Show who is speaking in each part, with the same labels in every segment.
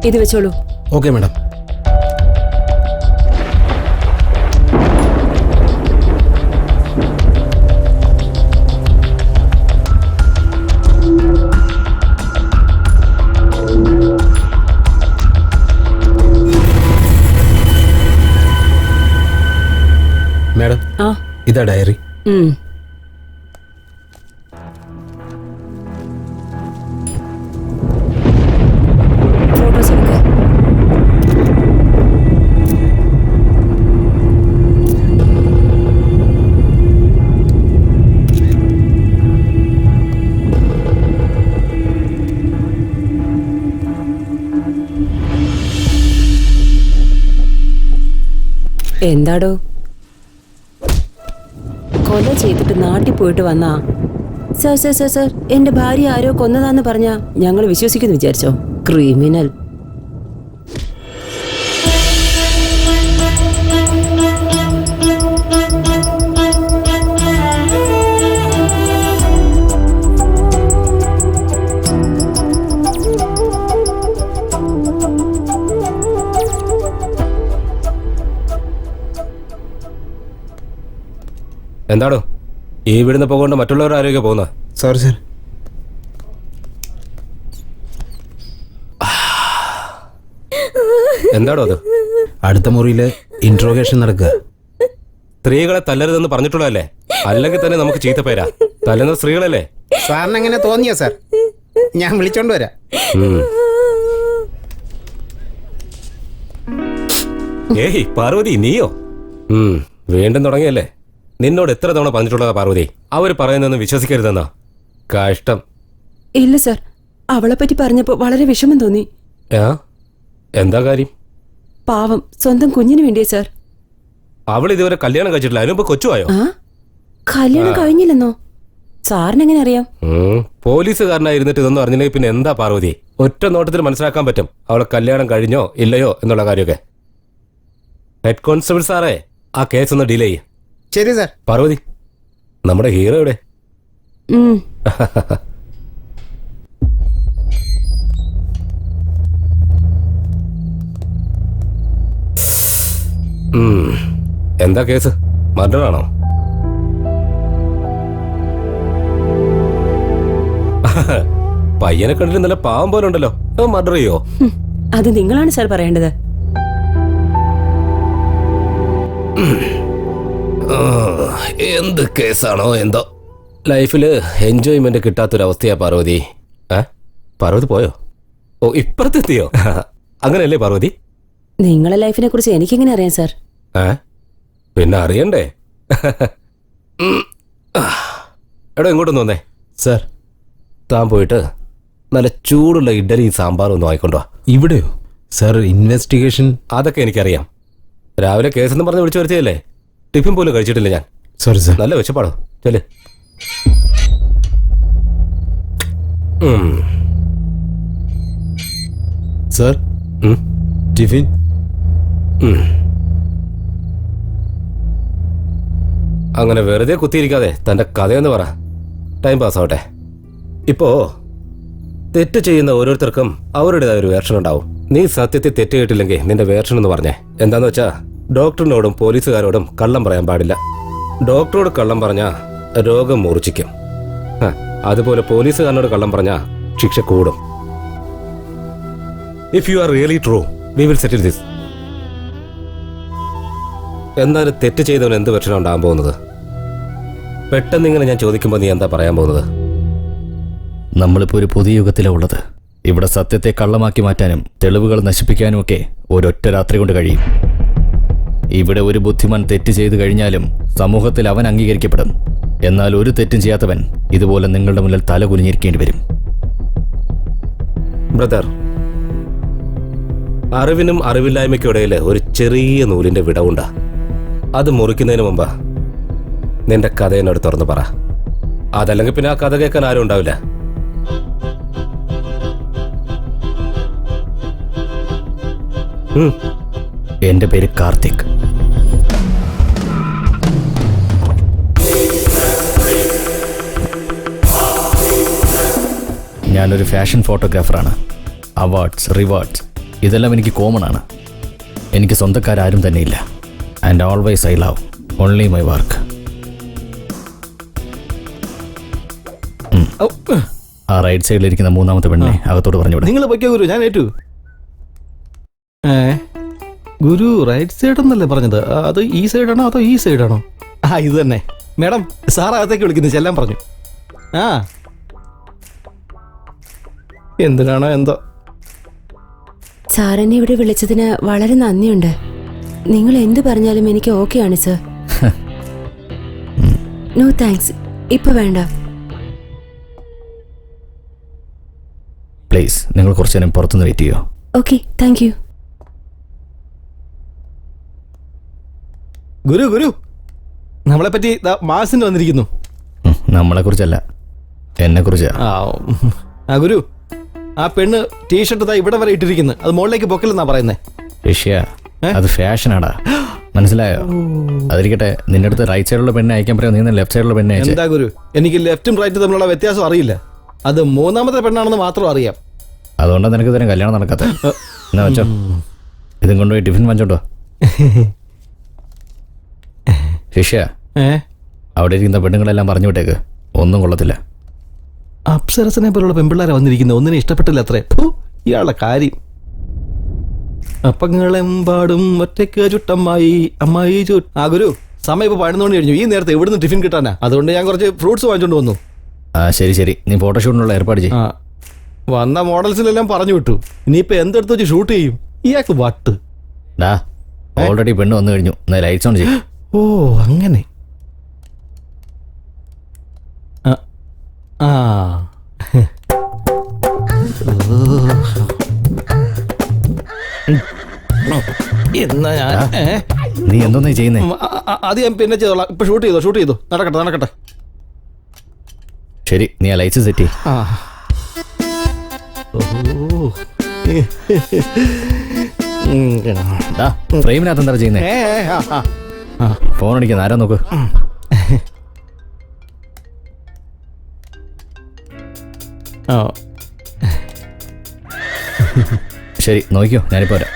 Speaker 1: ഇത് വെച്ചോളൂ.
Speaker 2: Okay madam. Madam, ഇതാ ഡയറി.
Speaker 1: ഫോട്ടോസ് എടുക്ക. എന്താടോ, കൊല ചെയ്തിട്ട് നാട്ടിൽ പോയിട്ട് വന്നാ? സർ സർ സർ സർ എന്റെ ഭാര്യ ആരോ കൊന്നതാന്ന് പറഞ്ഞാ ഞങ്ങൾ വിശ്വസിക്കുന്നു വിചാരിച്ചോ? ക്രിമിനൽ.
Speaker 3: എന്താണോ ഈ വീടിന്ന് പോകൊണ്ട് മറ്റുള്ളവർ ആരോഗ്യം പോകുന്ന?
Speaker 2: Sorry sir.
Speaker 3: എന്താണോ അത്?
Speaker 2: അടുത്ത മുറിയില് ഇൻട്രോഗേഷൻ നടക്കുക.
Speaker 3: സ്ത്രീകളെ തല്ലരുതെന്ന് പറഞ്ഞിട്ടുള്ളതല്ലേ? അല്ലെങ്കിൽ തന്നെ നമുക്ക് ചീത്തപ്പേരാ. തല്ലുന്ന സ്ത്രീകളല്ലേ?
Speaker 4: സാറിന് എങ്ങനെ തോന്നിയോ സാർ? ഞാൻ വിളിച്ചോണ്ട് വരാം.
Speaker 3: ഏയ് പാർവതി, നീയോ? വീണ്ടും തുടങ്ങിയല്ലേ? നിന്നോട് എത്ര തവണ പറഞ്ഞിട്ടുള്ളതാ പാർവതി, അവർ പറയുന്നൊന്നും വിശ്വസിക്കരുതെന്നാ. കഷ്ടം.
Speaker 1: ഇല്ല സർ, അവളെ പറ്റി പറഞ്ഞപ്പോ വളരെ വിഷമം തോന്നി.
Speaker 3: എന്താ കാര്യം?
Speaker 1: പാവം, സ്വന്തം കുഞ്ഞിന് വേണ്ടിയേ സർ.
Speaker 3: അവൾ ഇതുവരെ കല്യാണം കഴിച്ചിട്ടില്ല. അതിനുമ്പ് കൊച്ചുവായോ?
Speaker 1: കല്യാണം കഴിഞ്ഞില്ലെന്നോ? സാറിനെങ്ങനെ അറിയാം?
Speaker 3: പോലീസുകാരനായിരുന്നിട്ട് ഇതൊന്നും അറിഞ്ഞില്ലെങ്കിൽ പിന്നെ എന്താ പാർവതി? ഒറ്റ നോട്ടത്തിൽ മനസ്സിലാക്കാൻ പറ്റും അവളെ കല്യാണം കഴിഞ്ഞോ ഇല്ലയോ എന്നുള്ള കാര്യമൊക്കെ. ഹെഡ് കോൺസ്റ്റബിൾ സാറേ, ആ കേസ് ഒന്ന് ഡീലേ ചെയ്യ.
Speaker 4: ശരി സാർ.
Speaker 3: പാർവതി, നമ്മുടെ ഹീറോ എവിടെ? എന്താ കേസ്? മർഡർ ആണോ? പയ്യനെ കണ്ടിട്ട് നല്ല പാവം പോലെ ഉണ്ടല്ലോ. മർഡർ ചെയ്യോ?
Speaker 1: അത് നിങ്ങളാണ് സാർ പറയേണ്ടത്.
Speaker 3: എന്ത് കേസാണോ എന്തോ. ലൈഫില് എൻജോയ്മെന്റ് കിട്ടാത്തൊരവസ്ഥയാ പാർവതി. പാർവതി പോയോ? ഓ, ഇപ്പുറത്തെത്തിയോ? അങ്ങനെയല്ലേ പാർവതി?
Speaker 1: നിങ്ങളെ ലൈഫിനെ കുറിച്ച് എനിക്കെങ്ങനെ അറിയാം സാർ?
Speaker 3: പിന്നെ അറിയണ്ടേ? എടോ, ഇങ്ങോട്ടൊന്ന് വന്നേ.
Speaker 2: സാർ,
Speaker 3: താൻ പോയിട്ട് നല്ല ചൂടുള്ള ഇഡ്ഡലിയും സാമ്പാറും ഒന്നും ആയിക്കൊണ്ടോ.
Speaker 2: ഇവിടെയോ? Sir, investigation.
Speaker 3: അതൊക്കെ എനിക്കറിയാം. രാവിലെ കേസെന്ന് പറഞ്ഞ് വിളിച്ചു വരുത്തിയല്ലേ? ടിഫിൻ പോലും കഴിച്ചിട്ടില്ല ഞാൻ.
Speaker 2: Sorry sir.
Speaker 3: നല്ല വിശപ്പാടോ. ചെല്.
Speaker 2: Sir, tiffin.
Speaker 3: അങ്ങനെ വെറുതെ കുത്തിയിരിക്കാതെ തന്റെ കഥയെന്ന് പറ. ടൈം പാസ് ആവട്ടെ. ഇപ്പോ തെറ്റ് ചെയ്യുന്ന ഓരോരുത്തർക്കും അവരുടേതായ ഒരു വേർഷൻ ഉണ്ടാവും. നീ സത്യത്തിൽ തെറ്റ് കേട്ടില്ലെങ്കിൽ നിന്റെ വേർഷൻ എന്ന് പറഞ്ഞേ. എന്താന്ന് വെച്ചാ, ഡോക്ടറിനോടും പോലീസുകാരോടും കള്ളം പറയാൻ പാടില്ല. ഡോക്ടറോട് കള്ളം പറഞ്ഞാ രോഗം മൂർച്ഛിക്കും. അതുപോലെ പോലീസുകാരനോട് കള്ളം പറഞ്ഞാ ശിക്ഷ കൂടും. If you are really true, we will settle this. എന്നാലും തെറ്റ് ചെയ്തവൻ എന്ത് വെർഷനാണ് ഉണ്ടാകാൻ പോകുന്നത്? പെട്ടെന്ന് ഇങ്ങനെ ഞാൻ ചോദിക്കുമ്പോൾ നീ എന്താ പറയാൻ പോകുന്നത്?
Speaker 5: നമ്മളിപ്പോൾ ഒരു പുതിയ യുഗത്തിലാണ് ഉള്ളത്. ഇവിടെ സത്യത്തെ കള്ളമാക്കി മാറ്റാനും തെളിവുകൾ നശിപ്പിക്കാനും ഒക്കെ ഒരൊറ്റ രാത്രി കൊണ്ട് കഴിയും. ഇവിടെ ഒരു ബുദ്ധിമാൻ തെറ്റ് ചെയ്തു കഴിഞ്ഞാലും സമൂഹത്തിൽ അവൻ അംഗീകരിക്കപ്പെടും. എന്നാൽ ഒരു തെറ്റും ചെയ്യാത്തവൻ ഇതുപോലെ നിങ്ങളുടെ മുന്നിൽ തല കുനിഞ്ഞിരിക്കേണ്ടി വരും.
Speaker 3: ബ്രദർ, അറിവിനും അറിവില്ലായ്മയ്ക്കും ഇടയിൽ ഒരു ചെറിയ നൂലിന്റെ വിടവുണ്ടാ. അത് മുറിക്കുന്നതിന് മുമ്പ് നിന്റെ കഥ എന്നോട് തുറന്നു പറ. അതല്ലെങ്കിൽ പിന്നെ ആ കഥ കേൾക്കാൻ ആരും ഉണ്ടാവില്ല.
Speaker 5: എന്റെ പേര് കാർത്തിക്. ഞാനൊരു ഫാഷൻ ഫോട്ടോഗ്രാഫറാണ്. അവാർഡ്സ്, റിവാർഡ്സ് ഇതെല്ലാം എനിക്ക് കോമൺ ആണ്. എനിക്ക് സ്വന്തക്കാരും തന്നെയില്ല. And always I love only my work. ആ റൈറ്റ് സൈഡിലിരിക്കുന്ന മൂന്നാമത്തെ പെണ്ണെ അകത്തോട്ട് പറഞ്ഞു വിടും.
Speaker 6: നിങ്ങൾ പൊയ്ക്കോ ഗുരു, ഞാൻ ഏറ്റു. ഗുരു റൈറ്റ് സൈഡ് എന്നല്ലേ പറഞ്ഞത്? അത് ഈ സൈഡാണോ അതോ ഈ സൈഡാണോ? ഇത് തന്നെ. മാഡം സാർ അകത്തേക്ക് വിളിക്കുന്നു, ചെല്ലാൻ പറഞ്ഞു. എന്തിനാണോ എന്തോ.
Speaker 1: സാറിനെ ഇവിടെ വിളിച്ചതിന് വളരെ നന്ദിയുണ്ട്. നിങ്ങൾ എന്തു പറഞ്ഞാലും എനിക്ക് ഓക്കെയാണ് സർ. നോ താങ്ക്സ്, ഇപ്പൊ വേണ്ട.
Speaker 5: പ്ലീസ് നിങ്ങൾ കുറച്ചു നേരം പുറത്തുനിന്ന് വെയിറ്റ് ചെയ്യോ?
Speaker 1: Okay, thank you.
Speaker 6: ഗുരു ഗുരു നമ്മളെ പറ്റി മാസിന് വന്നിരിക്കുന്നു.
Speaker 5: നമ്മളെ കുറിച്ചല്ല, എന്നെ കുറിച്ചാ.
Speaker 6: ഗുരു, ആ പെണ്ണ് ടീഷർട്ട് ഇവിടെ വരെ ഇട്ടിരിക്കുന്നു. അത് മുകളിലേക്ക് പൊക്കലെന്നാ പറയുന്നേ.
Speaker 5: ഋഷ്യ, അത് ഫാഷനാടാ, മനസ്സിലായോ? അതിരിക്കട്ടെ, നിന്റെ അടുത്ത് റൈറ്റ് സൈഡിലുള്ള പെണ്ണെ അയക്കാൻ പറയാം, നീ ലെഫ്റ്റ് സൈഡിലുള്ള പെണ്ണെ അയച്ചു.
Speaker 6: എന്താ ഗുരു, എനിക്ക് ലെഫ്റ്റും റൈറ്റും തമ്മിലുള്ള വ്യത്യാസം അറിയില്ല. അത് മൂന്നാമത്തെ പെണ്ണാണെന്ന് മാത്രം അറിയാം.
Speaker 5: അതുകൊണ്ടാണ് നിനക്ക് തരം കല്യാണം നടക്കാത്ത. എന്നാ വെച്ചോ, ഇതും കൊണ്ടുപോയി ടിഫിൻ വാങ്ങിച്ചോട്ടോ. ശിഷ്യ, അവിടെ ഇരിക്കുന്ന പെണ്ണുങ്ങളെല്ലാം പറഞ്ഞു വിട്ടേക്ക്, ഒന്നും കൊള്ളത്തില്ല.
Speaker 6: അപ്സരസനെ പോലുള്ള പെൺപിള്ളേരെ വന്നിരിക്കുന്നത്, ഒന്നിനെ ഇഷ്ടപ്പെട്ടില്ല അത്രേ. ഇയാളുടെ കാര്യം. അപ്പങ്ങളെമ്പാടും ഒറ്റയ്ക്ക് ചുട്ടമ്മായി അമ്മായി ഗുരു, സമയം ഇപ്പൊ 11 മണി കഴിഞ്ഞു. ഈ നേരത്തെ എവിടുന്ന് ടിഫിൻ കിട്ടാനാ? അതുകൊണ്ട് ഞാൻ കുറച്ച് ഫ്രൂട്ട്സ് വാങ്ങിച്ചോണ്ട് വന്നു.
Speaker 5: ശരി ശരി, നീ ഫോട്ടോഷൂട്ടിനുള്ള ഏർപ്പാട് ചെയ്യും.
Speaker 6: വന്ന മോഡൽസിലെല്ലാം പറഞ്ഞു വിട്ടു. ഇനിയിപ്പോ എന്തെടുത്ത് വെച്ച് ഷൂട്ട് ചെയ്യും? ഇയാൾക്ക് വട്ട്.
Speaker 5: ഓൾറെഡി പെണ്ണ് വന്നു കഴിഞ്ഞു, ലൈറ്റ്സ് ഓൺ ചെയ്യും.
Speaker 6: ഓ അങ്ങനെ. എന്നാ ഞാൻ
Speaker 5: നീ എന്തോന്നാ ചെയ്യുന്നേ?
Speaker 6: അത് ഞാൻ പിന്നെ ചെയ്തോളാം. ഇപ്പൊ ഷൂട്ട് ചെയ്തോ. നടക്കട്ടെ.
Speaker 5: ശരി, നീ ആ ലൈറ്റ്സ് സെറ്റ് ചെയ്യ്. ഫ്രെയിമിനകത്ത് എന്താ ചെയ്യുന്നേ? ഫോൺ അടിക്കുന്ന ആരാ നോക്ക്. ശരി, നോക്കിയോ, ഞാനിപ്പോ വരാം.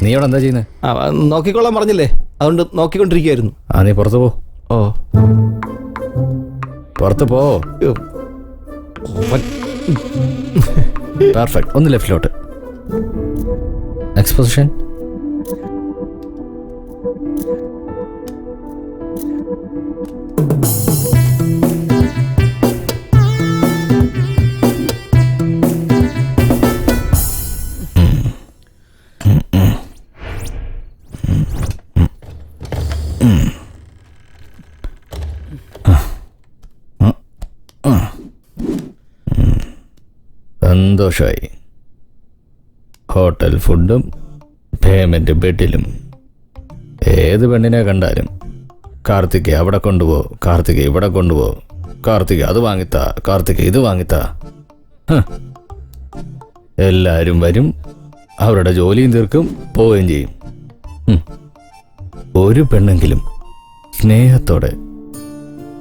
Speaker 5: നീ അവിടെ എന്താ ചെയ്യുന്നത്?
Speaker 6: നോക്കിക്കൊള്ളാൻ പറഞ്ഞില്ലേ, അതുകൊണ്ട് നോക്കിക്കൊണ്ടിരിക്കുകയായിരുന്നു.
Speaker 5: നീ പുറത്ത് പോ. പുറത്ത് പോ. പെർഫെക്റ്റ്. ഒന്ന് ലെഫ്റ്റിലോട്ട്. എക്സ്പോസിഷൻ. സന്തോഷമായി. ഹോട്ടൽ ഫുഡും പേയ്മെന്റ് ബെഡിലും. ഏത് പെണ്ണിനെ കണ്ടാലും കാർത്തിക് അവിടെ കൊണ്ടുപോ, കാർത്തിക് ഇവിടെ കൊണ്ടുപോ, കാർത്തിക് അത് വാങ്ങിത്താ, കാർത്തിക് ഇത് വാങ്ങിത്താ. എല്ലാവരും വരും, അവരുടെ ജോലിയും തീർക്കും, പോവുകയും ചെയ്യും. ഒരു പെണ്ണെങ്കിലും സ്നേഹത്തോടെ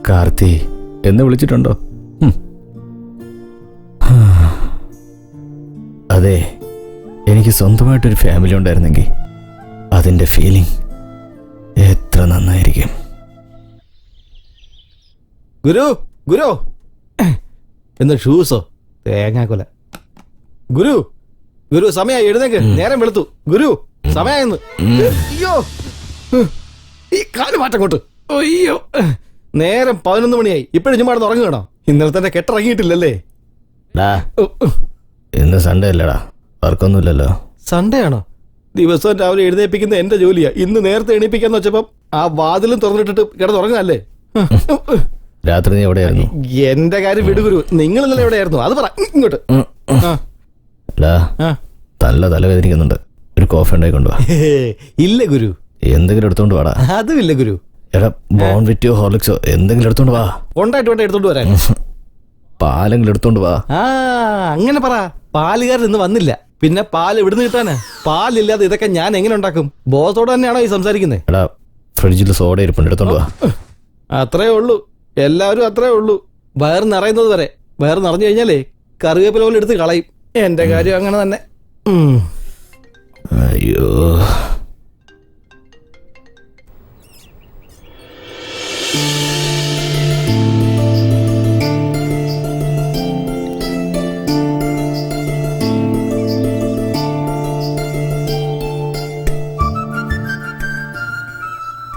Speaker 5: കാർത്തി എന്ന് വിളിച്ചിട്ടുണ്ടോ? അതെ, എനിക്ക് സ്വന്തമായിട്ടൊരു ഫാമിലി ഉണ്ടായിരുന്നെങ്കിൽ അതിൻ്റെ ഫീലിംഗ് എത്ര നന്നായിരിക്കും.
Speaker 6: ഗുരു എന്ന് ഷൂസോ തേങ്ങാക്കൊല. ഗുരു സമയമായി, എഴുന്നേക്ക്. നേരം വെളുത്തു. ഗുരു സമയായെന്ന്. അയ്യോ, ഈ കാല് മാറ്റം കൊണ്ട്. അയ്യോ, നേരം 11 മണിയായി. ഇപ്പോഴും ചുമ്മാ ഉറങ്ങുകയാണോ? ഇന്നലെ തന്നെ കെട്ടിറങ്ങിയിട്ടില്ലല്ലേ?
Speaker 5: ഇന്ന് സൺഡേ അല്ലടാ, വർക്കൊന്നുമില്ലല്ലോ.
Speaker 6: സൺഡേ ആണോ? ദിവസവും രാവിലെ എഴുന്നേപ്പിക്കുന്ന എന്റെ ജോലിയാ. ഇന്ന് നേരത്തെ എണീപ്പിക്കാന്ന് വെച്ചപ്പം ആ വാതിലും തുറന്നിട്ടിട്ട് കിടന്നുറങ്ങാല്ലേ?
Speaker 5: രാത്രി നീ എവിടെയായിരുന്നു?
Speaker 6: എന്റെ കാര്യം വിടുഗുരു, നിങ്ങൾ ഇന്നലെ എവിടെയായിരുന്നു? അത് പറ. ഇങ്ങോട്ട്.
Speaker 5: നല്ല തലവേദനിക്കുന്നുണ്ട്, ഒരു കോഫി ഉണ്ടായി കൊണ്ടുപോവാ.
Speaker 6: ഇല്ല ഗുരു.
Speaker 5: എന്തെങ്കിലും എടുത്തോണ്ട് വാടാ.
Speaker 6: അതുമില്ല ഗുരു.
Speaker 5: എടാ, ബോൺവിറ്റയോ ഹോർലിക്സോ എന്തെങ്കിലും എടുത്തോണ്ട് വാ.
Speaker 6: ഉണ്ടായിട്ട് എടുത്തോണ്ട് വരാൻ.
Speaker 5: പാലെങ്കിലും എടുത്തോണ്ട് വാ.
Speaker 6: അങ്ങനെ പറ. പാലുകാരൻ ഇന്ന് വന്നില്ല, പിന്നെ പാൽ എവിടുന്ന് കിട്ടാന്? പാലില്ലാതെ ഇതൊക്കെ ഞാൻ എങ്ങനെ ഉണ്ടാക്കും? ബോസോട് തന്നെയാണോ ഈ സംസാരിക്കുന്നത്?
Speaker 5: എടാ, ഫ്രിഡ്ജിൽ സോഡ ഇരിപ്പുണ്ട്, എടുത്തോണ്ട് വാ.
Speaker 6: അത്രേ ഉള്ളൂ, എല്ലാവരും അത്രേ ഉള്ളൂ. വയറ് നിറയുന്നത് വരെ. വയറ് നിറഞ്ഞു കഴിഞ്ഞാലേ കറിവേപ്പില പോലെ എടുത്ത് കളയും. എന്റെ കാര്യം അങ്ങനെ തന്നെ.
Speaker 5: അയ്യോ,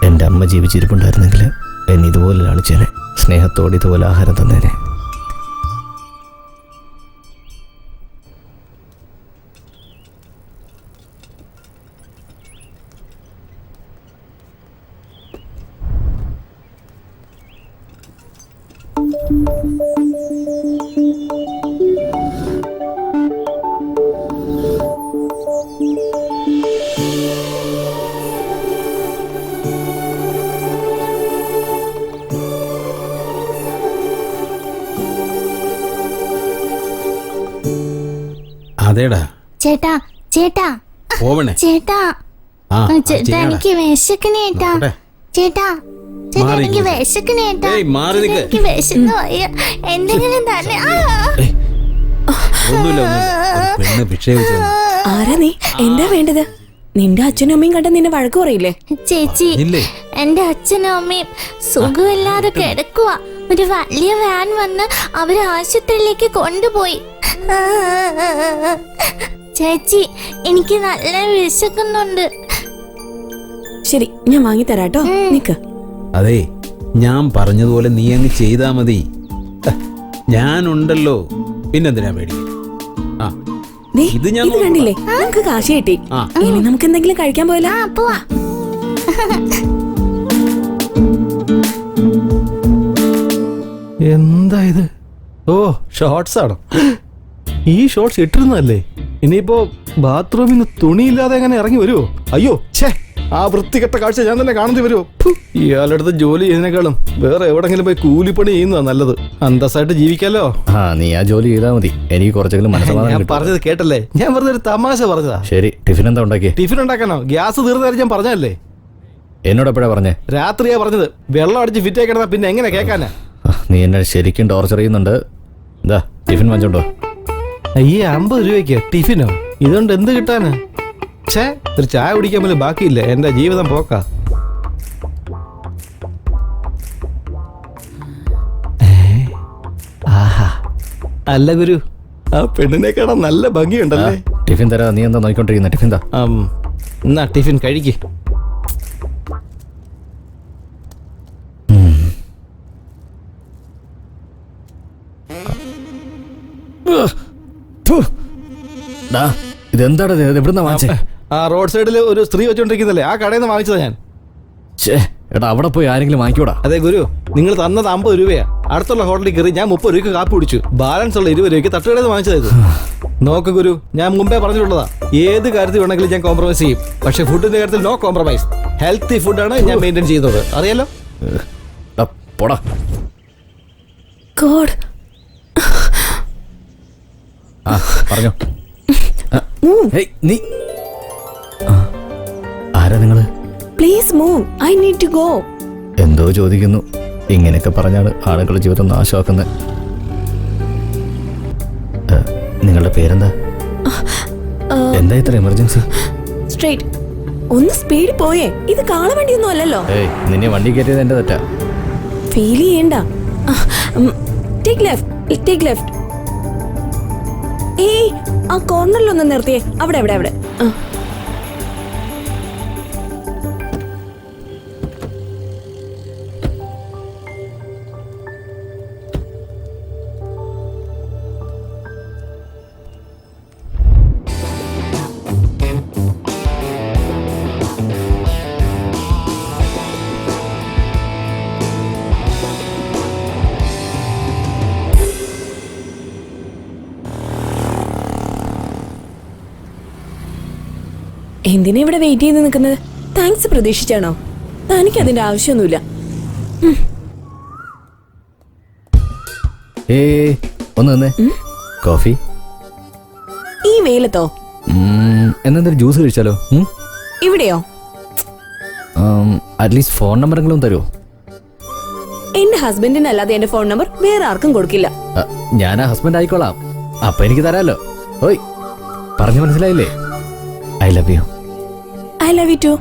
Speaker 5: എൻ്റെ അമ്മ ജീവിച്ചിരിപ്പുണ്ടായിരുന്നെങ്കിൽ എന്നെ ഇതുപോലെ ലാളിച്ചേനെ, സ്നേഹത്തോടെ ഇതുപോലെ ആഹാരം തന്നേനെ.
Speaker 2: അതേടാ
Speaker 7: ചേട്ടാ ചേട്ടാ
Speaker 2: പോവണേ.
Speaker 7: ചേട്ടാ
Speaker 2: ആ
Speaker 7: ചേട്ടാ
Speaker 2: ചെയ്യാടാ.
Speaker 7: എനിക്ക് വിശക്കണേ ചേട്ടാ.
Speaker 2: നോക്കട്ടെ.
Speaker 7: ചേട്ടാ ചേട്ടാ
Speaker 2: മാറി
Speaker 7: എനിക്ക്
Speaker 2: നിൽക്ക്.
Speaker 7: വിശക്കണേ ചേട്ടാ.
Speaker 2: ഏയ്, മാറി നിൽക്ക്.
Speaker 7: എനിക്ക് വിശന്നു പോയ എന്തെങ്കിലും തന്നെ.
Speaker 2: ഒന്നുമില്ല, ഒന്നുമില്ല. ഒരു പെണ്ണ് ഭിക്ഷ വെച്ചു.
Speaker 8: ആരാ നീ? എന്താ വേണ്ടത്? നിന്റെ അച്ഛനും അമ്മയും കണ്ട നിന്നെ വഴക്ക് പറയില്ലേ?
Speaker 7: ചേച്ചി,
Speaker 2: ഇല്ലേ?
Speaker 7: എന്റെ അച്ഛനും അമ്മയും സുഖമില്ലാതെ കിടക്കുക. ഒരു വലിയ വാൻ വന്ന് അവരെ ആശുപത്രിയിലേക്ക് കൊണ്ടുപോയി. ചേച്ചി, എനിക്ക് നല്ല വിശക്കുന്നുണ്ട്.
Speaker 8: ശരി, ഞാൻ വാങ്ങിത്തരാട്ടോ. നിക്ക്.
Speaker 2: അതെ, ഞാൻ പറഞ്ഞതുപോലെ നീ അങ്ങ് ചെയ്താ മതി. ഞാനുണ്ടല്ലോ, പിന്നെന്തിനാ പേടി? ആ
Speaker 8: ദേ,
Speaker 2: ഇത് ഞാൻ
Speaker 8: ഇത് കണ്ടില്ലേ? നമുക്ക് കാശ് കിട്ടി.
Speaker 2: ആ.
Speaker 8: ഇനി നമുക്ക് എന്തെങ്കിലും കഴിക്കാൻ പോയാലോ?
Speaker 7: ആ പോവാ.
Speaker 6: എന്താ ഇത്? ഓ, ഷോർട്സ് ആണോ? ഈ ഷോർട്സ് ഇട്ടിരുന്നല്ലേ? ഇനിയിപ്പോ ബാത്റൂമിൽ നിന്ന് തുണിയില്ലാതെ എങ്ങനെ ഇറങ്ങി വരുമോ? അയ്യോ, ഛേ, ആ വൃത്തികെട്ട കാഴ്ച ഞാൻ തന്നെ കാണേണ്ടി വരുമോ? ഇയാളുടെ ജോലി ചെയ്യുന്നതിനേക്കാളും വേറെ എവിടെങ്കിലും പോയി കൂലിപ്പണി ചെയ്യുന്നതാ നല്ലത്. അന്തസ്സായിട്ട് ജീവിക്കാലോ.
Speaker 5: ആ, നീ ആ ജോലി ചെയ്താൽ മതി, എനിക്ക് കുറച്ചെങ്കിലും മനസ്സമാധാനം
Speaker 6: ഞാൻ
Speaker 5: കിട്ടും.
Speaker 6: പറഞ്ഞത് കേട്ടല്ലേ? ഞാൻ വെറുതെ ഒരു തമാശ പറഞ്ഞതാ.
Speaker 5: ശരി, ടിഫിൻ എന്താ ഉണ്ടാക്കിയേ?
Speaker 6: ടിഫിൻ ഉണ്ടാക്കാനോ? ഗ്യാസ് തീർന്നാലും ഞാൻ പറഞ്ഞല്ലേ?
Speaker 5: എന്നോട് എപ്പോഴാ പറഞ്ഞേ?
Speaker 6: രാത്രിയാ പറഞ്ഞത്. വെള്ളം അടിച്ച് ഫിറ്റ് കിടന്നാ പിന്നെ എങ്ങനെ കേൾക്കാനാ?
Speaker 5: നീ എന്നെ ശരിക്കും ടോർച്ചർ ചെയ്യുന്നുണ്ട്. എന്താ ടിഫിൻ വാങ്ങിച്ചോണ്ടോ?
Speaker 6: ഈ 50 രൂപയ്ക്ക് ടിഫിനോ? ഇതുകൊണ്ട് എന്ത് കിട്ടാന്? ഛേ, ഒരു ചായ കുടിക്കാൻ പോലും ബാക്കിയില്ല. എന്റെ ജീവിതം പോക്കാ. ആഹാ, അല്ല ഗുരു, ആ പെണ്ണിനെ കാണാൻ നല്ല ഭംഗിയുണ്ടല്ലേ?
Speaker 5: ടിഫിൻ തരാ. നീ എന്താ നോക്കിക്കൊണ്ടിരിക്കുന്ന? ടിഫിൻ താ.
Speaker 6: എന്നാ ടിഫിൻ കഴിക്ക്.
Speaker 5: ഇതെന്താണ്? എവിടുന്നാ വാങ്ങിച്ചേ?
Speaker 6: ആ റോഡ് സൈഡിൽ ഒരു സ്ത്രീ വെച്ചോണ്ടിരിക്കുന്നല്ലേ, ആ കടയിൽ നിന്ന് വാങ്ങിച്ചതാ ഞാൻ.
Speaker 5: ഛേ, എടാ അവിടെ പോയി ആരെങ്കിലും വാങ്ങിക്കൂടാ.
Speaker 6: അതെ ഗുരു, നിങ്ങൾ തന്നത് 50 രൂപയാ. അടുത്തുള്ള ഹോട്ടലിൽ കയറി ഞാൻ 30 രൂപയ്ക്ക് കാപ്പി കുടിച്ചു. ബാലൻസ് ഉള്ള 20 രൂപയ്ക്ക് തട്ടുകടയിൽ നിന്ന് വാങ്ങിച്ചത്. നോക്ക് ഗുരു, ഞാൻ മുമ്പേ പറഞ്ഞിട്ടുള്ളതാ, ഏത് കാര്യത്തിൽ വേണമെങ്കിലും ഞാൻ കോംപ്രമൈസ് ചെയ്യും. പക്ഷെ ഫുഡിന്റെ കാര്യത്തിൽ നോ കോംപ്രമൈസ്. ഹെൽത്തി ഫുഡാണ് ഞാൻ മെയിൻറ്റെയിൻ ചെയ്യുന്നത്, അറിയാലോ?
Speaker 5: പോടാ.
Speaker 8: ഗോഡ്.
Speaker 5: ആ, പറഞ്ഞോ. ഹേയ്, നീ ആരാ നിങ്ങള്?
Speaker 8: Please move. I need to go.
Speaker 5: എന്തോ ചോദിക്കുന്നു. ഇങ്ങനെയൊക്കെ പറഞ്ഞാണ് ആളുകളുടെ ജീവിതം നാശമാക്കുന്നത്. നിങ്ങളുടെ പേരെന്താ? എന്താ ഇത്ര എമർജൻസി?
Speaker 8: സ്ട്രേറ്റ്. ഒന്ന് സ്പീഡിൽ പോയേ. ഇത് കാണാൻ വേണ്ടിയൊന്നും അല്ലല്ലോ.
Speaker 5: ഏയ്, നിന്നെ വണ്ടി കയറ്റിയത് എന്റെ തെറ്റാ.
Speaker 8: ഫീൽ ചെയ്യണ്ട. Take left, take left. ഏയ്, ആ കോർണറിലൊന്ന് നിർത്തിയേ. അവിടെ അവിടെ അവിടെ. എന്തിനാ ഇവിടെ വെയിറ്റ് ചെയ്ത് നിൽക്കുന്നത്? താങ്ക്സ് പ്രതീക്ഷിച്ചാണോ? തനിക്കതിന്റെ ആവശ്യമൊന്നുമില്ല.
Speaker 5: ഒന്ന് തന്നെ കോഫി.
Speaker 8: ഈ വെയിലത്തോ?
Speaker 5: എന്തെങ്കിലും ജ്യൂസ് കഴിച്ചാലോ?
Speaker 8: ഇവിടെയോ?
Speaker 5: അറ്റ്ലീസ്റ്റ് ഫോൺ നമ്പറെങ്കിലും തരുമോ?
Speaker 8: എന്റെ ഹസ്ബൻഡിനല്ലാതെ എന്റെ ഫോൺ നമ്പർ വേറെ ആർക്കും കൊടുക്കില്ല.
Speaker 5: ഞാൻ ആ ഹസ്ബൻഡ് ആയിക്കോളാം. അപ്പൊ എനിക്ക് തരാലോ. ഓയ്, പറഞ്ഞു മനസ്സിലായില്ലേ? I love you.
Speaker 8: I love you too.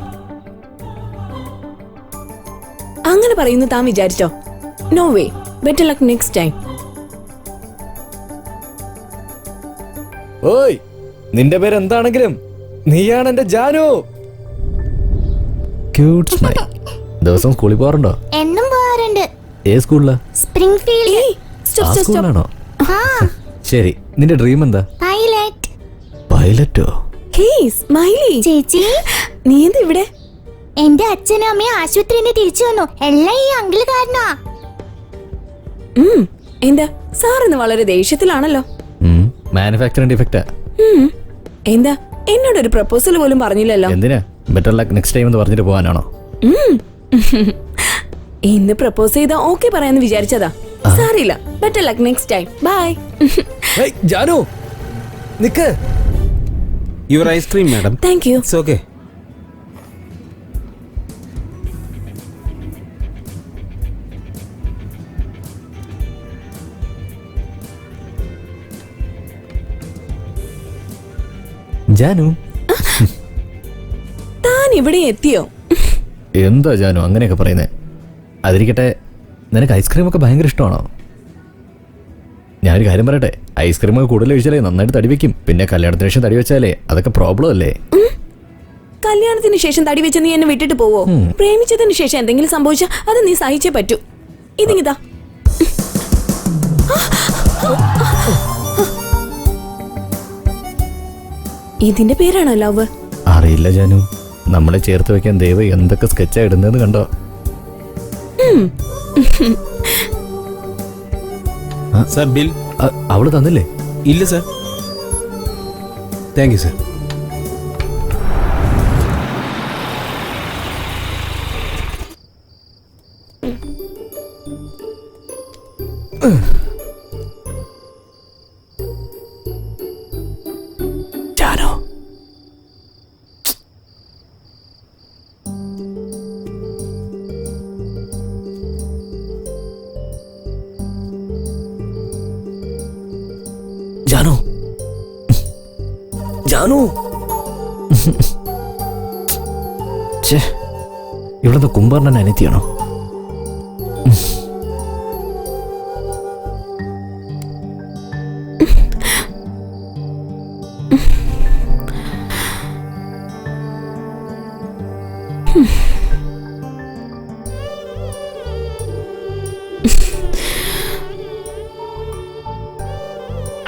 Speaker 8: അങ്ങനെ പറയുന്നു താൻ വിചാരിച്ചോ? No way. Better luck next time.
Speaker 5: ഓയ്, നിന്റെ പേര് എന്താണെങ്കിലും നീയാണ് എന്റെ ജാനു. Cute smile. ദിവസം സ്കൂളിൽ പോകാറുണ്ടോ?
Speaker 7: എന്നും പോകാറുണ്ട്.
Speaker 5: ഏത് സ്കൂളിലാ?
Speaker 7: സ്പ്രിംഗ്ഫീൽഡ്.
Speaker 8: സ്റ്റോപ്പ്
Speaker 5: ആ
Speaker 8: സ്റ്റോപ്പ് സ്റ്റോപ്പ്.
Speaker 5: സ്കൂളിലാണോ?
Speaker 7: ആ,
Speaker 5: ശരി, നിന്റെ ഡ്രീം എന്താ?
Speaker 7: പൈലറ്റ്.
Speaker 5: പൈലറ്റോ?
Speaker 8: ഹേയ് സ്മൈലി,
Speaker 7: ചേച്ചി,
Speaker 8: നീ എന്താ ഇവിടെ?
Speaker 7: എന്റെ അച്ഛനും അമ്മയും ആശുപത്രിയിൽ നിന്ന് തിരിച്ചു വന്നു. എല്ലാം ഈ അങ്കിള് കാരണമാ.
Speaker 8: എന്താ സാർ ഇന്ന് വളരെ ദേഷ്യത്തിലാണല്ലോ?
Speaker 5: മാനുഫാക്ചറിംഗ് ഡിഫക്റ്റാ.
Speaker 8: എന്താ എന്നോടൊരു പ്രപ്പോസൽ പോലും പറഞ്ഞില്ലല്ലോ?
Speaker 5: എന്തിനാ? ബെറ്റർ ലക്ക് നെക്സ്റ്റ് ടൈം എന്ന് പറഞ്ഞിട്ട് പോകാനാണോ?
Speaker 8: ഇന്ന് പ്രപ്പോസ് ചെയ്താ ഓക്കെ പറയാന്ന് വിചാരിച്ചതാ. സാരില്ല, better luck next time. Bye.
Speaker 5: Janu, നിക്ക്.
Speaker 2: Your ice cream madam.
Speaker 8: Thank you.
Speaker 2: It's okay.
Speaker 5: Janu,
Speaker 8: താൻ ഇവിടെ എത്തിയോ?
Speaker 5: എന്താ ജാനു അങ്ങനെയൊക്കെ പറയുന്നേ? അതിരിക്കട്ടെ, നിനക്ക് ഐസ്ക്രീം ഒക്കെ ഭയങ്കര ഇഷ്ടമാണോ? ഞാനൊരു കാര്യം പറയട്ടെ, ഐസ്ക്രീം ഒക്കെ കൂടുതൽ കഴിച്ചാലേ നന്നായിട്ട് തടി വെക്കും. പിന്നെ കല്യാണത്തിന് ശേഷം തടി വെച്ചാലേ അതൊക്കെ പ്രോബ്ലം അല്ലേ?
Speaker 8: കല്യാണത്തിന് ശേഷം തടി വെച്ച് നീ എന്നെ വിട്ടിട്ട് പോവോ? പ്രേമിച്ചതിന് ശേഷം എന്തെങ്കിലും സംഭവിച്ചാൽ അത് നീ സഹിച്ചേ പറ്റൂ. ഇതിങ്ങിതാ. ഇതിന്റെ പേരാണോ ലവ്?
Speaker 5: അറിയില്ല ജാനു, നമ്മളെ ചേർത്ത് വെക്കാൻ ദൈവം എന്തൊക്കെ സ്കെച്ചാ ഇടുന്നതെന്ന് കണ്ടോ?
Speaker 2: Sir bill.
Speaker 5: അവള് തന്നില്ലേ?
Speaker 2: ഇല്ല sir. Thank you sir.
Speaker 5: Janu, Janu, Janu. ഇവിടുത്തെ കുംഭർണൻ അനിയത്തിയാണോ?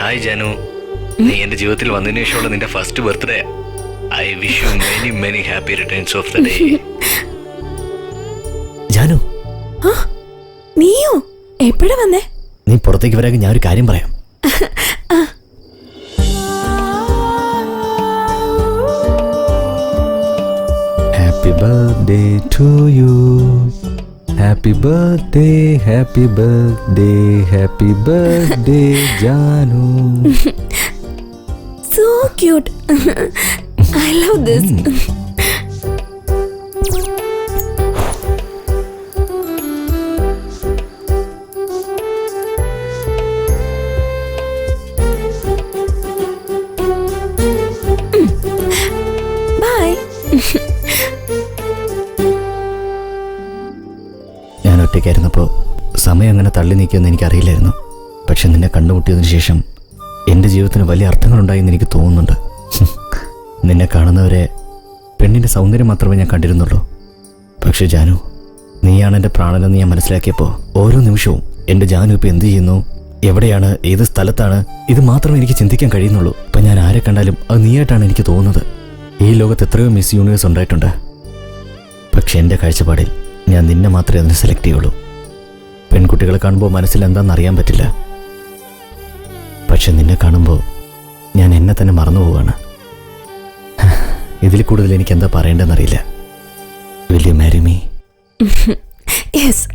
Speaker 5: ഹായ് ജാനു, നീ എന്റെ ജീവിതത്തിൽ വന്നതിന് ശേഷമുള്ള നിന്റെ first birthday. I wish you many many happy returns of the day. Janu,
Speaker 8: നീയോ എപ്പോഴാ വന്നേ?
Speaker 5: നീ പുറത്തേക്ക് വരാൻ ഞാനൊരു കാര്യം പറയാം. Happy birthday to you. Happy birthday, happy birthday, happy birthday Janu.
Speaker 8: So cute. I love this. Bye.
Speaker 5: ഞാൻ ഒറ്റയ്ക്കായിരുന്നപ്പോൾ സമയം അങ്ങനെ തള്ളി നീക്കിയെന്ന് എനിക്കറിയില്ലായിരുന്നു. പക്ഷെ നിന്നെ കണ്ടുമുട്ടിയതിനു ശേഷം എൻ്റെ ജീവിതത്തിന് വലിയ അർത്ഥങ്ങളുണ്ടായെന്ന് എനിക്ക് തോന്നുന്നുണ്ട്. നിന്നെ കാണുന്നവരെ പെണ്ണിൻ്റെ സൗന്ദര്യം മാത്രമേ ഞാൻ കണ്ടിരുന്നുള്ളൂ. പക്ഷെ ജാനു, നീയാണ് എൻ്റെ പ്രാണനെന്ന് ഞാൻ മനസ്സിലാക്കിയപ്പോൾ ഓരോ നിമിഷവും എൻ്റെ ജാനു ഇപ്പോൾ എന്ത് ചെയ്യുന്നു, എവിടെയാണ്, ഏത് സ്ഥലത്താണ്, ഇത് മാത്രമേ എനിക്ക് ചിന്തിക്കാൻ കഴിയുന്നുള്ളൂ. ഇപ്പം ഞാൻ ആരെ കണ്ടാലും അത് നീയായിട്ടാണ് എനിക്ക് തോന്നുന്നത്. ഈ ലോകത്ത് എത്രയോ മിസ് യൂണിവേഴ്സ് ഉണ്ടായിട്ടുണ്ട്. പക്ഷെ എൻ്റെ കാഴ്ചപ്പാടിൽ ഞാൻ നിന്നെ മാത്രമേ അതിന് സെലക്ട് ചെയ്യുള്ളൂ. പെൺകുട്ടികളെ കാണുമ്പോൾ മനസ്സിൽ എന്താണെന്ന് അറിയാൻ പറ്റില്ല. പക്ഷെ നിന്നെ കാണുമ്പോൾ ഞാൻ എന്നെ തന്നെ മറന്നു പോവാണ്. ഇതിൽ കൂടുതൽ എനിക്ക് എന്താ പറയേണ്ടതെന്നറിയില്ല. Will you marry me?
Speaker 8: Yes.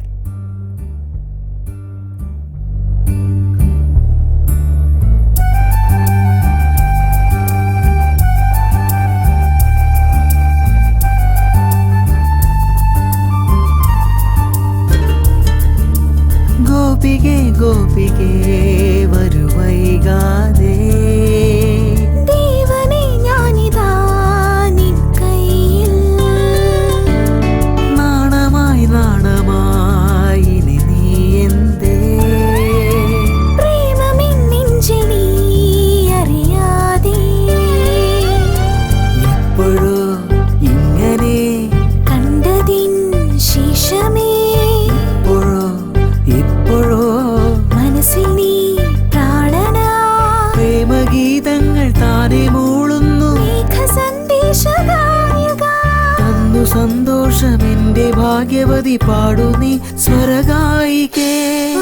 Speaker 9: എന്റെ ഭാഗ്യവതി പാടു നീ സ്വരഗായികേ.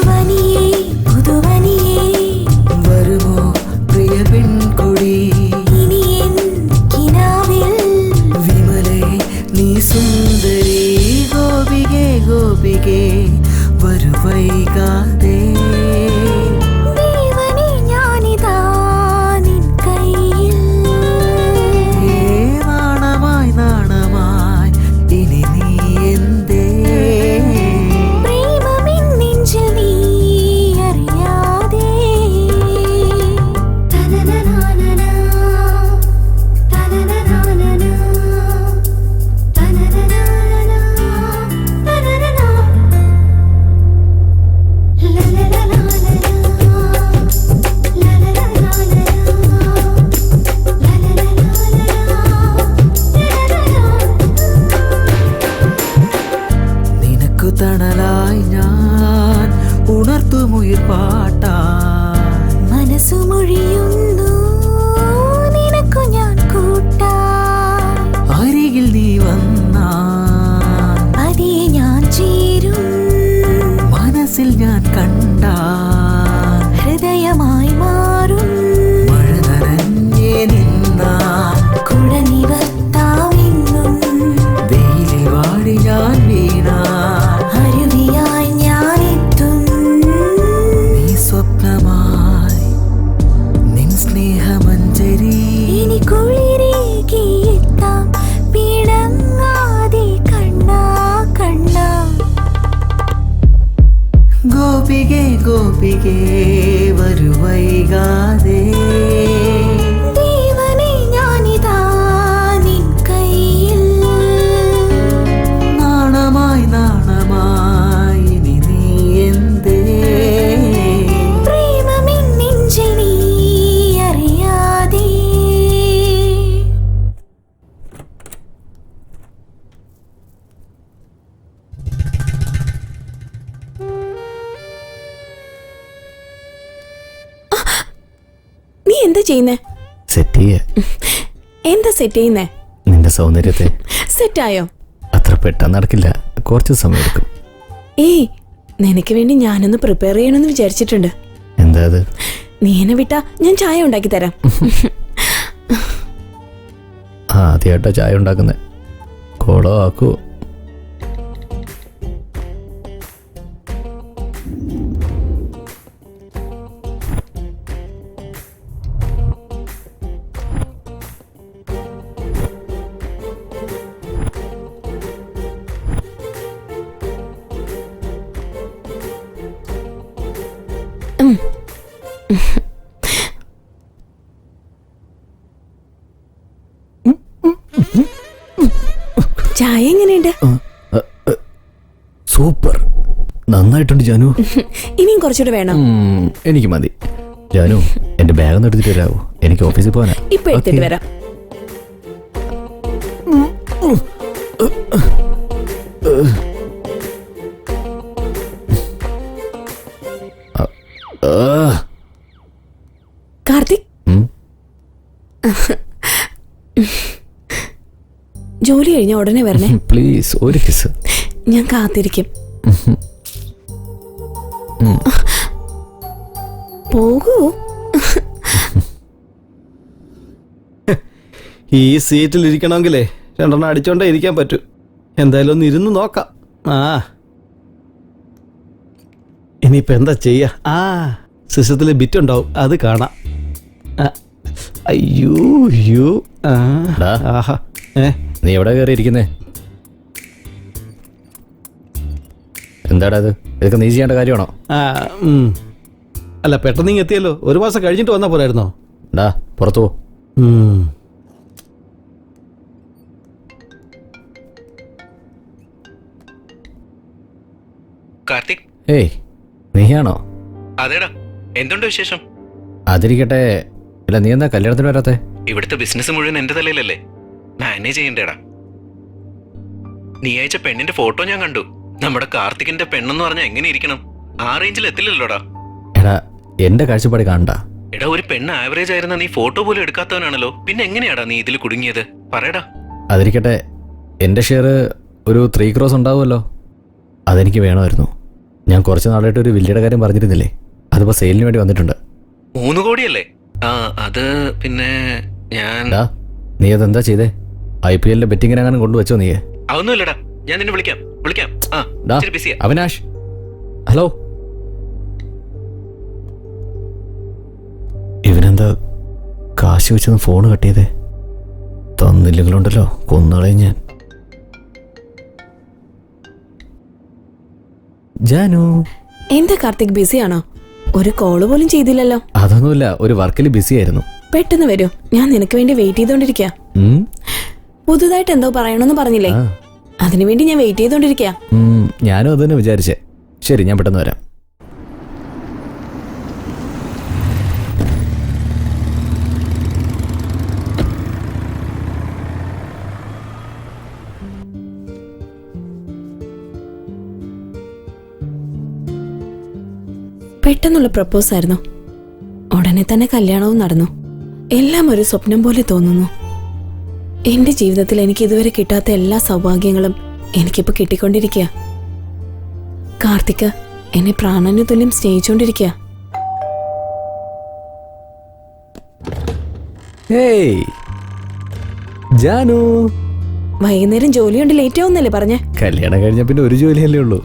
Speaker 7: വനിയേ പുതുവനിയേ
Speaker 9: വരുമോ പ്രിയ പെൺകൊടി
Speaker 7: ഇനി എൻ കിനാവിൽ
Speaker 9: വിമലേ നീ സുന്ദരി. ഗോപികേ ഗോപികേ വരുവൈകാതെ.
Speaker 7: ദേവനേ ഞാനിതാ നിൻ കയ്യിൽ.
Speaker 9: നാണമായി നാണമായി ഇനി നീ എന്തേ.
Speaker 7: പ്രേമമെൻ നെഞ്ചിൽ നീ അറിയാതെ. തനനനാനനാ, തനനനാനനാ, തനനനാനനാ, തനനനാ. ലലലലാലലാ, ലലലലാലലാ,
Speaker 9: നിനക്കു തണലായി ഞാൻ ഉണർത്തുമുയിർ പാട്ടായി.
Speaker 7: മനസ്സു മൊഴിയുന്നു നിനക്കു ഞാൻ കൂട്ടായി.
Speaker 9: അരികിൽ നീ വന്നാൽ
Speaker 7: പതിയെ ഞാൻ ചേരും
Speaker 9: മനസ്സിൽ ഞാൻ കണ്ടാൽ
Speaker 7: ഹൃദയമായി മാറും.
Speaker 9: മഴ നനഞ്ഞേ നിന്നാൽ
Speaker 7: കുട നിവർത്താമെന്നും
Speaker 9: വെയിലിൽ വാടി ഞാൻ വീണാൽ
Speaker 7: അരുവിയായി ഞാൻ എത്തും.
Speaker 9: നീ സ്വപ്നമായി നിൻ സ്നേഹമഞ്ജരി.
Speaker 7: ഇനി കുളിരേകിയെത്താം പിണങ്ങാതെ കണ്ണാ കണ്ണാ.
Speaker 9: ഗോപികേ ഗോപികേ വരുവൈകാതെ.
Speaker 7: ദേവനേ ഞാനിതാ നിൻ കയ്യിൽ.
Speaker 9: നാണമായി നാണമായി ഇനി നീ എന്തേ.
Speaker 7: പ്രേമമെൻ നെഞ്ചിൽ നീ അറിയാതെ.
Speaker 8: നീ എന്താ ചെയ്യുന്നേ?
Speaker 5: സെറ്റ് ചെയ്യേ
Speaker 8: എന്താ സെറ്റ് ചെയ്യുന്നേ?
Speaker 5: നിന്റെ സൗന്ദര്യത്തെ.
Speaker 8: സെറ്റായോ?
Speaker 5: അത്ര പെട്ടെന്ന് നടക്കില്ല, കുറച്ച് സമയം എടുക്കും.
Speaker 8: ഏയ്, നിനക്ക് വേണ്ടി ഞാനൊന്ന് പ്രിപ്പയർ ചെയ്യണമെന്ന് വിചാരിച്ചിട്ടുണ്ട്.
Speaker 5: എന്താ അത്?
Speaker 8: നീ എന്നെ വിട്ടാ ഞാൻ ചായ ഉണ്ടാക്കി തരാം.
Speaker 5: ആദ്യമായിട്ടാ ചായ ഉണ്ടാക്കുന്നത്. കോളോ ആക്കൂ.
Speaker 8: ചായ എങ്ങനെയുണ്ട്?
Speaker 5: സൂപ്പർ, നന്നായിട്ടുണ്ട് ജാനു.
Speaker 8: ഇനിയും കുറച്ചുകൂടെ വേണം.
Speaker 5: എനിക്ക് മതി. ജാനു, എന്റെ ബാഗ് ഒന്ന് എടുത്തിട്ട് വരാവോ? എനിക്ക് ഓഫീസിൽ പോകാനാ.
Speaker 8: ഇപ്പൊ എടുത്തിട്ട് വരാം. കാർത്തിക്, ജോലി കഴിഞ്ഞ ഉടനെ വരണേ
Speaker 5: പ്ലീസ്. ഒരു കിസ്.
Speaker 8: ഞാൻ കാത്തിരിക്കും. പോകൂ.
Speaker 6: ഈ സീറ്റിൽ ഇരിക്കണമെങ്കിലേ രണ്ടെണ്ണം അടിച്ചോണ്ടേ ഇരിക്കാൻ പറ്റൂ. എന്തായാലും ഒന്ന് ഇരുന്ന് നോക്കാം. ഇനിയിപ്പോൾ എന്താ ചെയ്യാ? സിസ്റ്റത്തിൽ ബിറ്റ് ഉണ്ടാവും, അത് കാണാം. അയ്യോ അയ്യോ. ആഹാ.
Speaker 5: നീ എവിടെ കയറി ഇരിക്കുന്നേ? എന്താടാ ഇത്? ഇതൊക്കെ നീ ചെയ്യേണ്ട കാര്യമാണോ?
Speaker 6: അല്ല, പെട്ടെന്ന് ഇങ്ങ് എത്തിയല്ലോ. ഒരു മാസം കഴിഞ്ഞിട്ട് വന്നാൽ പോരായിരുന്നോ?
Speaker 5: ഡാ, പുറത്തു പോ.
Speaker 10: കാർത്തിക്.
Speaker 5: ഏയ്, നീയാണോ?
Speaker 10: അതേടാ, എന്തുണ്ട് വിശേഷം?
Speaker 5: അതിരിക്കട്ടെ. അല്ല, നീ എന്താ കല്യാണത്തിന് വരാത്തെ?
Speaker 10: ഇവിടുത്തെ ബിസിനസ് മുഴുവൻ എന്റെ തലയിലല്ലേ, മാനേജ് ചെയ്യണ്ടേടാ. നീ അയച്ച പെണ്ണിന്റെ ഫോട്ടോ ഞാൻ കണ്ടു. നമ്മുടെ കാർത്തികിന്റെ പെണ്ണെന്ന് പറഞ്ഞാൽ എങ്ങനെ ഇരിക്കണം? ആ റേഞ്ചിൽ എത്തില്ലല്ലോടാ.
Speaker 5: എടാ, എന്റെ കാഴ്ചപ്പാട് കാണണ്ട.
Speaker 10: എടാ, ഒരു പെണ്ണ് ആവറേജ് ആയിരുന്ന നീ ഫോട്ടോ പോലും എടുക്കാത്തവനാണല്ലോ. പിന്നെ എങ്ങനെയാടാ നീ ഇതിൽ കുടുങ്ങിയത്? പറയടാ.
Speaker 5: അതിരിക്കട്ടെ, എന്റെ ഷെയർ ഒരു 3 ക്രോസ് ഉണ്ടാവുമല്ലോ. അതെനിക്ക് വേണമായിരുന്നു. ഞാൻ കുറച്ച് നാളായിട്ട് ഒരു വില്ലയുടെ കാര്യം പറഞ്ഞിരുന്നില്ലേ, അതിപ്പോൾ സെയിലിന് വേണ്ടി വന്നിട്ടുണ്ട്.
Speaker 10: 3 കോടിയല്ലേ? ആ അത് പിന്നെ ഞാൻ
Speaker 5: ഡാ, നീ അതെന്താ ചെയ്തേ? IPL ബെറ്റിങ്ങിനെങ്ങാനും കൊണ്ടുവച്ചോ നീ?
Speaker 10: അതൊന്നുമില്ലടാ, ഞാൻ നിന്നെ വിളിക്കാം. ആ
Speaker 5: ഡാ
Speaker 10: ഇച്ചിരി ബിസിയാ.
Speaker 5: അവിനാഷ്, ഹലോ. ഇവനെന്താ കാശ് വെച്ചൊന്ന് ഫോൺ കട്ട് ചെയ്തേ? തന്നില്ലെങ്കിലുണ്ടല്ലോ കൊന്നളയും ഞാൻ. ജാനു,
Speaker 8: എന്താ കാർത്തിക് ബിസിയാണോ? ഒരു കോള് പോലും ചെയ്തില്ലല്ലോ.
Speaker 5: അതൊന്നുമില്ല, ഒരു വർക്കിൽ ബിസി ആയിരുന്നു.
Speaker 8: പെട്ടെന്ന് വരൂ, ഞാൻ നിനക്ക് വേണ്ടി വെയിറ്റ് ചെയ്തോണ്ടിരിക്കുക. പുതുതായിട്ട് എന്തോ പറയണമെന്ന് പറഞ്ഞില്ലേ, അതിനുവേണ്ടി ഞാൻ വെയിറ്റ് ചെയ്തോണ്ടിരിക്കുക.
Speaker 5: ഞാനും അത് തന്നെ വിചാരിച്ചേ. ശരി, ഞാൻ പെട്ടെന്ന് വരാം.
Speaker 8: പെട്ടെന്നുള്ള പ്രപ്പോസ് ആയിരുന്നു. ഉടനെ തന്നെ കല്യാണവും നടന്നു. എല്ലാം ഒരു സ്വപ്നം പോലെ തോന്നുന്നു. എന്റെ ജീവിതത്തിൽ എനിക്ക് ഇതുവരെ കിട്ടാത്ത എല്ലാ സൗഭാഗ്യങ്ങളും എനിക്കിപ്പോ കിട്ടിക്കൊണ്ടിരിക്കുക. കാർത്തിക് എന്നെ പ്രാണന് തുല്യം സ്നേഹിച്ചോണ്ടിരിക്കുക.
Speaker 5: ഹേയ് ജാനു,
Speaker 8: വൈകുന്നേരം ജോലിയുണ്ട്, ലേറ്റ് ആവുന്നല്ലേ പറഞ്ഞേ?
Speaker 5: കല്യാണം കഴിഞ്ഞ പിന്നെ ഒരു ജോലിയല്ലേ ഉള്ളൂ.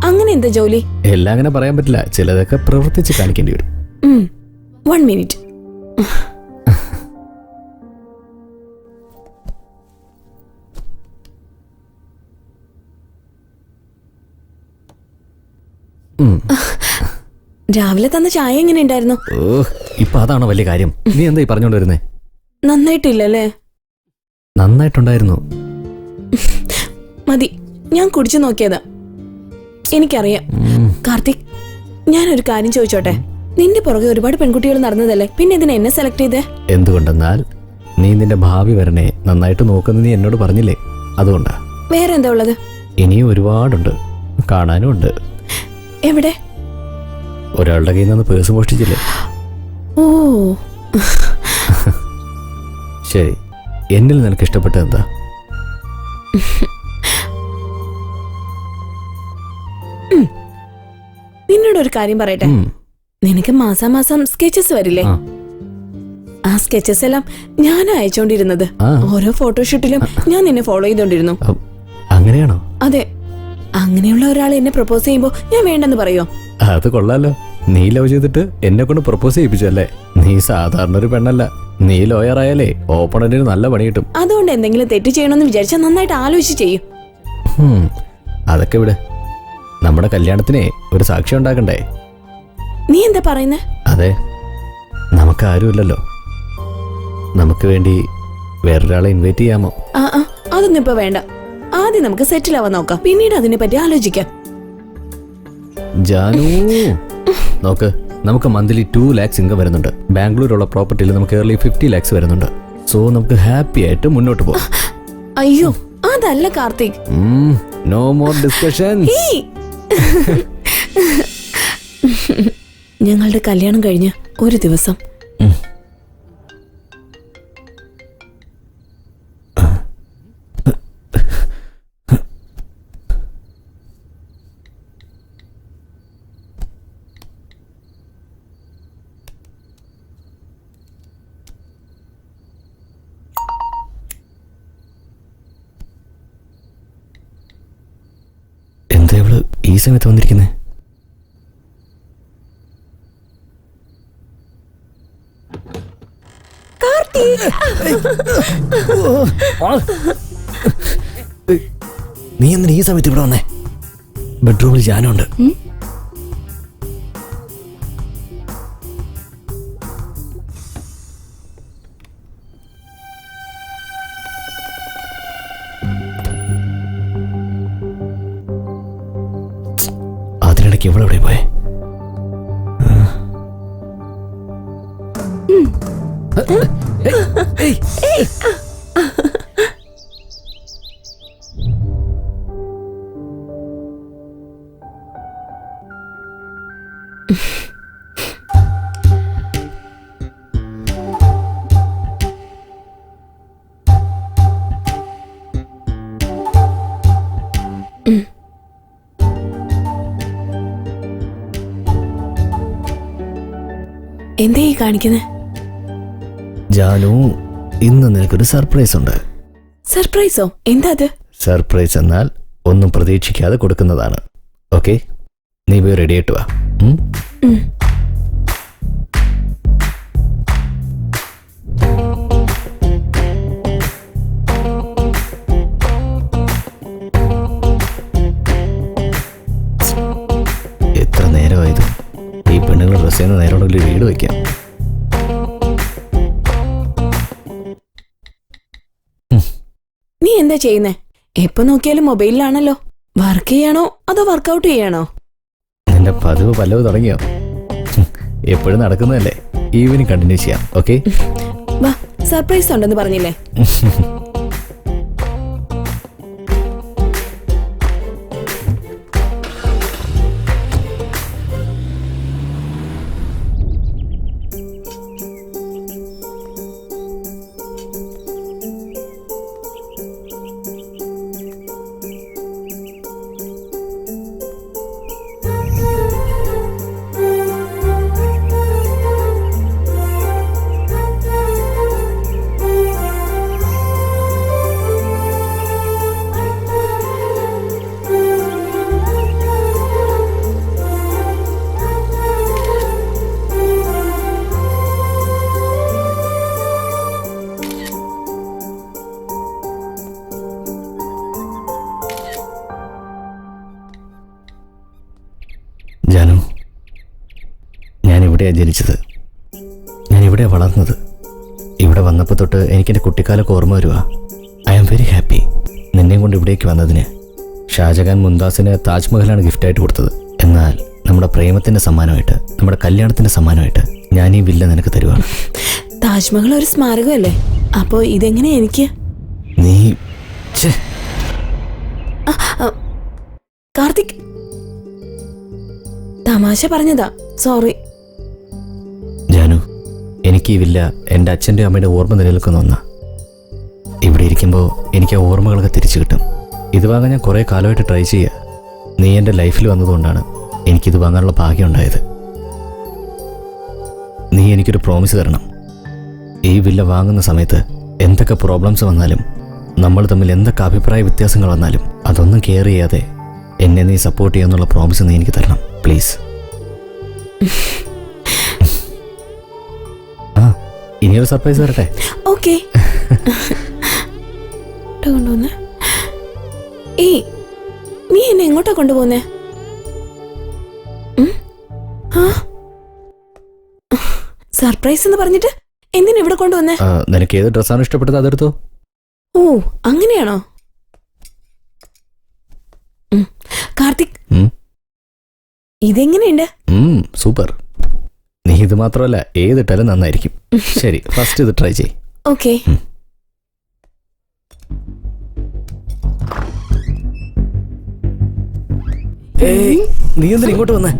Speaker 8: അങ്ങനെ എന്താ ജോലി?
Speaker 5: എല്ലാം അങ്ങനെ പറയാൻ പറ്റില്ല, ചിലതൊക്കെ പ്രവർത്തിച്ച് കാണിക്കേണ്ടി വരും.
Speaker 8: 1 മിനിറ്റ്. രാവിലെ തന്ന ചായ എങ്ങനെ ഉണ്ടായിരുന്നു?
Speaker 5: ഇപ്പൊ അതാണോ വലിയ കാര്യം? നീ എന്താ ഈ പറഞ്ഞോണ്ട് വരുന്നേ?
Speaker 8: നന്നായിട്ടില്ലല്ലേ?
Speaker 5: നന്നായിട്ടുണ്ടായിരുന്നു.
Speaker 8: മതി, ഞാൻ കുടിച്ചു നോക്കിയതാ. എനിക്കറിയാം. കാർത്തിക്, ഞാനൊരു കാര്യം ചോദിച്ചോട്ടെ? നിന്റെ പുറകെ ഒരുപാട് പെൺകുട്ടികൾ നടന്നതല്ലേ, പിന്നെ ഇതിനെ എന്നെ സെലക്ട് ചെയ്തേ?
Speaker 5: എന്തുകൊണ്ടെന്നാൽ നീ നിന്റെ ഭാവി വരനെ നന്നായിട്ട് നോക്കുന്ന നീ എന്നോട് പറഞ്ഞില്ലേ, അതുകൊണ്ടാ.
Speaker 8: വേറെ എന്താ ഉള്ളത്?
Speaker 5: ഇനിയും ഒരുപാടുണ്ട്, കാണാനും ഉണ്ട്.
Speaker 8: എവിടെ?
Speaker 5: ഒരാളുടെ കയ്യിൽ നിന്ന് പേഴ്സ് മോഷ്ടിച്ചില്ലേ?
Speaker 8: ഓ
Speaker 5: ശരി, എന്നിൽ നിനക്ക് ഇഷ്ടപ്പെട്ടത് എന്താ?
Speaker 8: നിന്നോടൊരു കാര്യം പറയട്ടെ. നിനക്ക് മാസാമാസം സ്കെച്ചസ് വരില്ലേ? ആ സ്കെച്ചസ് എല്ലാം ഞാൻ അയച്ചോണ്ടിരുന്നത്. ഓരോ ഫോട്ടോഷൂട്ടിലും ഞാൻ നിന്നെ ഫോളോ ചെയ്തോണ്ടിരുന്നു.
Speaker 5: അങ്ങനെയാണോ?
Speaker 8: അതെ. അങ്ങനെയുള്ള ഒരാൾ എന്നെ പ്രപ്പോസ് ചെയ്യുമ്പോ ഞാൻ വേണ്ടെന്ന് പറയോ?
Speaker 5: അത് കൊള്ളാലോ. നീ ലവ് ചെയ്തിട്ട് എന്നെ കൊണ്ട് പ്രപ്പോസ് ചെയ്യിപ്പിച്ചല്ലേ? നീ സാധാരണ ഒരു പെണ്ണല്ല. നീ ലോയർ ആയാലേ ഓപ്പണന്റിന് നല്ല പണി കിട്ടും.
Speaker 8: അതുകൊണ്ട് എന്തെങ്കിലും തെറ്റ് ചെയ്യണമെന്ന് വിചാരിച്ചാൽ നന്നായിട്ട് ആലോചിച്ച് ചെയ്യും.
Speaker 5: അതൊക്കെ ഇവിടെ നമ്മുടെ കല്യാണത്തിനെ ഒരു സാക്ഷി ഉണ്ടാക്കണ്ടേ?
Speaker 8: നീ എന്താ പറയുന്നേ?
Speaker 5: അതെ, നമുക്ക് ആരുമില്ലല്ലോ. നമുക്ക് വേണ്ടി വേറൊരാളെ ഇൻവൈറ്റ് ചെയ്യാമോ?
Speaker 8: അതൊന്നും ഇപ്പൊ വേണ്ട. ആദ്യം നമുക്ക് സെറ്റിൽ ആവാൻ നോക്കാം, പിന്നീട് അതിനെ പറ്റി ആലോചിക്കാം.
Speaker 5: ജാനു, നോക്ക്, നമുക്ക് മന്ത്ലി 2 lakhs ഇൻകം വരുന്നുണ്ട്. ബാംഗ്ലൂരുള്ള പ്രോപ്പർട്ടിയിൽ നമുക്ക് ഇയർലി 50 lakhs വരുന്നുണ്ട്. സോ നമുക്ക് ഹാപ്പി ആയിട്ട് മുന്നോട്ട് പോകാം.
Speaker 8: അയ്യോ, അതല്ല കാർത്തിക്.
Speaker 5: No more discussions.
Speaker 8: ഞങ്ങളുടെ കല്യാണം കഴിഞ്ഞ് ഒരു ദിവസം
Speaker 5: എന്താ ഇവള് ഈ സമയത്ത് വന്നിരിക്കുന്നേ? നീ എന്തിനാ ഈ സമയത്ത് ഇവിടെ വന്നേ? ബെഡ്റൂമിൽ ജാനുണ്ട്. അതിനിടയ്ക്ക് എവിടെ പോയെ?
Speaker 8: എന്തേ ഈ കാണിക്കുന്നത്?
Speaker 5: ജാനു, ഇന്ന് നിനക്കൊരു സർപ്രൈസ് ഉണ്ട്.
Speaker 8: സർപ്രൈസോ? എന്താ അത്?
Speaker 5: സർപ്രൈസ് എന്നാൽ ഒന്നും പ്രതീക്ഷിക്കാതെ കൊടുക്കുന്നതാണ്. ഓക്കെ, നീ പോയി റെഡി ആയിട്ട് വാ. എത്ര നേരമായത്? ഈ പെണ്ണുങ്ങൾ ഡ്രസ് ചെയ്യുന്ന നേരമുണ്ടെങ്കിൽ വീട് വയ്ക്കാം.
Speaker 8: നീ എന്താ ചെയ്യുന്നേ? എപ്പോ നോക്കിയാലും മൊബൈലിലാണല്ലോ. വർക്ക് ചെയ്യാണോ അതോ വർക്കൗട്ട് ചെയ്യാണോ?
Speaker 5: നിന്റെ പതിവ് പല്ലവ് തുടങ്ങിയോ? എപ്പോഴും നടക്കുന്നതല്ലേ, ഈവനിങ് കണ്ടിന്യൂ ചെയ്യാം. ഓക്കെ,
Speaker 8: വാ, സർപ്രൈസ് ഉണ്ടെന്ന് പറഞ്ഞില്ലേ?
Speaker 5: ജാനു, ഞാനിവിടെയാണ് ജനിച്ചത്, ഞാനിവിടെയാണ് വളർന്നത്. ഇവിടെ വന്നപ്പോൾ തൊട്ട് എനിക്കെൻ്റെ കുട്ടിക്കാലൊക്കെ ഓർമ്മ വരുക. ഐ ആം വെരി ഹാപ്പി നിന്നെയും കൊണ്ട് ഇവിടേക്ക് വന്നതിന്. ഷാജഹാൻ മുംതാസിന് താജ്മഹലാണ് ഗിഫ്റ്റായിട്ട് കൊടുത്തത്. എന്നാൽ നമ്മുടെ പ്രേമത്തിൻ്റെ സമ്മാനമായിട്ട്, നമ്മുടെ കല്യാണത്തിൻ്റെ സമ്മാനമായിട്ട് ഞാൻ ഈ വില്ല നിനക്ക് തരുവാണ്.
Speaker 8: താജ്മഹൽ ഒരു സ്മാരകമല്ലേ? അപ്പോ ഇതെങ്ങനെ എനിക്ക്?
Speaker 5: നീ
Speaker 8: കാർത്തിക്, തമാശ പറഞ്ഞതാ, സോറി.
Speaker 5: ജാനു, എനിക്ക് ഈ വില്ല എൻ്റെ അച്ഛൻ്റെ അമ്മയുടെ ഓർമ്മ നിലനിൽക്കുന്ന ഒന്നാ. ഇവിടെ ഇരിക്കുമ്പോൾ എനിക്ക് ആ ഓർമ്മകളൊക്കെ തിരിച്ചു കിട്ടും. ഇത് വാങ്ങാൻ ഞാൻ കുറേ കാലമായിട്ട് ട്രൈ ചെയ്യുക. നീ എൻ്റെ ലൈഫിൽ വന്നതുകൊണ്ടാണ് എനിക്കിത് വാങ്ങാനുള്ള ഭാഗ്യം ഉണ്ടായത്. നീ എനിക്കൊരു പ്രോമിസ് തരണം. ഈ വില്ല വാങ്ങുന്ന സമയത്ത് എന്തൊക്കെ പ്രോബ്ലംസ് വന്നാലും, നമ്മൾ തമ്മിൽ എന്തൊക്കെ അഭിപ്രായ വ്യത്യാസങ്ങൾ വന്നാലും അതൊന്നും കെയർ ചെയ്യാതെ എന്നെ നീ സപ്പോർട്ട് ചെയ്യാന്നുള്ള പ്രോമിസ് നീ എനിക്ക് തരണം, പ്ലീസ്. ആ, ഇനിയൊരു സർപ്രൈസ് വരട്ടെ.
Speaker 8: ഓക്കെ. ഏയ്, നീ എന്നെ എങ്ങോട്ടാ കൊണ്ടുപോകുന്നേ? സർപ്രൈസ് എന്ന് പറഞ്ഞിട്ട് എന്തിനാ ഇവിടെ കൊണ്ടുവന്നേ?
Speaker 5: നിനക്ക് ഏത് ഡ്രസ്സാണ് ഇഷ്ടപ്പെട്ടത് അതെടുത്തോ.
Speaker 8: ഓ, അങ്ങനെയാണോ? കാർത്തിക്, ഇതെങ്ങനെയുണ്ട്?
Speaker 5: സൂപ്പർ. നീ ഇത് മാത്രമല്ല, ഏതിട്ടാലും നന്നായിരിക്കും. ശരി, ഫസ്റ്റ് ഇത് ട്രൈ ചെയ്.
Speaker 8: ഓക്കെ.
Speaker 5: നീ എന്തിനാ ഇങ്ങോട്ട് വന്നേ?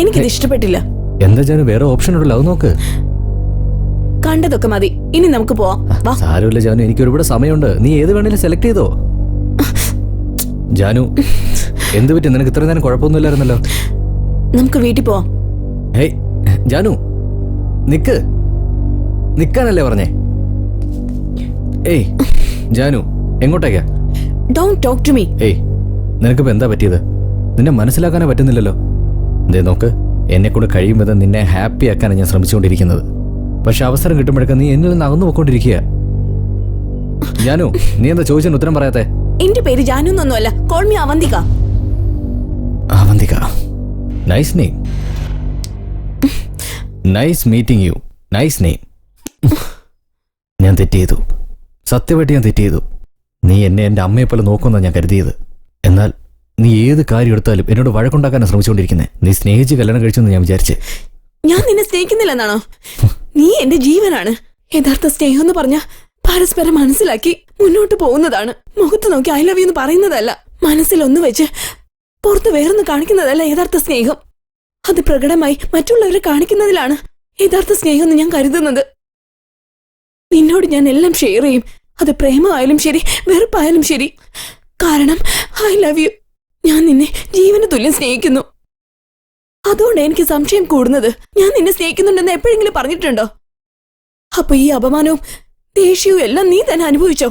Speaker 8: എനിക്കിത് ഇഷ്ടപ്പെട്ടില്ല.
Speaker 5: എന്താ ജാനു, വേറെ ഓപ്ഷൻ ഉണ്ടല്ലോ, അത് നോക്ക്.
Speaker 8: കണ്ടതൊക്കെ മതി, ഇനി നമുക്ക് പോവാം.
Speaker 5: സാരമില്ല ജാനു, എനിക്ക് ഒരുപാട് സമയമുണ്ട്. നീ ഏത് വേണേലും സെലക്ട് ചെയ്തോ. ജാനു, എന്ത് പറ്റി? നിനക്ക് ഇത്ര നേരം കുഴപ്പമൊന്നുമില്ലായിരുന്നല്ലോ.
Speaker 8: നമുക്ക് വീട്ടിൽ പോവാം.
Speaker 5: ഹേയ് ജാനു, നിക്കാനല്ലേ പറഞ്ഞേ? ഏയ് ജാനു, എങ്ങോട്ടേക്കാ?
Speaker 8: Don't talk to me.
Speaker 5: ഏയ്, നിനക്കിപ്പോ എന്താ പറ്റിയത്? നിന്നെ മനസ്സിലാക്കാനേ പറ്റുന്നില്ലല്ലോ. ദേ നോക്ക്, എന്നെ കൊണ്ട് കഴിയും വിധം നിന്നെ ഹാപ്പി ആക്കാനാണ് ഞാൻ ശ്രമിച്ചുകൊണ്ടിരിക്കുന്നത്. പക്ഷെ അവസരം കിട്ടുമ്പോഴൊക്കെ നീ എന്നിൽ നിന്ന് അകന്നു പോയിക്കൊണ്ടിരിക്കുക. ജാനു, നീ എന്താ ചോദിച്ചതിന് ഉത്തരം പറയാത്തെ?
Speaker 8: എന്റെ പേര് ജാനു എന്നൊന്നുമല്ല, call me Avantika.
Speaker 5: Avantika, nice name. Nice meeting you. Nice name. ഞാൻ തെറ്റ് ചെയ്തു, സത്യമായിട്ട് ഞാൻ തെറ്റ് ചെയ്തു. നീ എന്നെ എൻ്റെ അമ്മയെ പോലെ നോക്കുമെന്നാണ് ഞാൻ കരുതിയത്. എന്നാൽ നീ ഏത് കാര്യം എടുത്താലും എന്നോട് വഴക്കുണ്ടാക്കാനാണ് ശ്രമിച്ചുകൊണ്ടിരിക്കുന്നത്. നീ സ്നേഹിച്ച് കല്യാണം കഴിച്ചെന്ന് ഞാൻ വിചാരിച്ചേ.
Speaker 8: ഞാൻ നിന്നെ സ്നേഹിക്കുന്നില്ലെന്നാണോ? നീ എന്റെ ജീവനാണ്. യഥാർത്ഥ സ്നേഹം എന്ന് പറഞ്ഞ പരസ്പരം മനസ്സിലാക്കി മുന്നോട്ട് പോകുന്നതാണ്. മുഖത്ത് നോക്കി ഐ ലവ് യു എന്ന് പറയുന്നതല്ല. മനസ്സിലൊന്നു വെച്ച് പുറത്ത് വേറൊന്ന് കാണിക്കുന്നതല്ല യഥാർത്ഥ സ്നേഹം. അത് പ്രകടമായി മറ്റുള്ളവരെ കാണിക്കുന്നതിലാണ് യഥാർത്ഥ സ്നേഹം എന്ന് ഞാൻ കരുതുന്നത്. നിന്നോട് ഞാൻ എല്ലാം ഷെയർ ചെയ്യും. അത് പ്രേമമായാലും ശരി, വെറുപ്പായാലും ശരി. കാരണം ഐ ലവ് യു. ഞാൻ നിന്നെ ജീവന് തുല്യം സ്നേഹിക്കുന്നു. അതുകൊണ്ട് എനിക്ക് സംശയം കൂടുന്നത്, ഞാൻ നിന്നെ സ്നേഹിക്കുന്നുണ്ടെന്ന് എപ്പോഴെങ്കിലും പറഞ്ഞിട്ടുണ്ടോ? അപ്പൊ ഈ അപമാനവും ദേഷ്യവും എല്ലാം നീ തന്നെ അനുഭവിച്ചോ?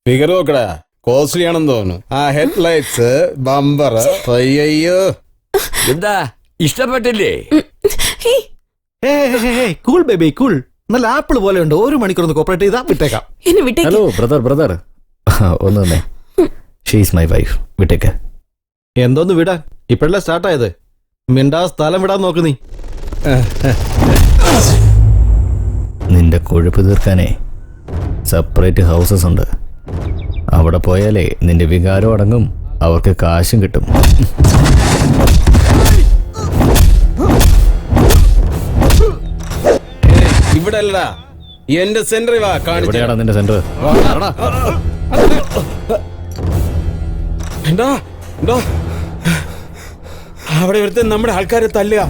Speaker 2: ഫിഗർ നോക്കടാ, കോസ്റ്റ്ലി ആണെന്ന് തോന്നുന്നു. ആ ഹെഡ് ലൈറ്റ്സ്, ബമ്പർ, അയ്യോ
Speaker 11: എന്താ ഇഷ്ടപ്പെട്ടില്ലേ?
Speaker 6: Cool baby cool. നല്ല ആപ്പിൾ പോലെ ഉണ്ട്. 1 മണിക്കൂർ ഒന്ന് കോപ്പറേറ്റ് ചെയ്താ വിട്ടേക്കാം.
Speaker 8: എന്നെ വിട്ടേക്ക്.
Speaker 5: ഹലോ ബ്രദർ ഒന്ന് തന്നെ. She's my wife. വിട്ടേക്ക്.
Speaker 6: എന്തോന്ന് വിടാൻ? ഇപ്പഴല്ലേ സ്റ്റാർട്ടായത്. മിണ്ടാ സ്ഥലം വിടാൻ നോക്ക് നീ.
Speaker 5: നിന്റെ കൊഴുപ്പ് തീർക്കാനേ സെപ്പറേറ്റ് ഹൗസസ് ഉണ്ട്. അവിടെ പോയാലേ നിന്റെ വികാരം അടങ്ങും, അവർക്ക് കാശും കിട്ടും.
Speaker 2: ഇവിടെ അല്ലടാ, എന്റെ സെന്ററിൽ വാ.
Speaker 5: എവിടെയാടാ നിന്റെ സെന്റർ?
Speaker 2: അവിടെ ഒരുത്തൻ നമ്മുടെ ആൾക്കാരെ തല്ലുക.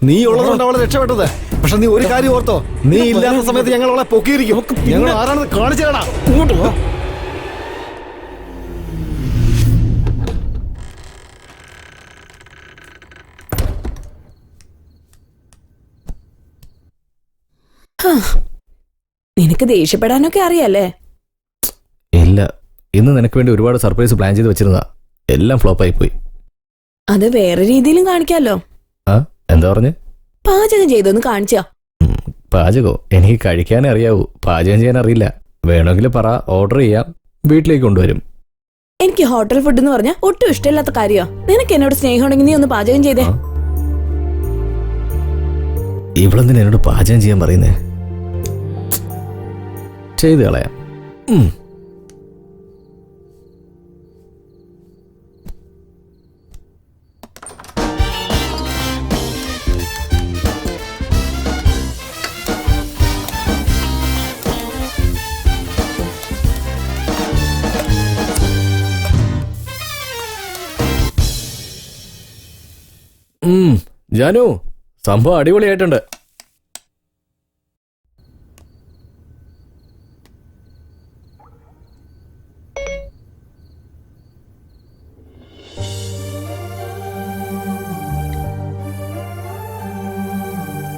Speaker 6: നീ ഉള്ളതുകൊണ്ട് അവളെ രക്ഷപ്പെട്ടത്. പക്ഷെ നീ ഒരു കാര്യം ഓർത്തോ, നീ ഇല്ലാത്ത സമയത്ത് ഞങ്ങൾ അവളെ പൊക്കിയിരിക്കും. ഞങ്ങൾ ആരാണെന്ന് കാണിച്ചു തരാം. ഇങ്ങോട്ട് പോ.
Speaker 8: നിനക്ക് ദേഷ്യപ്പെടാനൊക്കെ അറിയാലേ?
Speaker 5: ഇല്ല, ഇന്ന് നിനക്ക് വേണ്ടി ഒരുപാട് സർപ്രൈസ് പ്ലാൻ ചെയ്ത് വെച്ചിരുന്നതാ. എല്ലാം ഫ്ലോപ്പായി പോയി.
Speaker 8: അത് വേറെ രീതിയിലും കാണിക്കാലോ.
Speaker 5: ആ എന്താ പറഞ്ഞ്?
Speaker 8: പാചകം ചെയ്തൊന്ന് കാണിച്ചാ.
Speaker 5: പാചകോ? എനിക്ക് കഴിക്കാനേ അറിയാവൂ, പാചകം ചെയ്യാൻ അറിയില്ല. വേണമെങ്കിൽ പറ, ഓർഡർ ചെയ്യാം, വീട്ടിലേക്ക് കൊണ്ടുവരും.
Speaker 8: എനിക്ക് ഹോട്ടൽ ഫുഡ് എന്ന് പറഞ്ഞാൽ ഒട്ടും ഇഷ്ടമില്ലാത്ത കാര്യമാ. നിനക്ക് എന്നോട് സ്നേഹമുണ്ടെങ്കിൽ നീ ഒന്ന് പാചകം ചെയ്തേ.
Speaker 5: ഇവളെന്തിനാ എന്നോട് പാചകം ചെയ്യാൻ പറയുന്നേ? ചെയ്ത് കളയാം. ജാനു, സംഭവം അടിപൊളിയായിട്ടുണ്ട്.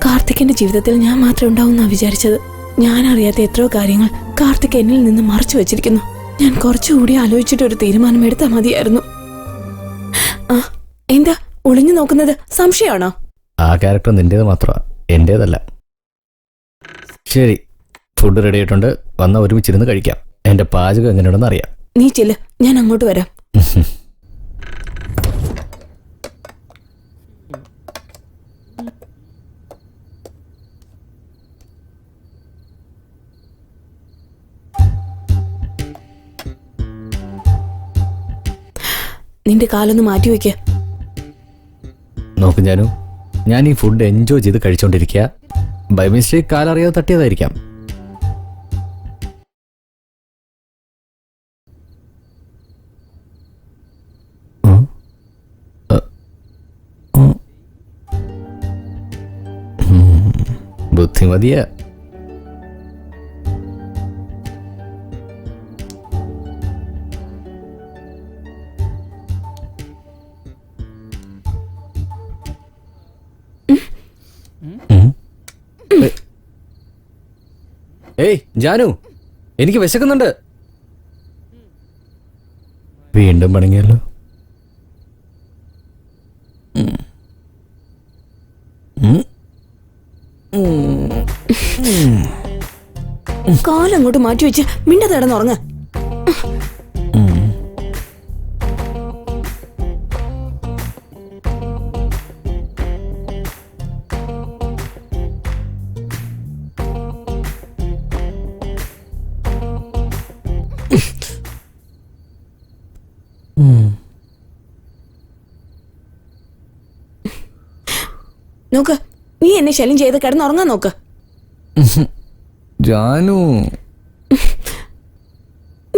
Speaker 8: കാർത്തിക്കിന്റെ ജീവിതത്തിൽ ഞാൻ മാത്രം ഉണ്ടാവുന്ന വിചാരിച്ചത്. ഞാൻ അറിയാത്ത എത്രയോ കാര്യങ്ങൾ കാർത്തിക് എന്നിൽ നിന്ന് മറച്ചു വെച്ചിരിക്കുന്നു. ഞാൻ കുറച്ചുകൂടി ആലോചിച്ചിട്ട് ഒരു തീരുമാനം എടുത്താൽ മതിയായിരുന്നു. ആ എന്താ ഒളിഞ്ഞു നോക്കുന്നത്? സംശയമാണോ?
Speaker 5: ആ ക്യാരക്ടർ നിന്റേത് മാത്രമാണ്, എന്റേതല്ല. ശരി, ഫുഡ് റെഡി ആയിട്ടുണ്ട്. വന്നാൽ ഒരുമിച്ചിരുന്ന് കഴിക്കാം. എന്റെ പാചകം എങ്ങനെയുണ്ടെന്ന് അറിയാം.
Speaker 8: നീ ചെല്ല്, ഞാൻ അങ്ങോട്ട് വരാം. നിന്റെ കാലൊന്ന് മാറ്റി വയ്ക്ക.
Speaker 5: നോക്കും ജാനു, ഞാൻ ഈ ഫുഡ് എൻജോയ് ചെയ്ത് കഴിച്ചോണ്ടിരിക്കുക. By mistake കാലറിയാതെ തട്ടിയതായിരിക്കാം. ബുദ്ധിമതിയാ.
Speaker 6: ഏയ് ജാനു, എനിക്ക് വിശക്കുന്നുണ്ട്.
Speaker 5: വീണ്ടും പണിങ്ങിയല്ലോ.
Speaker 8: കാലങ്ങോട്ട് മാറ്റി വെച്ച് മിണ്ടത് കിടന്നുറങ്ങ. നോക്ക്, നീ എന്നെ ശല്യം ചെയ്ത് കിടന്നുറങ്ങാൻ നോക്ക്.
Speaker 5: ജാനു,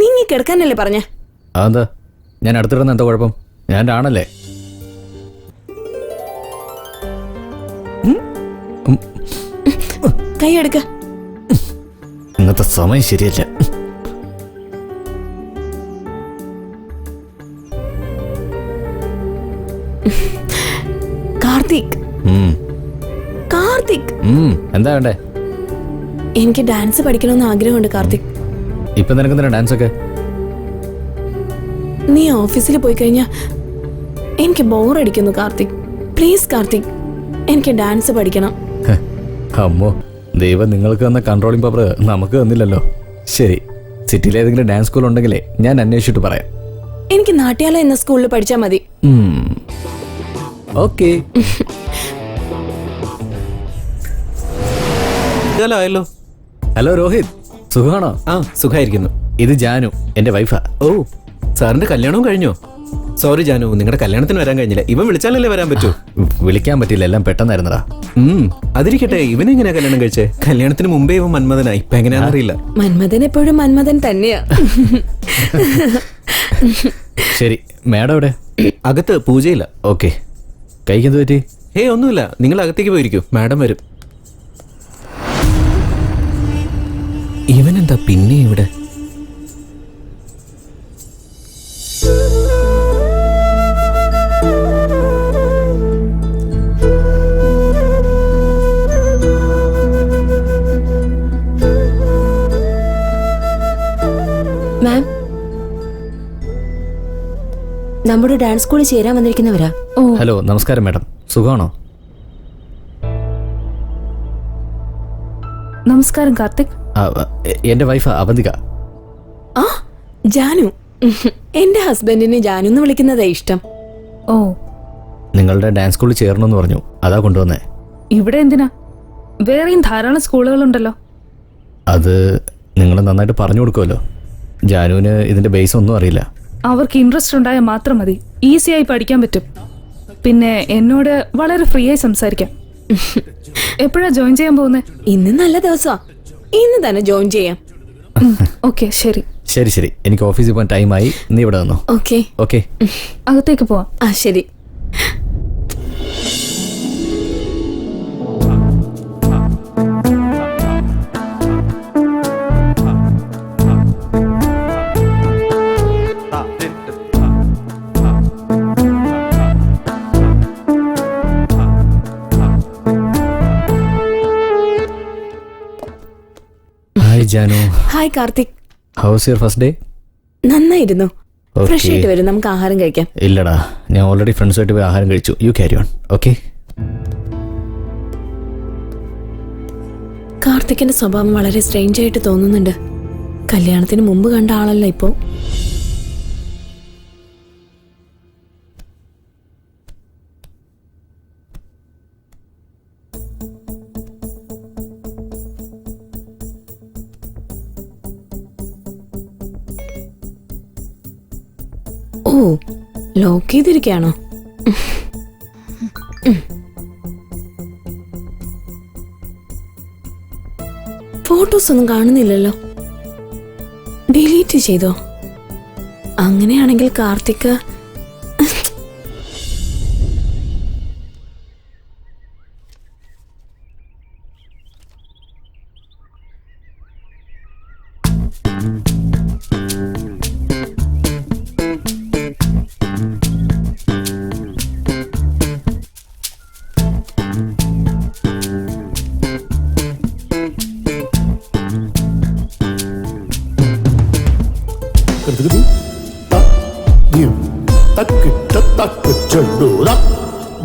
Speaker 8: നീങ്ങി കിടക്കാനല്ലേ പറഞ്ഞ?
Speaker 5: അതെന്താ? ഞാൻ അടുത്തിടുന്ന എന്താ കുഴപ്പം? ഞാൻ ആണല്ലേ.
Speaker 8: കൈ എടുക്ക.
Speaker 5: ഇന്നത്തെ സമയം ശരിയല്ല.
Speaker 8: കാർത്തിക്, കാർത്തിക്,
Speaker 5: എന്താ വേണ്ടേ?
Speaker 8: എനിക്ക് ഡാൻസ് പഠിക്കണമെന്ന് ആഗ്രഹമുണ്ട് കാർത്തിക്.
Speaker 5: ഇപ്പൊ നിനക്ക് എന്തിനാ ഡാൻസ് ഒക്കെ?
Speaker 8: നീ ഓഫീസിൽ പോയി കഴിഞ്ഞാ എനിക്ക് ബോറടിക്കുന്നു കാർത്തിക്. പ്ലീസ് കാർത്തിക്, എനിക്ക് ഡാൻസ് പഠിക്കണം.
Speaker 5: അമ്മോ, ദൈവം നിങ്ങൾക്ക് തന്ന കൺട്രോളിംഗ് പവർ നമുക്ക് തന്നില്ലല്ലോ. ശരി, സിറ്റിയിൽ ഏതെങ്കിലും ഡാൻസ് സ്കൂൾ ഉണ്ടെങ്കിലേ ഞാൻ അന്വേഷിച്ചിട്ട് പറയാം.
Speaker 8: എനിക്ക് നാട്യാല എന്ന സ്കൂളിൽ പഠിച്ചാൽ മതി.
Speaker 5: ഓക്കെ.
Speaker 10: ആയല്ലോ.
Speaker 5: ഹലോ രോഹിത്, സുഖമാണോ?
Speaker 10: ആ, സുഖമായിരിക്കുന്നു.
Speaker 5: ഇത് ജാനു, എന്റെ വൈഫാ.
Speaker 10: ഓ, സാറിന്റെ കല്യാണവും കഴിഞ്ഞോ? സോറി ജാനു, നിങ്ങളുടെ കല്യാണത്തിന് വരാൻ കഴിഞ്ഞില്ല. ഇവൻ വിളിച്ചാലല്ലേ വരാൻ പറ്റൂ?
Speaker 5: വിളിക്കാൻ പറ്റില്ല, എല്ലാം പെട്ടെന്നായിരുന്നടാ.
Speaker 10: അതിരിക്കട്ടെ, ഇവനെങ്ങനെയാ കല്യാണം കഴിച്ചേ? കല്യാണത്തിന് മുമ്പേ ഇവൻ മന്മഥനായി, ഇപ്പൊ എങ്ങനെയാണെന്ന് അറിയില്ല.
Speaker 8: മന്മഥൻ എപ്പോഴും മന്മഥൻ തന്നെയാ.
Speaker 5: ശരി, മാഡം എവിടെ?
Speaker 10: അകത്ത് പൂജയില്ല.
Speaker 5: ഓക്കെ. കൈക്ക് എന്ത് പറ്റി?
Speaker 10: ഒന്നുമില്ല, നിങ്ങൾ അകത്തേക്ക് പോയിരിക്കൂ, മാഡം വരും. ഇവനെന്താ പിന്നെ ഇവിടെ?
Speaker 1: മാം, നമ്മുടെ ഡാൻസ് സ്കൂളിൽ ചേരാൻ വന്നിരിക്കുന്നവരാ.
Speaker 5: ഹലോ, നമസ്കാരം മാഡം, സുഖമാണോ?
Speaker 12: നമസ്കാരം കാർത്തിക്.
Speaker 5: എന്റെ വൈഫ് അവന്തിക.
Speaker 8: ആ, ജാനു. എന്റെ ഹസ്ബൻഡിന് ജാനു എന്ന് വിളിക്കുന്നതാ ഇഷ്ടം.
Speaker 12: ഓ,
Speaker 5: നിങ്ങളുടെ ഡാൻസ് സ്കൂളിൽ ചേരണമെന്ന് പറഞ്ഞു, അതാ കൊണ്ടുവന്നേ.
Speaker 12: ഇവിടെ എന്തിനാ? വേറെയും ധാരാളം സ്കൂളുകളുണ്ടല്ലോ.
Speaker 5: അത് നിങ്ങൾ നന്നായിട്ട് പറഞ്ഞു കൊടുക്കുമല്ലോ. ജാനുവിന് ഇതിന്റെ ബേസ് ഒന്നും അറിയില്ല.
Speaker 12: അവർക്ക് ഇൻട്രസ്റ്റ് ഉണ്ടായാൽ മാത്രം മതി, ഈസിയായി പഠിക്കാൻ പറ്റും. പിന്നെ എന്നോട് വളരെ ഫ്രീ ആയി സംസാരിക്കാം. എപ്പോഴാ ജോയിൻ ചെയ്യാൻ പോകുന്നത്?
Speaker 8: ഇന്ന് നല്ല ദിവസമാ, ഇന്ന് തന്നെ ജോയിൻ ചെയ്യാം.
Speaker 12: ഓക്കെ, ശരി.
Speaker 5: ശരി ശരി, എനിക്ക് ഓഫീസിൽ പോകാൻ ടൈമായി. നീ ഇവിടെ വന്നോ.
Speaker 8: ഓക്കെ
Speaker 5: ഓക്കെ,
Speaker 12: അകത്തേക്ക് പോവാം.
Speaker 8: ആ ശരി.
Speaker 5: Hi Janu.
Speaker 8: Hi Karthik.
Speaker 5: House your first day?
Speaker 8: നന്നായിരുന്നു. ഫ്രഷ് ആയിട്ട് വരും, നമുക്ക് ആഹാരം കഴിക്കാം.
Speaker 5: ഇല്ലടാ, ഞാൻ ഓൾറെഡി ഫ്രണ്ട്സുമായിട്ട് പോയി ആഹാരം കഴിച്ചു. You carry on. ഓക്കെ.
Speaker 8: കാർത്തിക്കിന്റെ സ്വഭാവം വളരെ സ്ട്രേഞ്ച് ആയിട്ട് തോന്നുന്നുണ്ട്. കല്യാണത്തിന് മുമ്പ് കണ്ട ആളല്ല ഇപ്പോ. ഓ, ലോക്ക് ചെയ്തിരിക്കുകയാണോ? ഫോട്ടോസ് ഒന്നും കാണുന്നില്ലല്ലോ. ഡിലീറ്റ് ചെയ്തോ? അങ്ങനെയാണെങ്കിൽ Karthik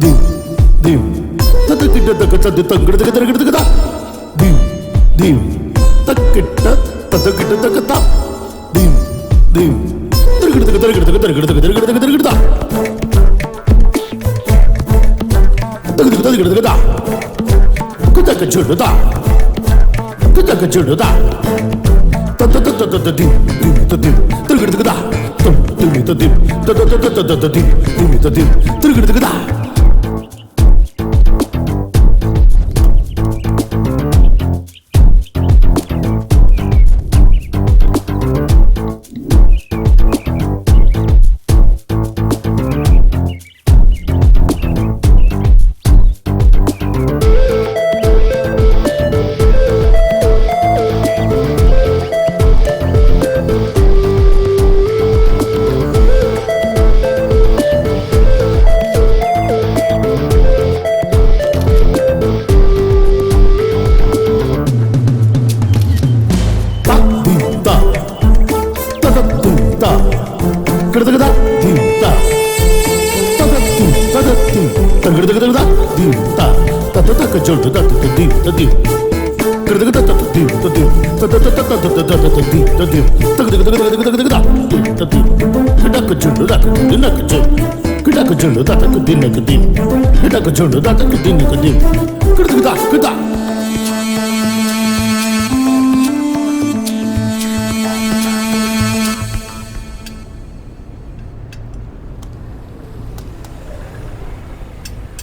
Speaker 6: dim dim takkitta takkitta takkitta takkitta dim dim takkitta takkitta takkitta dim dim takkitta takkitta takkitta takkitta takkitta takkitta kutaka chududa kutaka chududa ta ta ta ta ta dim dim ta dim takkitta dim ta dim ta ta ta ta ta dim dim ta dim takkitta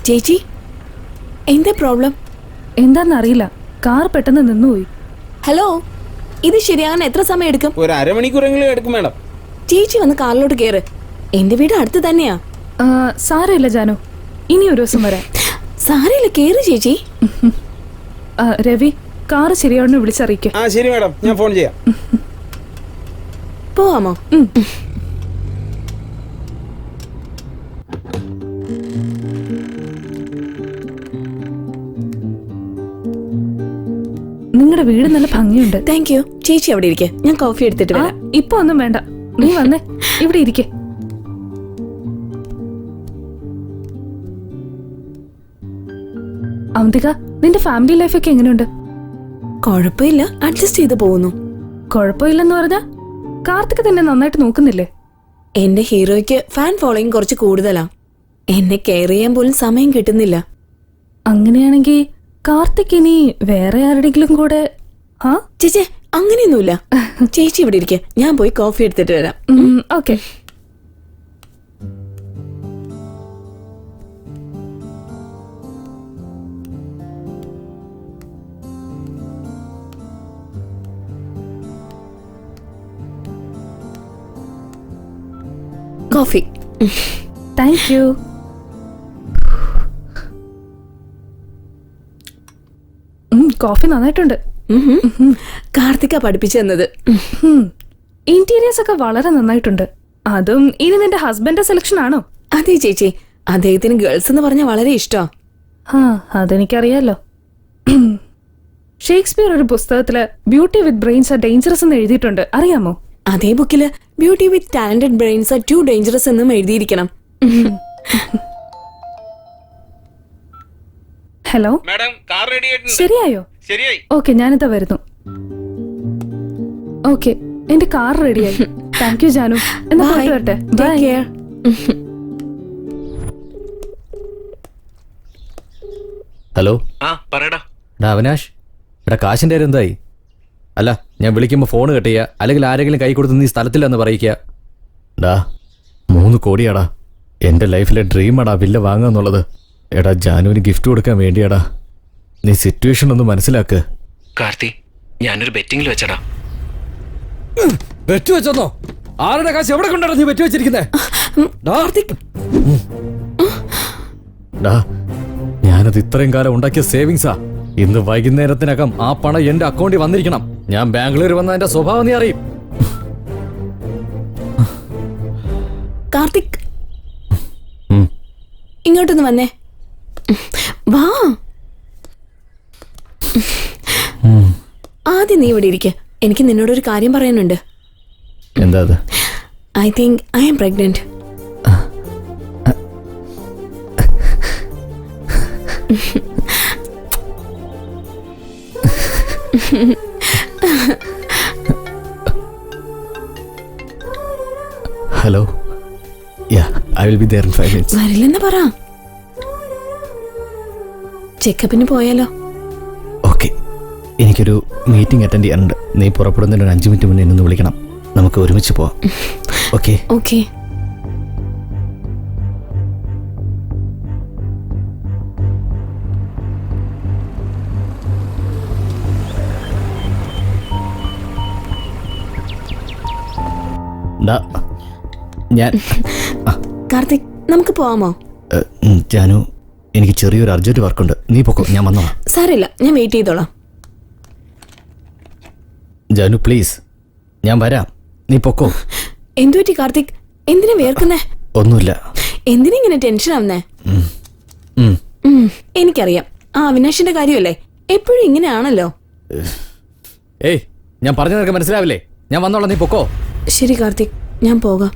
Speaker 8: ചേച്ചി എന്താ problem?
Speaker 12: എന്താന്നറിയില്ല, car പെട്ടെന്ന് നിന്നുപോയി.
Speaker 8: Hello, ഇത് ശരിയാകാൻ എത്ര സമയം എടുക്കും?
Speaker 2: ഒരു അരമണിക്കൂറെങ്കിലും എടുക്കും മാഡം.
Speaker 8: ചേച്ചി വന്ന് കാറിലോട്ട് കേറ്. എന്റെ വീട് അടുത്ത് തന്നെയാ.
Speaker 12: സാരമില്ല ജാനു, ഇനി ഒരു ദിവസം വരാം.
Speaker 8: സാരമില്ല, കേറ് ചേച്ചി.
Speaker 12: രവി, കാറ് ശരിയാണെന്ന് വിളിച്ചറിയിക്കാം.
Speaker 2: ആ ശരി മാഡം, ഞാൻ ഫോൺ ചെയ്യാം.
Speaker 8: പോവാമോ?
Speaker 12: നിങ്ങളുടെ വീട് നല്ല ഭംഗിയുണ്ട്.
Speaker 8: Thank you. ചേച്ചി അവിടെ ഇരിക്കെ, ഞാൻ കോഫി എടുത്തിട്ട് വരാം.
Speaker 12: ഇപ്പൊ ഒന്നും വേണ്ട, നീ വന്നേ, ഇവിടെ ഇരിക്കെ. അവന്തിക, നിന്റെ ഫാമിലി ലൈഫൊക്കെ എങ്ങനെയുണ്ട്?
Speaker 8: കുഴപ്പമില്ല, അഡ്ജസ്റ്റ് ചെയ്ത് പോകുന്നു.
Speaker 12: കുഴപ്പമില്ലെന്ന് പറഞ്ഞാ കാർത്തിക് തന്നെ നന്നായിട്ട് നോക്കുന്നില്ലേ?
Speaker 8: എന്റെ ഹീറോയ്ക്ക് ഫാൻ ഫോളോയിങ് കുറച്ച് കൂടുതലാ. എന്നെ കെയർ ചെയ്യാൻ പോലും സമയം കിട്ടുന്നില്ല.
Speaker 12: അങ്ങനെയാണെങ്കിൽ കാർത്തിക് ഇനി വേറെ ആരുടെങ്കിലും കൂടെ?
Speaker 8: ചേച്ചി, അങ്ങനെയൊന്നുമില്ല. ചേച്ചി ഇവിടെ ഇരിക്കെ, ഞാൻ പോയി കോഫി എടുത്തിട്ട് വരാം.
Speaker 12: Okay.
Speaker 8: Coffee.
Speaker 12: Thank you. Coffee നന്നായിട്ടുണ്ട്.
Speaker 8: കാർത്തിക പഠിപ്പിച്ചു തന്നത്.
Speaker 12: ഇന്റീരിയേഴ്സ് ഒക്കെ വളരെ നന്നായിട്ടുണ്ട്. അതും ഇനി നിന്റെ ഹസ്ബൻഡിന്റെ സെലക്ഷൻ ആണോ?
Speaker 8: അതെ ചേച്ചി, അദ്ദേഹത്തിന് ഗേൾസ് എന്ന് പറഞ്ഞാൽ വളരെ ഇഷ്ടമാ.
Speaker 12: അതെനിക്കറിയാലോ. ഷേക്സ്പിയർ ഒരു പുസ്തകത്തില് beauty with brains are dangerous എന്ന് എഴുതിയിട്ടുണ്ട്, അറിയാമോ?
Speaker 8: അതേ ബുക്കില് beauty with talented brains are too dangerous എന്നും എഴുതിയിരിക്കണം.
Speaker 12: ഹലോ
Speaker 2: മാഡം, കാർ റെഡി ആയിട്ടുണ്ട്.
Speaker 12: ശരിയായോ?
Speaker 2: ശരിയായി.
Speaker 12: ഓക്കെ, ഞാനിതാ വരുന്നു. ഓക്കെ, എന്റെ കാർ റെഡിയായി. Thank you Janu. എന്നാ പോയിട്ട് വരട്ടെ. ബൈ.
Speaker 5: ഹലോ.
Speaker 10: പറയടാ.
Speaker 5: അവിനാഷ്, ഇവിടെ കാശിന്റെ കാര്യം എന്തായി? അല്ല, ഞാൻ വിളിക്കുമ്പോൾ ഫോൺ കട്ട് ചെയ്യുക, അല്ലെങ്കിൽ ആരെങ്കിലും കൈ കൊടുത്ത് നീ സ്ഥലത്തില്ലെന്ന് പറയിക്കുക. ഡാ, 3 കോടിയാടാ. എൻ്റെ ലൈഫിലെ ഡ്രീമാടാ വില്ല വാങ്ങുക എന്നുള്ളത്. എടാ, ജാനുവിന് ഗിഫ്റ്റ് കൊടുക്കാൻ വേണ്ടിയാടാ. നീ സിറ്റുവേഷൻ ഒന്ന് മനസ്സിലാക്ക്.
Speaker 10: കാർത്തി, ഞാനൊരു ബെറ്റിംഗിൽ വെച്ചടാ.
Speaker 11: ബെറ്റ് വെച്ചോന്നോ? ആരുടെ കാശ് എവിടെ കൊണ്ടാണ് നീ ബെറ്റ് വെച്ചിരിക്കുന്നേ?
Speaker 5: ഡാ, ഞാനത് ഇത്രയും കാലം ഉണ്ടാക്കിയ സേവിങ്സാ. ഇന്ന് വൈകുന്നേരത്തിനകം ആ പണം എന്റെ അക്കൗണ്ടിൽ വന്നിരിക്കണം. ഞാൻ ബാംഗ്ലൂർ വന്ന എന്റെ സ്വഭാവം നീ അറിയും.
Speaker 8: കാർത്തിക്, ഇങ്ങോട്ടൊന്ന് വന്നേ. വാ. ആദ്യം നീ ഇവിടെ ഇരിക്ക. എനിക്ക് നിന്നോടൊരു കാര്യം പറയാനുണ്ട്.
Speaker 5: എന്താ അത്?
Speaker 8: I think I am pregnant.
Speaker 5: Hello. Yeah, I will be there in 5 minutes.
Speaker 8: വരില്ലെന്ന് പറ. ചെക്കപ്പിന് പോയാലോ?
Speaker 5: ഓക്കെ, എനിക്കൊരു മീറ്റിംഗ് അറ്റൻഡ് ചെയ്യാനുണ്ട്. നീ പുറപ്പെടുന്നതിന് ഒരു 5 മിനിറ്റ് മുന്നേ എന്നെ വിളിക്കണം. നമുക്ക് ഒരുമിച്ച് പോവാം. ഓക്കെ?
Speaker 8: ഓക്കെ.
Speaker 5: ഞാൻ
Speaker 8: കാർത്തിക്, നമുക്ക് പോവാമോ?
Speaker 5: ജാനു, എനിക്ക് ചെറിയൊരു അർജന്റ് വർക്കുണ്ട്. നീ പൊക്കോ, ഞാൻ വന്നോളാം.
Speaker 8: സാരില്ല, ഞാൻ വെയിറ്റ് ചെയ്തോളാം.
Speaker 5: ജാനു പ്ലീസ്, ഞാൻ വരാം. നീ പൊക്കോ.
Speaker 8: എന്തുപറ്റി കാർത്തിക്? എന്തിനാ വേർക്കുന്നേ?
Speaker 5: ഒന്നുമില്ല.
Speaker 8: എന്തിനാ ഇങ്ങനെ ടെൻഷൻ ആവുന്നേ? എനിക്കറിയാം, ആ അവിനാഷിന്റെ കാര്യമല്ലേ, എപ്പോഴും ഇങ്ങനെയാണല്ലോ.
Speaker 5: ഏയ്, ഞാൻ പറഞ്ഞു നിനക്ക് മനസ്സിലാവില്ലേ? ഞാൻ വന്നോളാം, നീ പൊക്കോ.
Speaker 8: ശരി കാർത്തിക്, ഞാൻ പോകാം.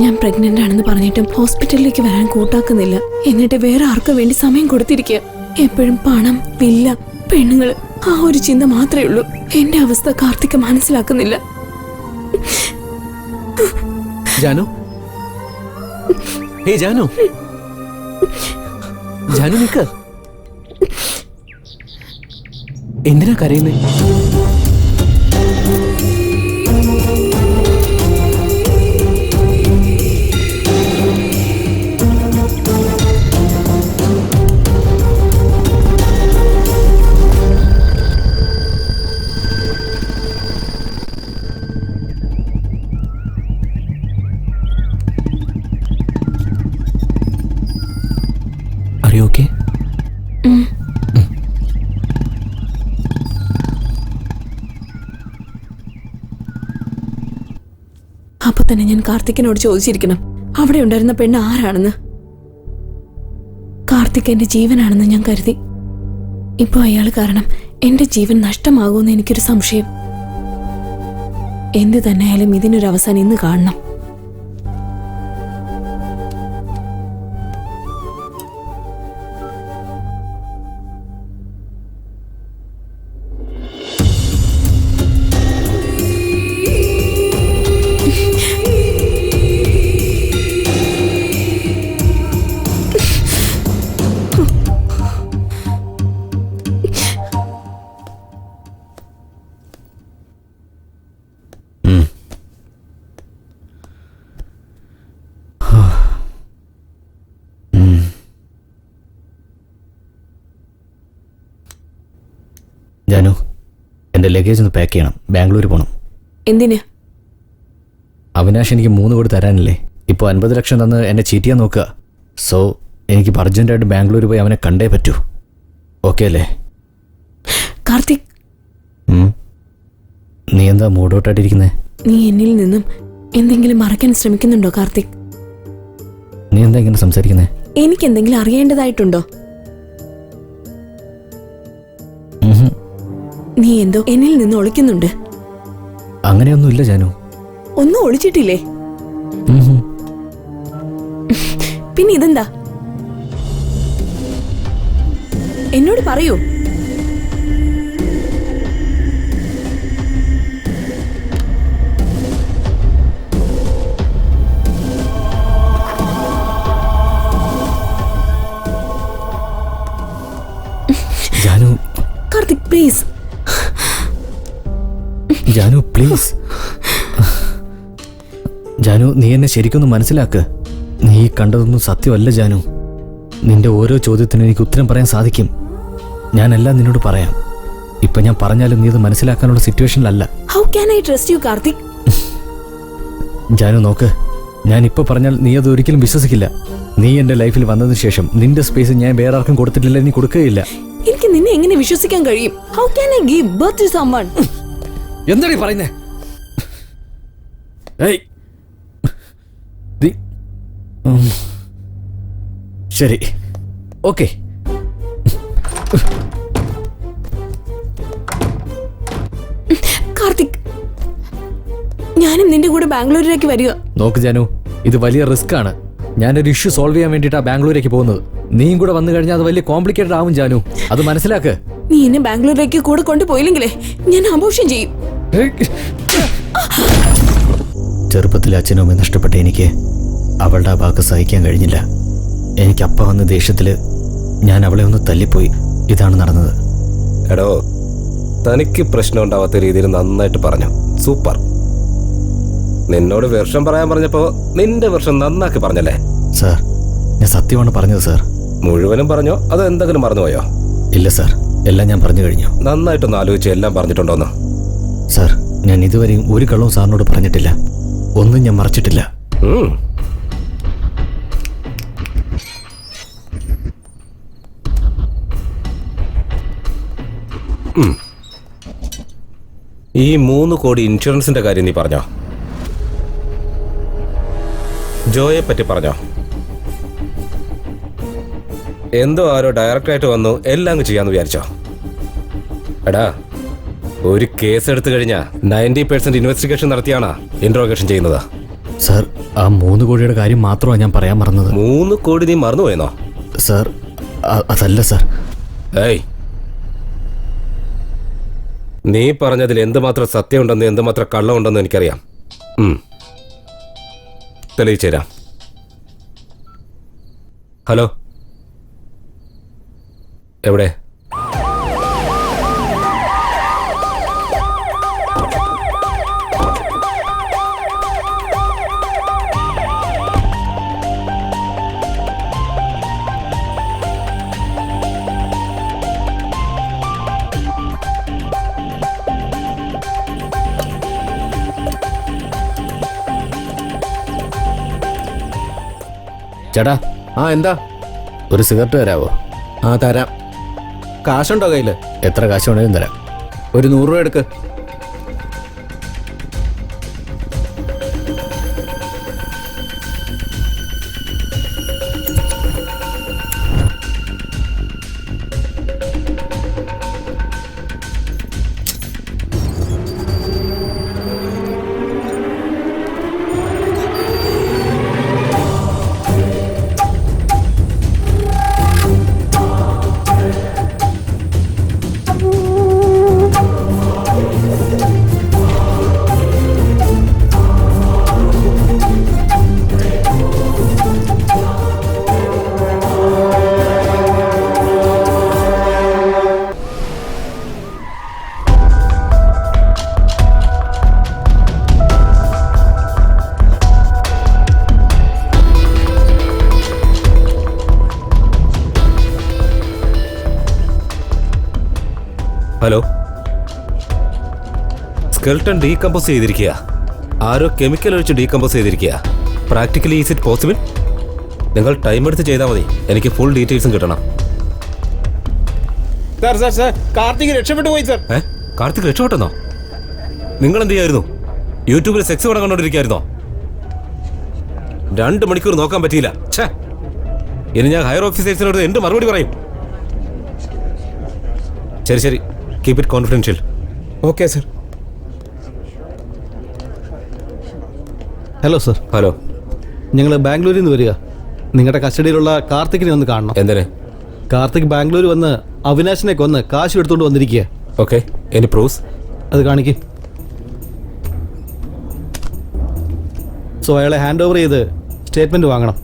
Speaker 8: ഞാൻ പ്രഗ്നന്റ് ആണെന്ന് പറഞ്ഞിട്ടും ഹോസ്പിറ്റലിലേക്ക് വരാൻ കൂട്ടാക്കുന്നില്ല. എന്നിട്ട് വേറെ ആർക്കു വേണ്ടി സമയം കൊടുത്തിരിക്കുക. എപ്പോഴും പണം, വില്ല, പെണ്ണുങ്ങള്, ആ ഒരു ചിന്ത മാത്രമേ ഉള്ളൂ. എന്റെ അവസ്ഥ കാർത്തിക് മനസ്സിലാക്കുന്നില്ല.
Speaker 10: ജാനു, ഹേ ജാനു, ജാനു നിക്ക്. എന്തിനാ കരയുന്നേ? ഓക്കെ?
Speaker 8: അപ്പൊ തന്നെ ഞാൻ കാർത്തിക്കിനോട് ചോദിച്ചിരിക്കണം അവിടെ ഉണ്ടായിരുന്ന പെണ്ണ് ആരാണെന്ന്. കാർത്തിക് എന്റെ ജീവനാണെന്ന് ഞാൻ കരുതി. ഇപ്പൊ അയാൾ കാരണം എന്റെ ജീവൻ നഷ്ടമാകുമെന്ന് എനിക്കൊരു സംശയം. എന്ത് തന്നെയായാലും ഇതിനൊരു അവസാനം ഇന്ന് കാണണം.
Speaker 5: ജാനു, എൻ്റെ ലഗേജ് ഒന്ന് പാക്ക് ചെയ്യണം. ബാംഗ്ലൂർ പോകണം.
Speaker 8: എന്തിന്?
Speaker 5: അവിനാഷ് എനിക്ക് 3 കോടി തരാനില്ലേ? ഇപ്പോൾ 50 ലക്ഷം തന്ന് എന്നെ ചീറ്റ് ചെയ്യാൻ നോക്കുക. സോ എനിക്ക് അർജന്റായിട്ട് ബാംഗ്ലൂർ പോയി അവനെ കണ്ടേ പറ്റൂ. ഓക്കെ അല്ലേ?
Speaker 8: കാർത്തിക്,
Speaker 5: നീ എന്താ മൂഡൗട്ടായിട്ടിരിക്കുന്നേ?
Speaker 8: നീ എന്നിൽ നിന്നും എന്തെങ്കിലും മറയ്ക്കാൻ ശ്രമിക്കുന്നുണ്ടോ കാർത്തിക്?
Speaker 5: നീ എന്താ ഇങ്ങനെ സംസാരിക്കുന്നേ?
Speaker 8: എനിക്ക് എന്തെങ്കിലും അറിയേണ്ടതായിട്ടുണ്ടോ? നീ എന്തോ എന്നിൽ നിന്ന് ഒളിക്കുന്നുണ്ട്.
Speaker 5: അങ്ങനെയൊന്നുമില്ല ജാനു.
Speaker 8: ഒന്നും ഒളിച്ചിട്ടില്ലേ? പിന്നെ ഇതെന്താ? എന്നോട് പറയൂ.
Speaker 5: ജാനു,
Speaker 8: കാർത്തിക് പ്ലീസ്.
Speaker 5: ജാനു പ്ലീസ്. ജാനു, നീ എന്നെ ശരിക്കൊന്ന് മനസ്സിലാക്ക്. നീ കണ്ടതൊന്നും സത്യമല്ല ജാനു. നിന്റെ ഓരോ ചോദ്യത്തിനും എനിക്ക് ഉത്തരം പറയാൻ സാധിക്കും. ഞാനെല്ലാം നിന്നോട് പറയാം. ഇപ്പൊ ഞാൻ പറഞ്ഞാലും നീ അത് മനസ്സിലാക്കാനുള്ള സിറ്റുവേഷനിലല്ല.
Speaker 8: How can I trust you Karthik?
Speaker 5: Janu നോക്ക്, ഞാൻ ഇപ്പൊ പറഞ്ഞാൽ നീ അത് ഒരിക്കലും വിശ്വസിക്കില്ല. നീ എന്റെ ലൈഫിൽ വന്നതിന് ശേഷം നിന്റെ സ്പേസ് ഞാൻ വേറെ ആർക്കും കൊടുത്തിട്ടില്ല, നീ കൊടുക്കുകയില്ല.
Speaker 8: എനിക്ക് നിന്നെ എങ്ങനെ വിശ്വസിക്കാൻ കഴിയും? How can I give birth to someone?
Speaker 11: എന്താണ് പറയുന്നേ?
Speaker 5: ശരി, ഓക്കെ.
Speaker 8: കാർത്തിക്, ഞാനും നിന്റെ കൂടെ ബാംഗ്ലൂരിലേക്ക് വരിക.
Speaker 5: നോക്ക് ജാനു, ഇത് വലിയ റിസ്ക് ആണ്. ഞാനൊരു ഇഷ്യൂ സോൾവ് ചെയ്യാൻ വേണ്ടിയിട്ടാണ് ബാംഗ്ലൂരേക്ക് പോകുന്നത്. നീയും കൂടെ വന്നു കഴിഞ്ഞാൽ അത് വലിയ കോംപ്ലിക്കേറ്റഡ് ആവും ജാനു, അത് മനസ്സിലാക്ക്.
Speaker 8: നീ എന്നെ ബാംഗ്ലൂരിലേക്ക് കൂടെ കൊണ്ടുപോയില്ലെങ്കിലേ ഞാൻ അബോർഷൻ ചെയ്യും.
Speaker 5: ചെറുപ്പത്തിൽ അച്ഛനും അമ്മയും നഷ്ടപ്പെട്ട എനിക്ക് അവളുടെ ആ വാക്ക് സഹിക്കാൻ കഴിഞ്ഞില്ല. എനിക്ക് അപ്പ വന്ന ദേഷ്യത്തില് ഞാൻ അവളെ ഒന്ന് തല്ലിപ്പോയി. ഇതാണ് നടന്നത്.
Speaker 3: എടോ, തനിക്ക് പ്രശ്നം ഉണ്ടാവാത്ത രീതിയിൽ നന്നായിട്ട് പറഞ്ഞു. സൂപ്പർ. നിന്നോട് വെർഷം പറയാൻ പറഞ്ഞപ്പോ നിന്റെ വെർഷം നന്നാക്കി പറഞ്ഞല്ലേ?
Speaker 5: സാർ, ഞാൻ സത്യമാണ് പറഞ്ഞത് സാർ.
Speaker 3: മുഴുവനും പറഞ്ഞോ അതോ എന്തെങ്കിലും മറന്നുപോയോ?
Speaker 5: ഇല്ല സാർ, എല്ലാം ഞാൻ പറഞ്ഞു കഴിഞ്ഞു.
Speaker 3: നന്നായിട്ടൊന്ന് ആലോചിച്ച് എല്ലാം പറഞ്ഞിട്ടുണ്ടോന്ന്?
Speaker 5: സാർ, ഞാൻ ഇതുവരെയും ഒരു കള്ളവും സാറിനോട് പറഞ്ഞിട്ടില്ല. ഒന്നും ഞാൻ മറച്ചിട്ടില്ല.
Speaker 3: ഈ 3 കോടി ഇൻഷുറൻസിന്റെ കാര്യം നീ പറഞ്ഞോ? ജോയെ പറ്റി പറഞ്ഞോ? എന്തോ ആരോ ഡയറക്റ്റായിട്ട് വന്നു എല്ലാം അങ്ങ് ചെയ്യാന്ന് വിചാരിച്ചോ? എടാ, ഒരു കേസ് എടുത്തു കഴിഞ്ഞാൽ 90% ഇൻവെസ്റ്റിഗേഷൻ നടത്തിയാണ് ഇൻട്രോഗേഷൻ ചെയ്യുന്നത്.
Speaker 5: സാർ, ആ 3 കോടിയുടെ കാര്യം മാത്രമാണ് ഞാൻ പറയാൻ മറന്നത്.
Speaker 3: 3 കോടി നീ മറന്നുപോയെന്നോ?
Speaker 5: സാർ, അതല്ല സാർ.
Speaker 3: ഏയ്, നീ പറഞ്ഞതിൽ എന്തുമാത്രം സത്യമുണ്ടെന്ന് എന്തുമാത്രം കള്ളമുണ്ടെന്ന് എനിക്കറിയാം. തെളിയിച്ചു തരാം. ഹലോ, എവിടെ?
Speaker 5: ചേട്ടാ,
Speaker 6: എന്താ?
Speaker 5: ഒരു സിഗരറ്റ് തരാവോ?
Speaker 6: തരാം. കാശുണ്ടോ കയ്യില്?
Speaker 5: എത്ര കാശ് വേണേലും തരാം.
Speaker 6: ഒരു 100 രൂപ എടുക്ക്.
Speaker 3: ഹലോ, സ്കെൽട്ടൺ ഡീകമ്പോസ് ചെയ്തിരിക്കുക. ആരോ കെമിക്കൽ ഒഴിച്ച് ഡീകമ്പോസ് ചെയ്തിരിക്കുക. Practically is it possible? നിങ്ങൾ ടൈം എടുത്ത് ചെയ്താൽ മതി. എനിക്ക് ഫുൾ ഡീറ്റെയിൽസും കിട്ടണം.
Speaker 2: കാർത്തിക് രക്ഷപ്പെട്ടു പോയി സാർ.
Speaker 3: കാർത്തിക് രക്ഷപ്പെട്ടെന്നോ? നിങ്ങൾ എന്ത് ചെയ്യായിരുന്നു? യൂട്യൂബിൽ സെക്സ് പടം കണ്ടോണ്ടിരിക്കായിരുന്നോ? 2 മണിക്കൂർ നോക്കാൻ പറ്റിയില്ല. ഇനി ഞാൻ ഹയർ ഓഫീസേഴ്സിനോട് എന്ത് മറുപടി പറയും? ശരി, keep it confidential.
Speaker 6: Okay sir. Hello sir.
Speaker 3: Hello,
Speaker 6: ഞങ്ങൾ ബാംഗ്ലൂരിൽ നിന്ന് വരിക. നിങ്ങളുടെ കസ്റ്റഡിയിലുള്ള കാർത്തിക്കിനെ ഒന്ന് കാണണം.
Speaker 3: എന്തിന്?
Speaker 6: കാർത്തിക് ബാംഗ്ലൂർ വന്ന് അവിനാശിനെ കൊന്ന് കാശ് എടുത്തുകൊണ്ട് വന്നിരിക്കുക.
Speaker 3: Okay, any proofs?
Speaker 6: അത് കാണിക്കും. സോ അയാളെ ഹാൻഡ് ഓവർ ചെയ്ത് സ്റ്റേറ്റ്മെന്റ് വാങ്ങണം.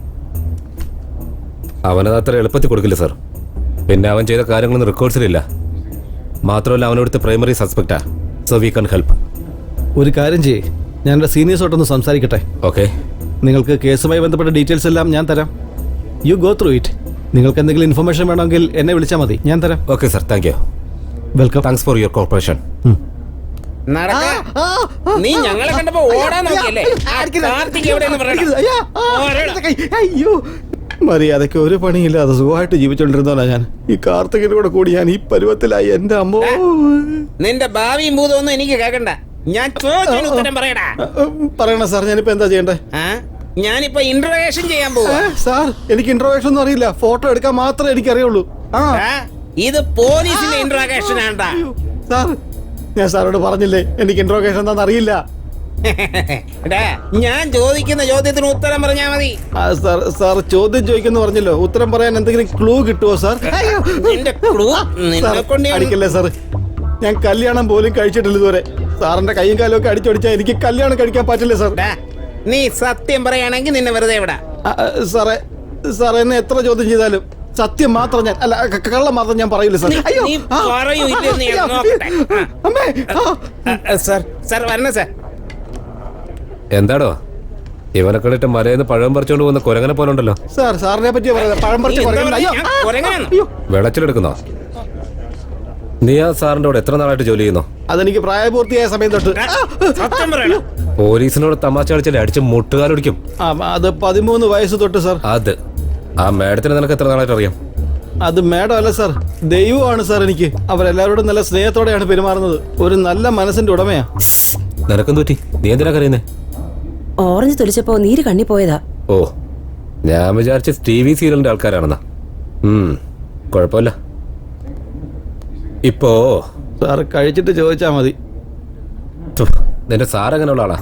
Speaker 3: അവനത് അത്ര എളുപ്പത്തിൽ കൊടുക്കില്ല സർ. പിന്നെ അവൻ ചെയ്ത കാര്യങ്ങളൊന്നും റെക്കോർഡ്സിലില്ല. മാത്രമല്ല അവനോടുത്ത് പ്രൈമറി സസ്പെക്റ്റാ. So we can help.
Speaker 6: ഒരു കാര്യം ചെയ്യേ, ഞാൻ എൻ്റെ സീനിയേഴ്സോട്ടൊന്ന് സംസാരിക്കട്ടെ.
Speaker 3: ഓക്കെ.
Speaker 6: നിങ്ങൾക്ക് കേസുമായി ബന്ധപ്പെട്ട ഡീറ്റെയിൽസ് എല്ലാം ഞാൻ തരാം. You go through it. നിങ്ങൾക്ക് എന്തെങ്കിലും ഇൻഫർമേഷൻ വേണമെങ്കിൽ എന്നെ വിളിച്ചാൽ മതി, ഞാൻ തരാം.
Speaker 3: Okay sir, thank you.
Speaker 6: Welcome.
Speaker 3: Thanks for your corporation.
Speaker 2: നീ ഞങ്ങളെ കണ്ടപ്പോ ഓടാൻ നോക്കിയല്ലേ?
Speaker 6: അയ്യോ, മര്യാദയ്ക്ക് ഒരു പണിയില്ലാതെ സുഖമായിട്ട് ജീവിച്ചോണ്ടിരുന്നോളാ ഞാൻ. ഈ കാർത്തികിന്റെ കൂടെ കൂടി ഞാൻ ഈ പരുവത്തിലായി. എന്റെ അമ്മോ,
Speaker 2: നിന്റെ ഭാവിയും ഭൂതമൊന്നും എനിക്ക് കേൾക്കണ്ട. ഞാൻ ചോദിച്ചതിന് ഉത്തരം പറയടാ.
Speaker 6: പറയണ സാർ, ഞാനിപ്പോ എന്താ ചെയ്യണ്ടേ?
Speaker 2: ഞാനിപ്പോ ഇന്റർവേഷൻ ചെയ്യാൻ പോവാ.
Speaker 6: സാർ, എനിക്ക് ഇന്റർവേഷൻ ഒന്നും അറിയില്ല. ഫോട്ടോ എടുക്കാൻ മാത്രമേ എനിക്കറിയുള്ളൂ.
Speaker 4: ഇത് പോലീസിന്റെ ഇന്ററാഗേഷൻ ആണ്ടാ.
Speaker 6: സാർ, ഞാൻ സാറോട് പറഞ്ഞില്ലേ എനിക്ക് ഇന്ററോഗേഷൻ എന്താണെന്ന് അറിയില്ല.
Speaker 4: ഞാൻ ചോദിക്കുന്ന ചോദ്യത്തിന് ഉത്തരം പറഞ്ഞാ മതി.
Speaker 6: സാർ ചോദ്യം ചോദിക്കുന്നു പറഞ്ഞല്ലോ, ഉത്തരം പറയാൻ എന്തെങ്കിലും ക്ലൂ കിട്ടുമോ സാർ?
Speaker 4: നിന്റെ clue നിന്നെ കൊണ്ട് ഞാൻ-
Speaker 6: അടിക്കല്ലേ സാർ, ഞാൻ കല്യാണം പോലും കഴിച്ചിട്ടില്ല ഇതുവരെ. സാറിന്റെ കൈയും കാലും ഒക്കെ അടിച്ചൊടിച്ചാൽ എനിക്ക് കല്യാണം കഴിക്കാൻ പറ്റില്ല സാർ.
Speaker 4: നീ സത്യം പറയാണെങ്കിൽ നിന്നെ വെറുതെ വിടാ.
Speaker 6: സാറേ, സാർ എന്നെ എത്ര ചോദ്യം ചെയ്താലും സത്യം മാത്രം ഞാൻ അല്ല കള്ളം മാത്രം ഞാൻ പറയില്ല സാർ.
Speaker 4: നീ പറയൂ ഇല്ലെന്ന് ഞാൻ നോക്കട്ടെ. സാർ സാർ വരണേ സാർ.
Speaker 3: എന്താടോ ഇവനെ കണ്ടിട്ട് മലയെന്ന് പഴം പറിച്ചോണ്ട് പോകുന്ന കുരങ്ങനെ പോലെ ഉണ്ടല്ലോ.
Speaker 6: സാർ സാറിനെ പറ്റി പറയുന്നത് പഴം പറിച്ച്
Speaker 3: വിളച്ചിലെടുക്കുന്നോ? നീ ആ സാറിന്റെ കൂടെ എത്ര നാളായിട്ട് ജോലി ചെയ്യുന്നു?
Speaker 6: അതെനിക്ക് പ്രായപൂർത്തിയായ സമയം തൊട്ട്.
Speaker 3: പോലീസിനോട് തമാശ കളിച്ചാലേ അടിച്ച് മുട്ടുകാലൊടിക്കും.
Speaker 6: അത് 13 വയസ്സ് തൊട്ട് സാർ.
Speaker 3: അത് ആ മേഡത്തിന് നിനക്ക് എത്ര നാളായിട്ട് അറിയാം?
Speaker 6: അത് മേഡം അല്ല സാർ, ദൈവമാണ് സാർ. എനിക്ക് അവരെല്ലാവരോടും നല്ല സ്നേഹത്തോടെയാണ് പെരുമാറുന്നത്. ഒരു നല്ല മനസ്സിന്റെ ഉടമയാ.
Speaker 3: നിനക്കെന്ത് പറ്റി? നീ എന്തിനാ കരയുന്നേ?
Speaker 1: ഓറഞ്ച് തൊലിച്ചപ്പോ നീര് കണ്ണി പോയതാ.
Speaker 3: ഓ, ഞാൻ വിചാരിച്ച TV സീരിയലിന്റെ ആൾക്കാരാണെന്നാ. കുഴപ്പമില്ല. ഇപ്പോ
Speaker 6: സാർ കഴിച്ചിട്ട് ചോദിച്ചാ മതി.
Speaker 3: നിന്റെ സാർ എങ്ങനെയുള്ള ആളാ?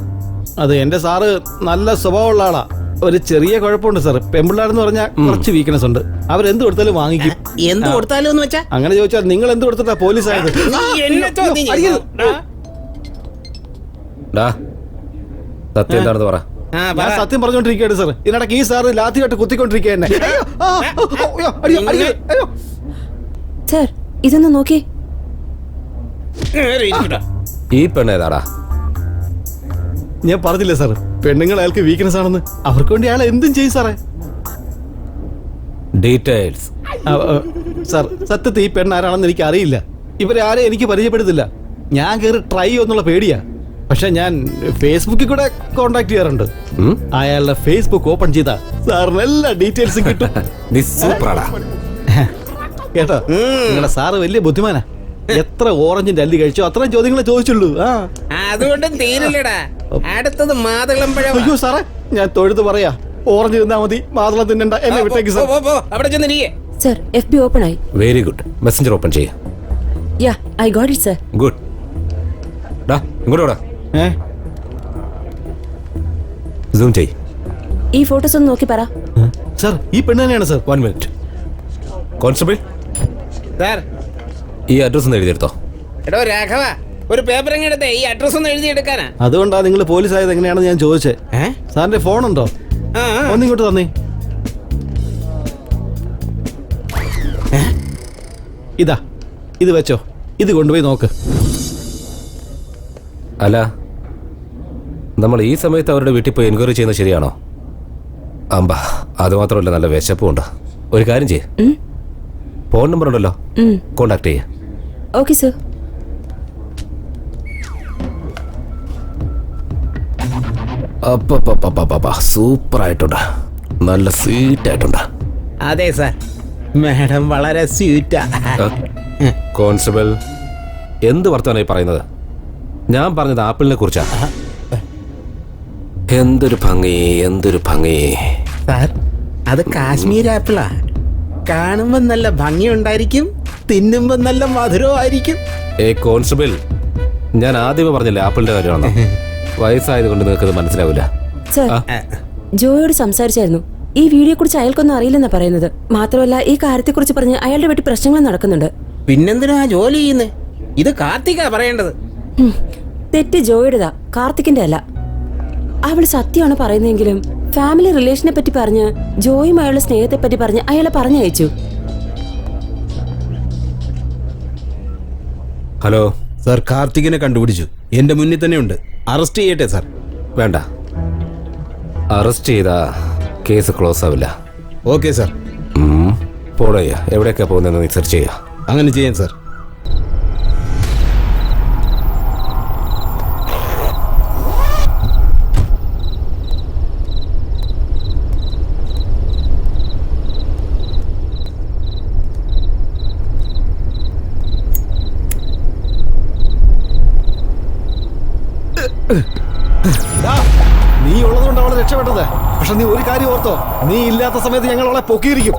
Speaker 6: അത് എന്റെ സാറ് നല്ല സ്വഭാവമുള്ള ആളാ. ഒരു ചെറിയ കുഴപ്പമുണ്ട് സാർ. പെമ്പിള്ളാരെന്ന് പറഞ്ഞാൽ കുറച്ച് വീക്ക്നെസ് ഉണ്ട്. അവരെന്ത് കൊടുത്താലും വാങ്ങിക്കും.
Speaker 4: എന്ത് കൊടുത്താലും എന്ന് വെച്ചാ?
Speaker 6: അങ്ങനെ ചോദിച്ചാൽ നിങ്ങൾ എന്ത് കൊടുത്തിട്ടാ പോലീസ് ആയത്?
Speaker 3: സത്യം എന്താണെന്ന് പറ.
Speaker 6: ഞാൻ സത്യം പറഞ്ഞോണ്ടിരിക്കുകയാണ് സാർ. ഇതിനിടയ്ക്ക് ഈ സാറ് ലാത്തിയായിട്ട് കുത്തിക്കൊണ്ടിരിക്കുക എന്നെ.
Speaker 1: സർ ഇതൊന്ന് നോക്കി.
Speaker 3: ഈ പെണ്ണേതാടാ?
Speaker 6: ഞാൻ പറഞ്ഞില്ലേ സാർ, പെണ്ണുങ്ങൾ അയാൾക്ക് വീക്ക്നെസ് ആണെന്ന്. അവർക്ക് വേണ്ടി അയാൾ എന്തും ചെയ്യും സാറേ.
Speaker 3: ഡീറ്റെയിൽസ്
Speaker 6: സാർ, സത്യത്തിൽ ഈ പെണ്ണ് ആരാണെന്ന് എനിക്ക് അറിയില്ല. ഇവരെ ആരെ എനിക്ക് പരിചയപ്പെടുത്തില്ല. ഞാൻ കയറി ട്രൈ ചെയ്യുന്നുള്ള പേടിയാ. പക്ഷെ ഞാൻ ഫേസ്ബുക്കിൽ കൂടെ കോണ്ടാക്ട് ചെയ്യാറുണ്ട്. അയാളുടെ ഫേസ്ബുക്ക് ഓപ്പൺ ചെയ്താ സാറിന് എല്ലാ ഡീറ്റെയിൽസും കിട്ടും. കേട്ടോ, നിങ്ങളുടെ സാറ് വലിയ ബുദ്ധിമാനാ. എത്ര ഓറഞ്ചിന്റെ അല്ലി കഴിച്ചോ അത്രയും ചോദ്യങ്ങളെ ചോദിച്ചുള്ളൂ.
Speaker 4: അതുകൊണ്ടും തീരില്ലടാ. അടുത്തത് മാതളം പഴം.
Speaker 6: അയ്യോ സാറേ, ഞാൻ തൊഴുത് പറയാ, ഓറഞ്ച് തിന്നാ മതി, മാതളം തിന്നണ്ട. എന്നെ വിട്ടേക്ക് സാർ.
Speaker 4: അവിടെ ചെന്നിരിക്കേ.
Speaker 1: സർ FB ഓപ്പൺ ആയി.
Speaker 3: Very good. മെസ്സഞ്ചർ ഓപ്പൺ ചെയ്യ.
Speaker 1: യാ I got it sir.
Speaker 3: Good. ഡാ ഇങ്ങോട്ടാ. സൂം ചെയ്.
Speaker 1: ഈ ഫോട്ടോസ് ഒന്ന് നോക്കി പറ.
Speaker 6: സാർ ഈ പെണ്ണ് തന്നെയാണ് സാർ.
Speaker 3: 1 മിനിറ്റ്. കോൺസ്റ്റബിൾ
Speaker 4: സാർ,
Speaker 3: ഈ അഡ്രസ് ഒന്ന് എഴുതിയെടുത്തോ.
Speaker 4: എടോ രാഘവ, ഒരു പേപ്പർ എടുത്തേ ഈ അഡ്രസ് ഒന്ന് എഴുതിയെടുക്കാനാ.
Speaker 6: അതുകൊണ്ടാ നിങ്ങൾ പോലീസ് ആയത് എങ്ങനെയാണെന്ന് ഞാൻ ചോദിച്ചേ. സാറിന്റെ ഫോൺ ഉണ്ടോ? ഒന്നിങ്ങോട്ട് തന്നേ. ഇതാ, ഇത് വെച്ചോ. ഇത് കൊണ്ടുപോയി നോക്ക്.
Speaker 3: അല്ല, നമ്മൾ ഈ സമയത്ത് അവരുടെ വീട്ടിൽ പോയി എൻക്വയറി ചെയ്യുന്നത് ശരിയാണോ? അമ്പ, അത് മാത്രമല്ല, നല്ല വിശപ്പുണ്ട്. ഒരു കാര്യം ചെയ്യ്, ഫോൺ നമ്പർ ഉണ്ടല്ലോ, കോണ്ടാക്ട് ചെയ്യ.
Speaker 1: Okay sir.
Speaker 3: സൂപ്പർ ആയിട്ടുണ്ട്, നല്ല സ്വീറ്റ് ആയിട്ടുണ്ട്.
Speaker 4: അതെ സാർ, മാഡം വളരെ സ്വീറ്റാ.
Speaker 3: കോൺസ്റ്റബിൾ, എന്ത് വർത്തമാനായി പറയുന്നത്? ഞാൻ പറഞ്ഞത് ആപ്പിളിനെ കുറിച്ചാ. എന്തൊരു ഭംഗി, എന്തൊരു ഭംഗി.
Speaker 4: സാർ, അത് കാശ്മീർ ആപ്പിളാ. കാണുമ്പോ നല്ല ഭംഗിയുണ്ടായിരിക്കും, തിന്നുമ്പോ നല്ല മധുരമായിരിക്കും.
Speaker 3: കോൺസ്റ്റബിൾ, ഞാൻ ആദ്യമേ പറഞ്ഞില്ലേ ആപ്പിളിന്റെ കാര്യമാണോ? വയസ്സായത് കൊണ്ട് നിങ്ങൾക്ക് മനസ്സിലാവില്ല.
Speaker 1: സർ, ജോയോട് സംസാരിച്ചായിരുന്നു. ഈ വീഡിയോ കുറിച്ച് അയാൾക്കൊന്നും അറിയില്ലെന്നാ പറയുന്നത്. മാത്രമല്ല, ഈ കാര്യത്തെ കുറിച്ച് പറഞ്ഞ് അയാളുടെ വീട്ടിൽ പ്രശ്നങ്ങൾ നടക്കുന്നുണ്ട്.
Speaker 4: പിന്നെന്തിനാ ജോലി ചെയ്യുന്നത്? ഇത് കാർത്തിക പറയേണ്ടത്.
Speaker 1: തെറ്റ് ജോയുടേതാ, കാർത്തിക്കിന്റെ അല്ല. അവൾ സത്യമാണ് പറയുന്നതെങ്കിലും ഫാമിലി റിലേഷനെ പറ്റി പറഞ്ഞ് ജോയുമായുള്ള സ്നേഹത്തെ പറ്റി പറഞ്ഞ് അയാളെ പറഞ്ഞയച്ചു.
Speaker 3: ഹലോ
Speaker 2: സാർ, കാർത്തികിനെ കണ്ടുപിടിച്ചു. എന്റെ മുന്നിൽ തന്നെ ഉണ്ട്. അറസ്റ്റ് ചെയ്യട്ടെ സാർ?
Speaker 3: വേണ്ട, അറസ്റ്റ് ചെയ്താ കേസ് ക്ലോസ് ആവില്ല.
Speaker 2: Okay sir.
Speaker 3: പോടയ്യ, എവിടെയൊക്കെയാ പോകുന്നതെന്ന് നീ സെർച്ച് ചെയ്യുക.
Speaker 2: അങ്ങനെ ചെയ്യാം സാർ.
Speaker 6: നീ ഉള്ളതുകൊണ്ട് അവളെ രക്ഷപ്പെട്ടത്. പക്ഷെ നീ ഒരു കാര്യം ഓർത്തോ, നീ ഇല്ലാത്ത സമയത്ത് ഞങ്ങൾ അവളെ പൊക്കിയിരിക്കും.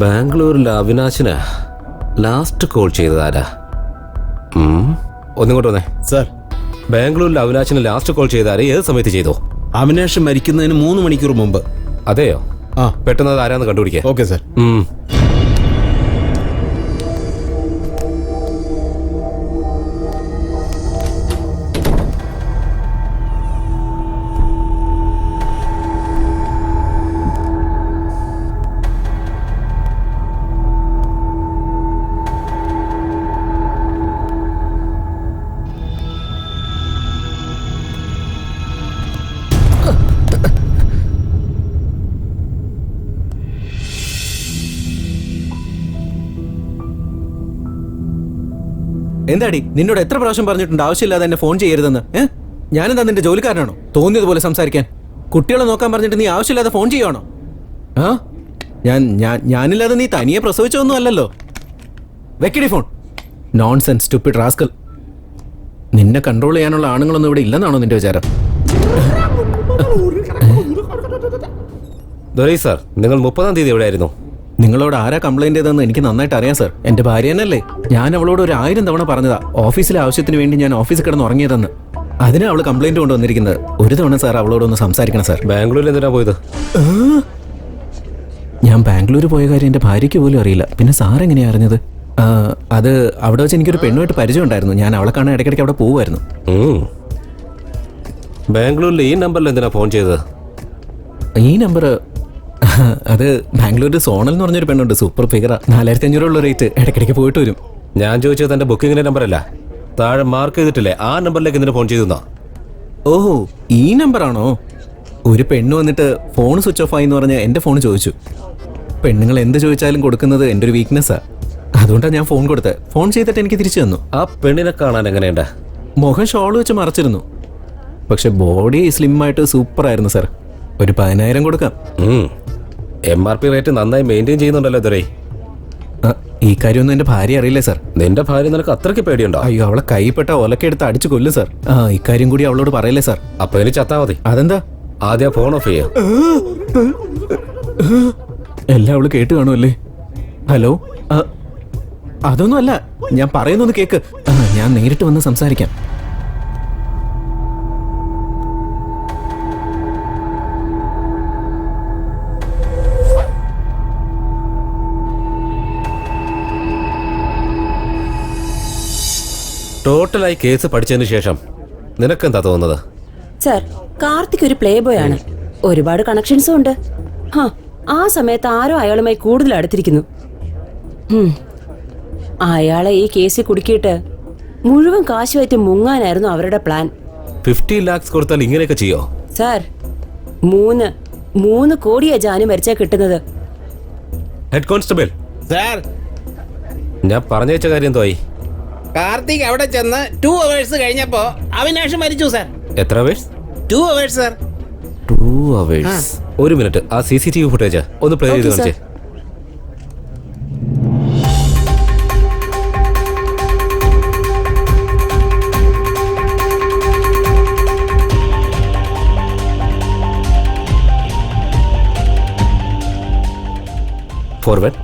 Speaker 3: ബാംഗ്ലൂരിൽ അവിനാശിന് ലാസ്റ്റ് കോൾ ചെയ്തതാരാ? ഒന്നിങ്ങോട്ട് വന്നേ.
Speaker 2: സാർ,
Speaker 3: ബാംഗ്ലൂരിൽ അവിനാശിന് ലാസ്റ്റ് കോൾ ചെയ്താരെ ഏത് സമയത്ത് ചെയ്തോ?
Speaker 2: അവിനാശ് മരിക്കുന്നതിന് 3 മണിക്കൂർ മുമ്പ്.
Speaker 3: അതെയോ?
Speaker 2: ആ,
Speaker 3: പെട്ടെന്ന് അത് ആരാന്ന് കണ്ടുപിടിക്കേ.
Speaker 2: Okay sir.
Speaker 6: എന്താടി നിന്നോട് എത്ര പ്രാവശ്യം പറഞ്ഞിട്ടുണ്ട് ആവശ്യമില്ലാതെ എന്നെ ഫോൺ ചെയ്യരുതെന്ന്? ഞാനെന്താ നിന്റെ ജോലിക്കാരനാണോ തോന്നിയതുപോലെ സംസാരിക്കാൻ? കുട്ടികളെ നോക്കാൻ പറഞ്ഞിട്ട് നീ ആവശ്യമില്ലാതെ ഫോൺ ചെയ്യുവാണോ? ഞാനില്ലാതെ നീ തനിയെ പ്രസവിച്ചൊന്നും അല്ലല്ലോ. വെക്കടി ഫോൺ. Nonsense stupid rascal. നിന്നെ കൺട്രോൾ ചെയ്യാനുള്ള ആണുങ്ങളൊന്നും ഇവിടെ ഇല്ലെന്നാണോ നിന്റെ വിചാരം?
Speaker 3: സാർ, നിങ്ങൾ 30-ാം തീയതി എവിടെയായിരുന്നു?
Speaker 6: നിങ്ങളോട് ആരാ കംപ്ലൈന്റ് ചെയ്തതെന്ന് എനിക്ക് നന്നായിട്ട് അറിയാം സാർ. എന്റെ ഭാര്യ തന്നെയല്ലേ. ഞാൻ അവളോട് 1000 തവണ പറഞ്ഞതാ ഓഫീസിലെ ആവശ്യത്തിന് വേണ്ടി ഞാൻ ഓഫീസിൽ കിടന്ന് ഉറങ്ങിയതെന്ന്. അതിനാ അവള് കംപ്ലൈന്റ് കൊണ്ടുവന്നിരിക്കുന്നത്. ഒരു തവണ സാർ അവളോടൊന്ന് സംസാരിക്കണം സാർ.
Speaker 3: ബാംഗ്ലൂരിൽ എന്തിനാ പോയത്?
Speaker 6: ഞാൻ ബാംഗ്ലൂർ പോയ കാര്യം എന്റെ ഭാര്യയ്ക്ക് പോലും അറിയില്ല. പിന്നെ സാർ എങ്ങനെയാ അറിഞ്ഞത്? അത് അവിടെ വെച്ച് എനിക്കൊരു പെണ്ണുമായിട്ട് പരിചയം ഉണ്ടായിരുന്നു. ഞാൻ അവളെ കാണാൻ ഇടയ്ക്കിടയ്ക്ക് അവിടെ പോവുമായിരുന്നു.
Speaker 3: ബാംഗ്ലൂരിൽ ഈ നമ്പറിൽ എന്തിനാ ഫോൺ ചെയ്തത്?
Speaker 6: ഈ നമ്പർ അത് ബാംഗ്ലൂരിൽ സോണൽ എന്ന് പറഞ്ഞൊരു പെണ്ണുണ്ട്. സൂപ്പർ ഫിഗറാ. 4500 റേറ്റ്. ഇടയ്ക്കിടയ്ക്ക് പോയിട്ട് വരും.
Speaker 3: ഞാൻ ചോദിച്ചത് തന്റെ ബുക്കിങ്ങിന്റെ നമ്പറല്ല, താഴെ മാർക്ക് ചെയ്തിട്ടില്ലേ ആ നമ്പറിലേക്ക് എന്തിനാ ഫോൺ ചെയ്തെന്നാ?
Speaker 6: ഓഹോ, ഈ നമ്പറാണോ? ഒരു പെണ്ണ് വന്നിട്ട് ഫോൺ സ്വിച്ച് ഓഫ് ആയി എന്ന് പറഞ്ഞ് എൻ്റെ ഫോൺ ചോദിച്ചു. പെണ്ണുങ്ങൾ എന്ത് ചോദിച്ചാലും കൊടുക്കുന്നത് എൻ്റെ ഒരു വീക്ക്നെസ്സാ. അതുകൊണ്ടാണ് ഞാൻ ഫോൺ കൊടുത്തത്. ഫോൺ ചെയ്തിട്ട് എനിക്ക് തിരിച്ചു തന്നു.
Speaker 3: ആ പെണ്ണിനെ കാണാൻ എങ്ങനെയുണ്ട്?
Speaker 6: മുഖം ഷോൾ വെച്ച് മറച്ചിരുന്നു. പക്ഷെ ബോഡി സ്ലിം ആയിട്ട് സൂപ്പറായിരുന്നു സാർ. ഒരു 10,000 കൊടുക്കാം.
Speaker 3: MRP റേറ്റ് നന്നായി മെയിൻറ്റെയിൻ ചെയ്യുന്നുണ്ടല്ലോ ദുരൈ.
Speaker 6: ഈ കാര്യമൊന്നും എൻ്റെ ഭാര്യ അറിയില്ലേ സാർ.
Speaker 3: നിന്റെ ഭാര്യ നിനക്ക് അത്രയ്ക്ക് പേടിയുണ്ടോ?
Speaker 6: അയ്യോ, അവളെ കൈപ്പെട്ട ഒലക്കെടുത്ത് അടിച്ചു കൊല്ലും സാർ. ഇക്കാര്യം കൂടി അവളോട് പറയല്ലേ സാർ.
Speaker 3: അപ്പൊ ഇനി ചത്താ മതി.
Speaker 6: അതെന്താ?
Speaker 3: ആദ്യം ഫോൺ ഓഫ് ചെയ്യാം.
Speaker 6: എല്ലാം അവള് കേട്ട് കാണുമല്ലേ? ഹലോ, അതൊന്നും അല്ല, ഞാൻ പറയുന്നൊന്ന് കേക്ക്. ഞാൻ നേരിട്ട് വന്ന് സംസാരിക്കാം.
Speaker 3: ടോട്ടലായി കേസ് പഠിച്ചതിന് ശേഷം നിനക്കെന്താ തോന്നുന്നത്?
Speaker 1: സർ, കാർത്തിക് ഒരു പ്ലേ ബോയ് ആണ്. ഒരുപാട് കണക്ഷൻസും ഉണ്ട്. ആ സമയത്ത് ആരോ അയാളുമായി കൂടുതൽ അടുത്തിരിക്കുന്നു. അയാളെ ഈ കേസിൽ കുടുക്കിയിട്ട് മുഴുവൻ കാശുമായിട്ട് മുങ്ങാനായിരുന്നു അവരുടെ പ്ലാൻ.
Speaker 3: 50 lakhs കൊടുത്താൽ ഇങ്ങനെയൊക്കെ ചെയ്യോ?
Speaker 1: സാർ, 3 കോടിയാ ജാനു മരിച്ചാ കിട്ടുന്നത്.
Speaker 3: ഹെഡ് കോൺസ്റ്റബിൾ
Speaker 4: സാർ,
Speaker 3: ഞാൻ പറഞ്ഞയച്ച കാര്യം എന്തോ ആയി?
Speaker 4: കാർത്തിക് അവിടെ ചെന്ന് 2 hours കഴിഞ്ഞപ്പോ അവിനാശ് മരിച്ചു സാർ.
Speaker 3: എത്ര അവേഴ്സ്?
Speaker 4: 2 hours sir.
Speaker 3: 2 hours. ഒരു മിനിറ്റ്, ആ CCTV ഫുട്ടേജ് ഒന്ന് പ്ലേ ചെയ്ത് കാണിച്ചേ. ഫോർവേഡ്.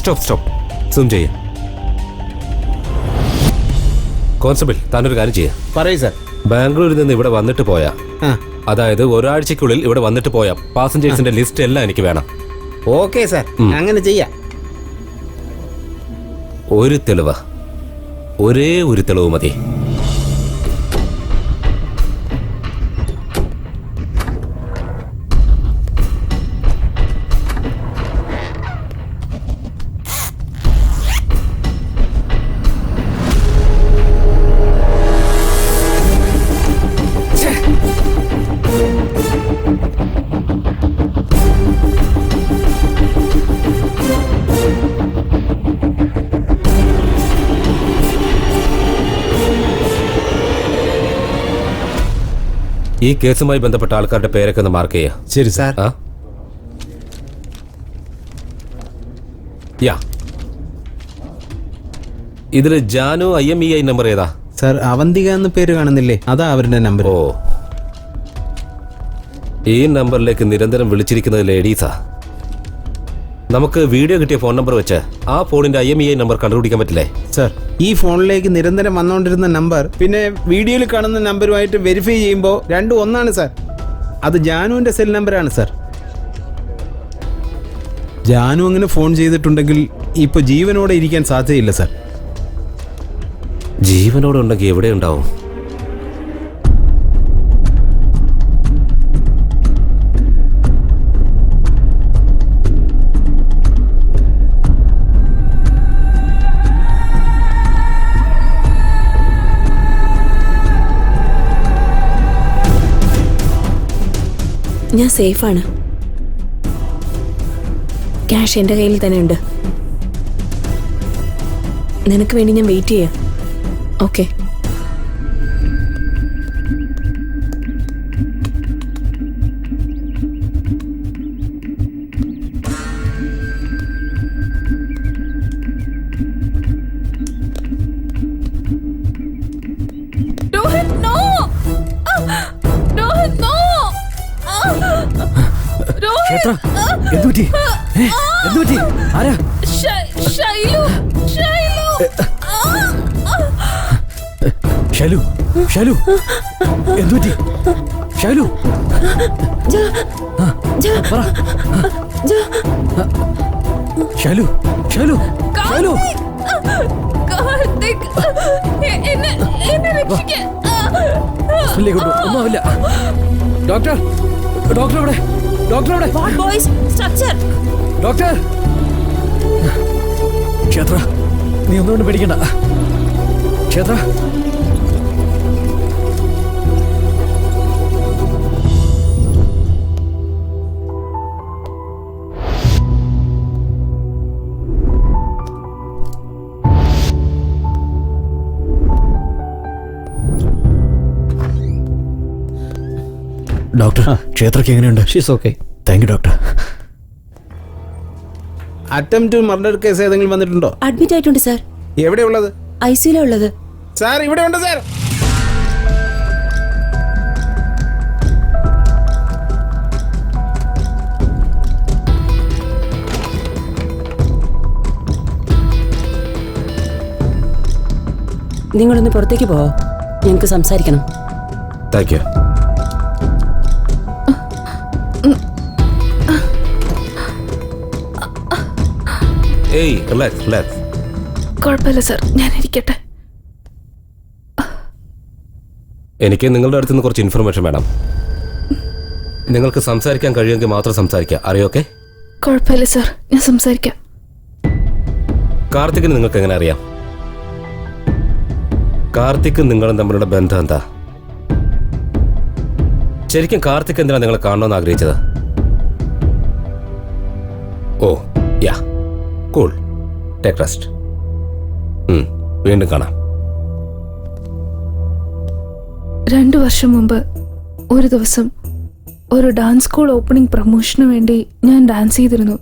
Speaker 3: സ്റ്റോപ്പ്. സൂം ചെയ്യ. കോൺസ്റ്റബിൾ, താനൊരു കാര്യം ചെയ്യാം.
Speaker 4: പറയൂ സാർ.
Speaker 3: ബാംഗ്ലൂരിൽ നിന്ന് ഇവിടെ വന്നിട്ട് പോയാ, അതായത് ഒരാഴ്ചക്കുള്ളിൽ ഇവിടെ വന്നിട്ട് പോയാ പാസഞ്ചേഴ്സിന്റെ ലിസ്റ്റ് എല്ലാം എനിക്ക് വേണം.
Speaker 4: ഓക്കെ സാർ, അങ്ങനെ ചെയ്യാം.
Speaker 3: ഒരു തെളിവ്, ഒരേ ഒരു തെളിവ് മതി. ഈ കേസുമായി ബന്ധപ്പെട്ട ആൾക്കാരുടെ പേരൊക്കെ ഒന്ന് മാർക്ക് ചെയ്യാം.
Speaker 2: ശരി സാർ.
Speaker 3: ഇതില് ജാനു IMEI നമ്പർ ഏതാ?
Speaker 2: സാർ അവന്തിക എന്ന പേര് കാണുന്നില്ലേ, അതാ അവരുടെ നമ്പർ.
Speaker 3: ഓ, ഈ നമ്പറിലേക്ക് നിരന്തരം വിളിച്ചിരിക്കുന്നത് ലേഡീസാ. നമുക്ക് വീഡിയോ കിട്ടിയ ഫോൺ നമ്പർ വെച്ച് ആ ഫോണിന്റെ IMEI നമ്പർ കണ്ടുപിടിക്കാൻ പറ്റില്ലേ?
Speaker 2: സാർ ഈ ഫോണിലേക്ക് നിരന്തരം വന്നുകൊണ്ടിരുന്ന നമ്പർ പിന്നെ വീഡിയോയിൽ കാണുന്ന നമ്പറുമായിട്ട് വെരിഫൈ ചെയ്യുമ്പോൾ രണ്ടും ഒന്നാണ് സാർ. അത് ജാനുവിൻ്റെ സെൽ നമ്പറാണ് സാർ. ജാനു അങ്ങനെ ഫോൺ ചെയ്തിട്ടുണ്ടെങ്കിൽ ഇപ്പോൾ ജീവനോടെ ഇരിക്കാൻ സാധ്യതയില്ല സാർ.
Speaker 3: ജീവനോടെ ഉണ്ടെങ്കിൽ എവിടെ ഉണ്ടാവും?
Speaker 8: ഞാൻ സേഫാണ്. ക്യാഷ് എൻ്റെ കയ്യിൽ തന്നെ ഉണ്ട്. നിനക്ക് വേണ്ടി ഞാൻ വെയിറ്റ് ചെയ്യാം. Okay.
Speaker 12: Rohit, no! Rohit, no!
Speaker 11: ക്ഷേത്ര, എന്തുപറ്റി? എന്തുപറ്റി? ആരാ?
Speaker 12: ശൈലു, ശൈലു!
Speaker 11: ശൈലു, ശൈലു, എന്തുപറ്റി? ശൈലു, പറ. ശൈലു, ശൈലു, ശൈലു,
Speaker 12: കാർത്തിക്, എന്നെ രക്ഷിക്ക.
Speaker 11: ഹോസ്പിറ്റലിലേക്ക് കൊണ്ടു. ഒന്നുമില്ല. ഡോക്ടർ, ഡോക്ടർ എവിടെ? ഡോക്ടർ എവിടെ? ഡോക്ടർ! ക്ഷേത്ര, നീ ഒന്നുകൊണ്ട് പേടിക്കണ്ട. ക്ഷേത്ര, ഡോക്ടർ, ക്ഷേത്രക്ക് എങ്ങനെയുണ്ട്? She's okay. Thank you doctor.
Speaker 2: Attempt murder case ഏതെങ്കിലും വന്നിട്ടുണ്ടോ?
Speaker 1: അഡ്മിറ്റ് ആയിട്ടുണ്ട് സാർ.
Speaker 2: എവിടെയുള്ളത്?
Speaker 1: ICUലാ ഉള്ളത്.
Speaker 2: സാർ ഇവിടെ ഉണ്ട് സാർ.
Speaker 1: നിങ്ങളൊന്ന് പുറത്തേക്ക് പോവോ? ഞങ്ങൾക്ക് സംസാരിക്കണം.
Speaker 3: Thank you. ഏയ്, റിലാക്സ്, റിലാക്സ്.
Speaker 12: കുഴപ്പമില്ല സാർ, ഞാൻ ഇരിക്കട്ടെ.
Speaker 3: എനിക്ക് നിങ്ങളുടെ അടുത്ത് നിന്ന് കുറച്ച് ഇൻഫർമേഷൻ വേണം. നിങ്ങൾക്ക് സംസാരിക്കാൻ കഴിയുമെങ്കിൽ മാത്രം സംസാരിക്കാം. അറിയോക്കെ?
Speaker 12: കുഴപ്പമില്ല സാർ, ഞാൻ സംസാരിക്കാം.
Speaker 3: കാർത്തിക്കിന് നിങ്ങൾക്ക് എങ്ങനെ അറിയാം? കാർത്തിക്കും നിങ്ങളും തമ്മിലുള്ള ബന്ധം എന്താ? ശരിക്കും കാർത്തിക് എന്തിനാണ് നിങ്ങളെ കാണണമെന്ന് ആഗ്രഹിച്ചത്? ഓ യാ, കൂൾ, ടേക്ക് റെസ്റ്റ്. വീണ്ടും കാണാം.
Speaker 12: 2 വർഷം മുമ്പ് ഒരു ദിവസം ഒരു ഡാൻസ് സ്കൂൾ ഓപ്പണിംഗ് പ്രൊമോഷന് വേണ്ടി ഞാൻ ഡാൻസ് ചെയ്തിരുന്നു.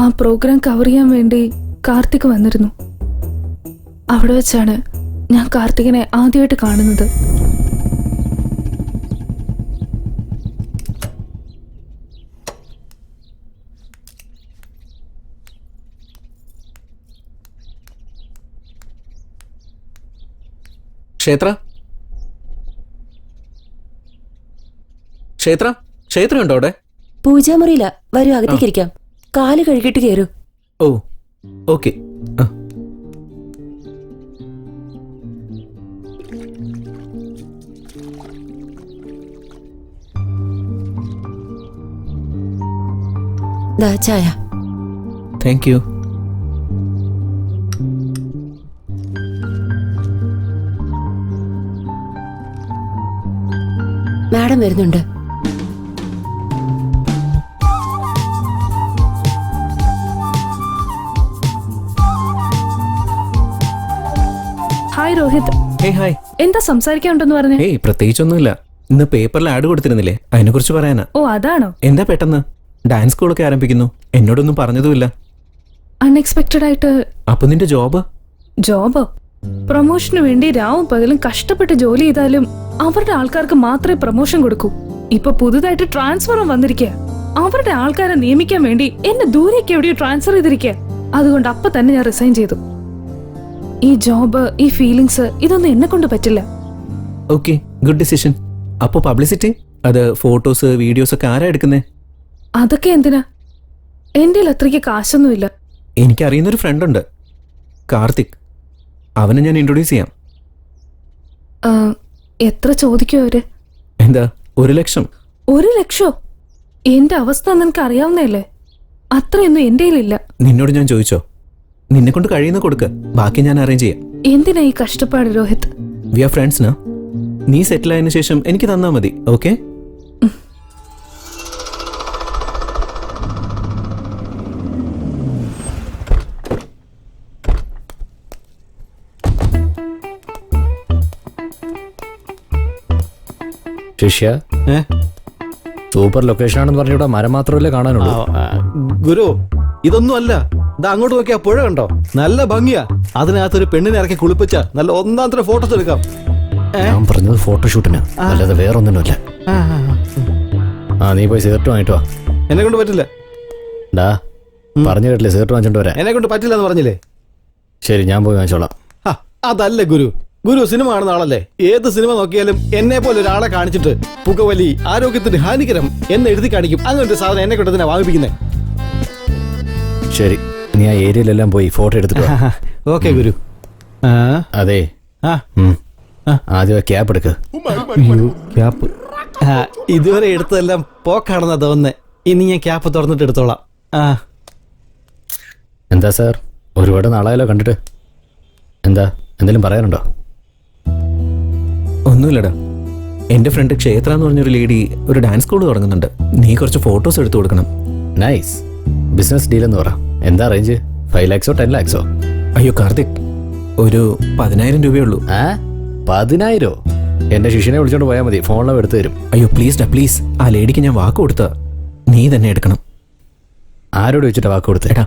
Speaker 12: ആ പ്രോഗ്രാം കവർ ചെയ്യാൻ വേണ്ടി കാർത്തിക് വന്നിരുന്നു. അവിടെ വെച്ചാണ് ഞാൻ കാർത്തികിനെ ആദ്യമായിട്ട് കാണുന്നത്.
Speaker 11: ക്ഷേത്ര, ക്ഷേത്ര, ക്ഷേത്രം ഉണ്ടോ അവിടെ?
Speaker 1: പൂജാമുറിയില്ല. വരൂ, അകത്തേക്ക് ഇരിക്കാം. കാല് കഴുകിയിട്ട് കയറൂ.
Speaker 11: ഓ, ഓക്കെ.
Speaker 1: ദാ ചായ.
Speaker 11: Thank you.
Speaker 1: മാഡം വരുന്നുണ്ട്.
Speaker 12: ഹായ് രോഹിത്.
Speaker 11: Hey, hi.
Speaker 12: എന്താ സംസാരിക്കാനുണ്ടെന്ന് പറഞ്ഞേ?
Speaker 11: ഏയ്, പ്രത്യേകിച്ചൊന്നുമില്ല. ഇന്ന് പേപ്പറിൽ ആഡ് കൊടുത്തിരുന്നില്ലേ, അതിനെ കുറിച്ച് പറയാനാ.
Speaker 12: ഓ, അതാണോ?
Speaker 11: എന്താ പെട്ടെന്ന്? ഡാൻസ് സ്കൂളൊക്കെ ആരംഭിക്കുന്നു, എന്നോടൊന്നും പറഞ്ഞതുമില്ല.
Speaker 12: അൺഎക്സ്പെക്റ്റഡ് ആയിട്ട്.
Speaker 11: അപ്പൊ നിന്റെ ജോബ്?
Speaker 12: ജോബോ? പ്രൊമോഷന് വേണ്ടി രാവും പകലും കഷ്ടപ്പെട്ട് ജോലി ചെയ്താലും അവരുടെ ആൾക്കാർക്ക് മാത്രമേ പ്രൊമോഷൻ കൊടുക്കൂ. ഇപ്പൊ പുതുതായിട്ട് ട്രാൻസ്ഫറും വന്നിരിക്കുക. അവരുടെ ആൾക്കാരെ നിയമിക്കാൻ വേണ്ടി എന്നെ ദൂരേക്ക് എവിടെയോ ട്രാൻസ്ഫർ ചെയ്തിരിക്കുക. അതുകൊണ്ട് അപ്പൊ തന്നെ ഞാൻ റിസൈൻ ചെയ്തു. ഈ ജോബ്, ഈ ഫീലിങ്സ്, ഇതൊന്നും എന്നെ കൊണ്ട് പറ്റില്ല.
Speaker 11: Okay, good decision. അപ്പോ പബ്ലിസിറ്റി, അത് ഫോട്ടോസ് വീഡിയോസ് ഒക്കെ ആരാ എടുക്കുന്നേ?
Speaker 12: അതൊക്കെ എന്തിനാ? എന്റെ അത്രയ്ക്ക് കാശൊന്നുമില്ല.
Speaker 11: എനിക്കറിയുന്നൊരു ഫ്രണ്ട് ഉണ്ട്, കാർത്തിക്. അവനെ ഞാൻ ഇൻട്രൊഡ്യൂസ് ചെയ്യാം.
Speaker 12: എത്ര ചോദിക്കും അവര്?
Speaker 11: എന്താ, 1 ലക്ഷം?
Speaker 12: 1 ലക്ഷോ? എന്റെ അവസ്ഥ നിനക്ക് അറിയാവുന്നല്ലേ. അത്രയൊന്നും എന്റെ കയ്യിലില്ല.
Speaker 11: നിന്നോട് ഞാൻ ചോദിച്ചോ? നിന്നെ കൊണ്ട് കഴിയുന്ന കൊടുക്ക, ബാക്കി ഞാൻ അറേഞ്ച് ചെയ്യാം.
Speaker 12: എന്തിനാ ഈ കഷ്ടപ്പാട് രോഹിത്?
Speaker 11: വി ആർ ഫ്രണ്ട്സ് നാ. നീ സെറ്റിൽ ആയതിനു ശേഷം എനിക്ക് തന്നാ മതി. ഓക്കെ?
Speaker 5: ശിഷ്യ, സൂപ്പർ ലൊക്കേഷൻ ആണെന്ന് പറഞ്ഞ ഇവിടെ മരം മാത്രമല്ലേ കാണാനുള്ളൂ.
Speaker 6: ഗുരു, ഇതൊന്നും അല്ല. ഇത് അങ്ങോട്ട് നോക്കിയാ പുഴ കണ്ടോ? നല്ല ഭംഗിയാ. അതിനകത്തൊരു പെണ്ണിനെ ഇറക്കി കുളിപ്പിച്ച നല്ല ഒന്നാന്തര ഫോട്ടോസ് എടുക്കാം.
Speaker 5: ഞാൻ പറഞ്ഞത് ഫോട്ടോഷൂട്ടിന്, അല്ലാതെ വേറൊന്നിനുമല്ല. നീ പോയി സിഗരറ്റ് വാങ്ങിട്ടോ.
Speaker 6: എന്നെ കൊണ്ട് പറ്റില്ല.
Speaker 5: ഡാ, പറഞ്ഞു കേട്ടില്ലേ, സിഗരറ്റ് വാങ്ങിച്ചോണ്ട് വരാൻ.
Speaker 6: എന്നെ കൊണ്ട് പറ്റില്ല എന്ന് പറഞ്ഞില്ലേ?
Speaker 5: ശരി, ഞാൻ പോയി വാങ്ങിച്ചോളാം.
Speaker 6: അതല്ല ഗുരു. ഗുരു സിനിമ കാണുന്ന ആളല്ലേ? ഏത് സിനിമ നോക്കിയാലും എന്നെ പോലെ ഒരാളെ കാണിച്ചിട്ട് പുകവലി ആരോഗ്യത്തിന് ഹാനികരം എന്ന് എഴുതി കാണിക്കും. അങ്ങനത്തെ സാധനം എന്നെ കൊണ്ട് തന്നെ വാങ്ങിപ്പിക്കുന്നേ.
Speaker 5: ശരി, നീ ആ ഏരിയയിലെല്ലാം പോയി ഫോട്ടോ എടുത്തിട്ട് വാ.
Speaker 6: ഓക്കെ ഗുരു.
Speaker 5: അതെ, ആദ്യം ക്യാപ്പ് എടുക്ക്.
Speaker 6: ക്യാപ്പ് ഇതുവരെ എടുത്തതെല്ലാം പോക്കാണെന്നാ തോന്നുന്നേ. ഇനി ഞാൻ ക്യാപ്പ് തുറന്നിട്ട് എടുത്തോളാം.
Speaker 5: എന്താ സാർ, ഒരുപാട് നാളായാലോ കണ്ടിട്ട്. എന്താ, എന്തെങ്കിലും പറയാനുണ്ടോ?
Speaker 11: ഒന്നുമില്ലടാ, എന്റെ ഫ്രണ്ട് ക്ഷേത്ര എന്ന് പറഞ്ഞൊരു ലേഡി ഒരു ഡാൻസ് സ്കൂൾ തുടങ്ങുന്നുണ്ട്. നീ കുറച്ച് ഫോട്ടോസ് എടുത്തു കൊടുക്കണം.
Speaker 5: നൈസ്. ബിസിനസ് ഡീൽ എന്ന് പറ. എന്താ റേഞ്ച്? 5 lakhs 10 lakhs?
Speaker 11: അയ്യോ കാർത്തിക്, ഒരു 10,000 രൂപയുള്ളൂ.
Speaker 5: 10,000? എന്റെ ശിഷ്യനെ വിളിച്ചോണ്ട് പോയാൽ മതി, ഫോണിലും എടുത്തു തരും.
Speaker 11: അയ്യോ പ്ലീസ് ഡാ പ്ലീസ്, ആ ലേഡിക്ക് ഞാൻ വാക്ക് കൊടുത്ത. നീ തന്നെ എടുക്കണം.
Speaker 5: ആരോട് വെച്ചിട്ടാ വാക്ക് കൊടുത്തേ?
Speaker 11: എടാ,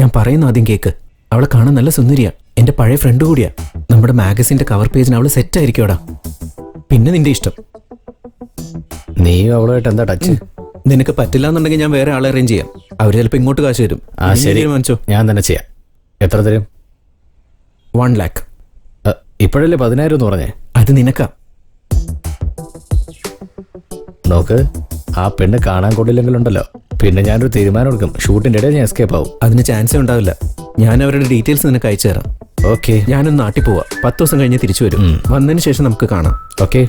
Speaker 11: ഞാൻ പറയുന്ന ആദ്യം കേക്ക്. അവളെ കാണാൻ നല്ല സുന്ദരിയാ, എന്റെ പഴയ ഫ്രണ്ട് കൂടിയാ. നമ്മുടെ മാഗസിന്റെ കവർ പേജിന് അവള് സെറ്റ് ആയിരിക്കോടാ. പിന്നെ നിന്റെ ഇഷ്ടം.
Speaker 5: നീ അവളുമായിട്ട് എന്താ ടച്ച്?
Speaker 11: നിനക്ക് പറ്റില്ല എന്നുണ്ടെങ്കിൽ ഞാൻ വേറെ ആളെ അറേഞ്ച് ചെയ്യാം. അവര് ചിലപ്പോൾ ഇങ്ങോട്ട് കാശ് തരും.
Speaker 5: ശരി,
Speaker 11: തീരുമാനിച്ചോ?
Speaker 5: ഞാൻ തന്നെ ചെയ്യാം. എത്ര തരും?
Speaker 11: 1 lakh.
Speaker 5: ഇപ്പോഴല്ലേ 10,000 എന്ന് പറഞ്ഞേ?
Speaker 11: അത് നിനക്കാ.
Speaker 5: നോക്ക്, ആ പെണ്ണ് കാണാൻ കൊള്ളില്ലെങ്കിലുണ്ടല്ലോ, പിന്നെ ഞാനൊരു തീരുമാനം എടുക്കും. ഷൂട്ടിന്റെ ഇടയിൽ ഞാൻ എസ്കേപ്പ് ആവും.
Speaker 11: അതിന് ചാൻസേ ഉണ്ടാവില്ല. ഞാൻ അവരുടെ ഡീറ്റെയിൽസ് നിനക്ക് അയച്ചു തരാം.
Speaker 5: ഓക്കെ,
Speaker 11: ഞാനൊന്ന് നാട്ടിൽ പോവാ. 10 ദിവസം കഴിഞ്ഞ് തിരിച്ചു വരും. വന്നതിന് ശേഷം നമുക്ക് കാണാം.
Speaker 5: Okay?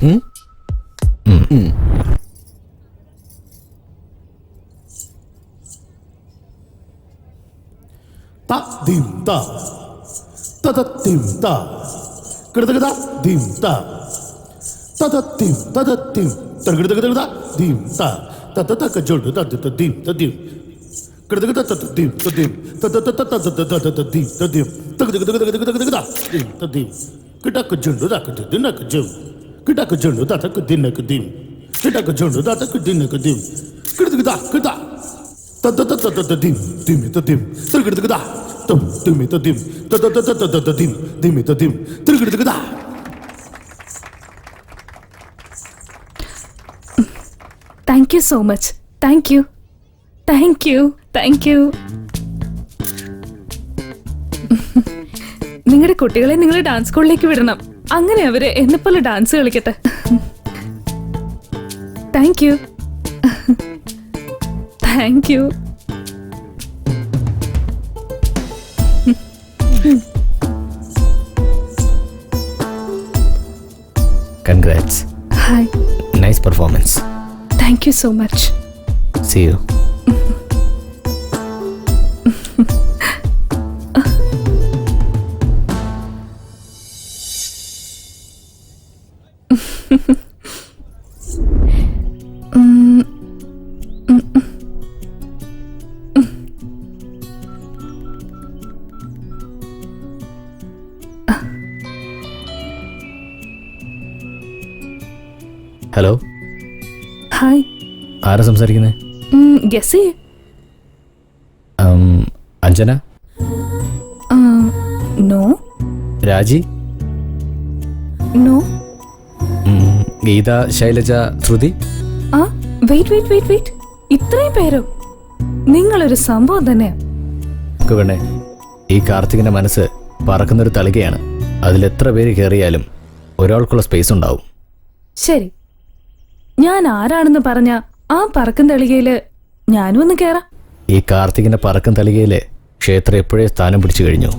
Speaker 12: Thank you so much. Thank you, thank you, thank U. നിങ്ങളുടെ കുട്ടികളെ നിങ്ങൾ ഡാൻസ് സ്കൂളിലേക്ക് വിടണം. അങ്ങനെ അവര് എന്നെപ്പോലെ ഡാൻസ് കളിക്കട്ടെ. Thank you, thank you.
Speaker 5: Congrats.
Speaker 12: Hi.
Speaker 5: Nice performance.
Speaker 12: Thank you so much.
Speaker 5: See you. Hello.
Speaker 12: Hi.
Speaker 5: ആരാ സംസാരിക്കുന്നേ?
Speaker 12: ഗസ് ചെയ്യ്.
Speaker 5: അഞ്ജന?
Speaker 12: നോ.
Speaker 5: രാജി?
Speaker 12: നോ.
Speaker 5: ഗീത, ശൈലജ, ശ്രുതി.
Speaker 12: ആ വെയിറ്റ്, ഇത്രയും പേരോ? നിങ്ങളൊരു സംഭവം തന്നെയാ.
Speaker 5: പെണ്ണെ, ഈ കാർത്തികിന്റെ മനസ്സ് പറക്കുന്നൊരു തളികയാണ്. അതിലെത്ര പേര് കയറിയാലും ഒരാൾക്കുള്ള സ്പേസ് ഉണ്ടാവും.
Speaker 12: ശരി, ഞാൻ ആരാണെന്ന് പറഞ്ഞ ആ പറക്കും തളികയില് ഞാനും ഒന്ന് കേറാം.
Speaker 5: ഈ കാർത്തികിന്റെ പറക്കും തളികയില് ക്ഷേത്രം എപ്പോഴേ സ്ഥാനം പിടിച്ചു കഴിഞ്ഞു.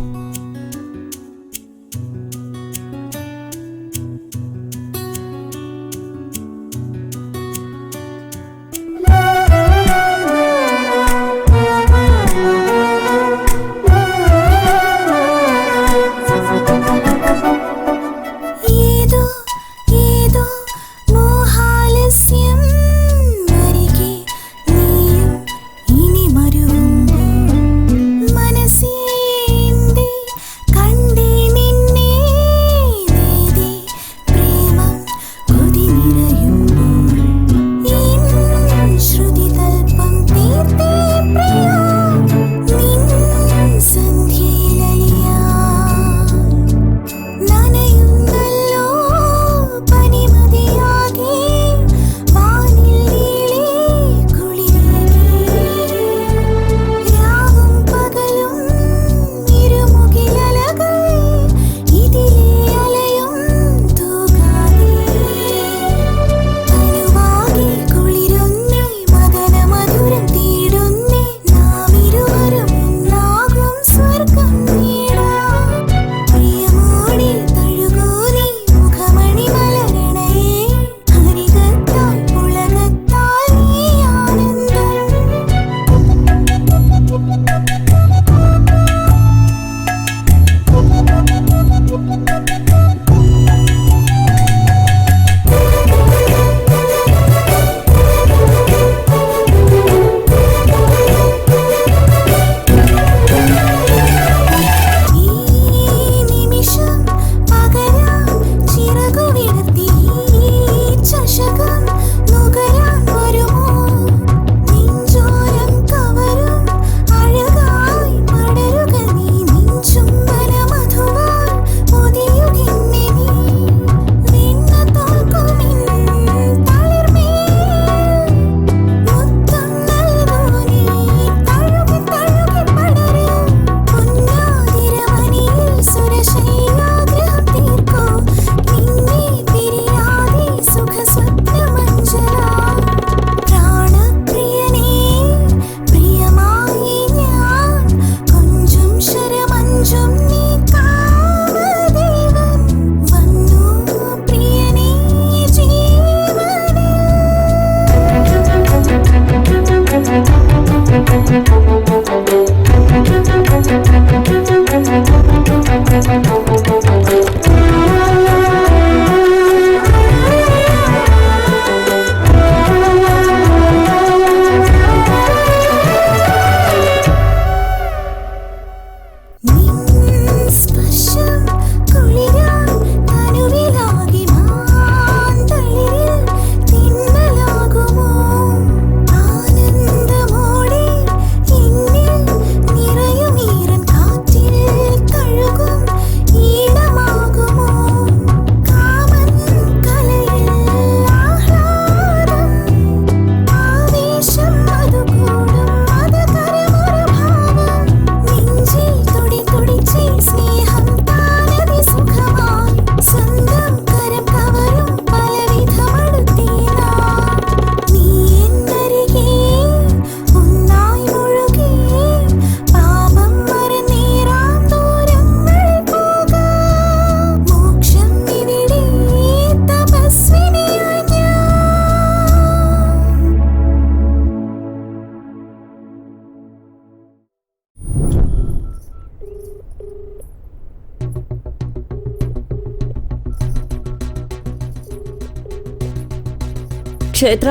Speaker 1: ക്ഷേത്ര,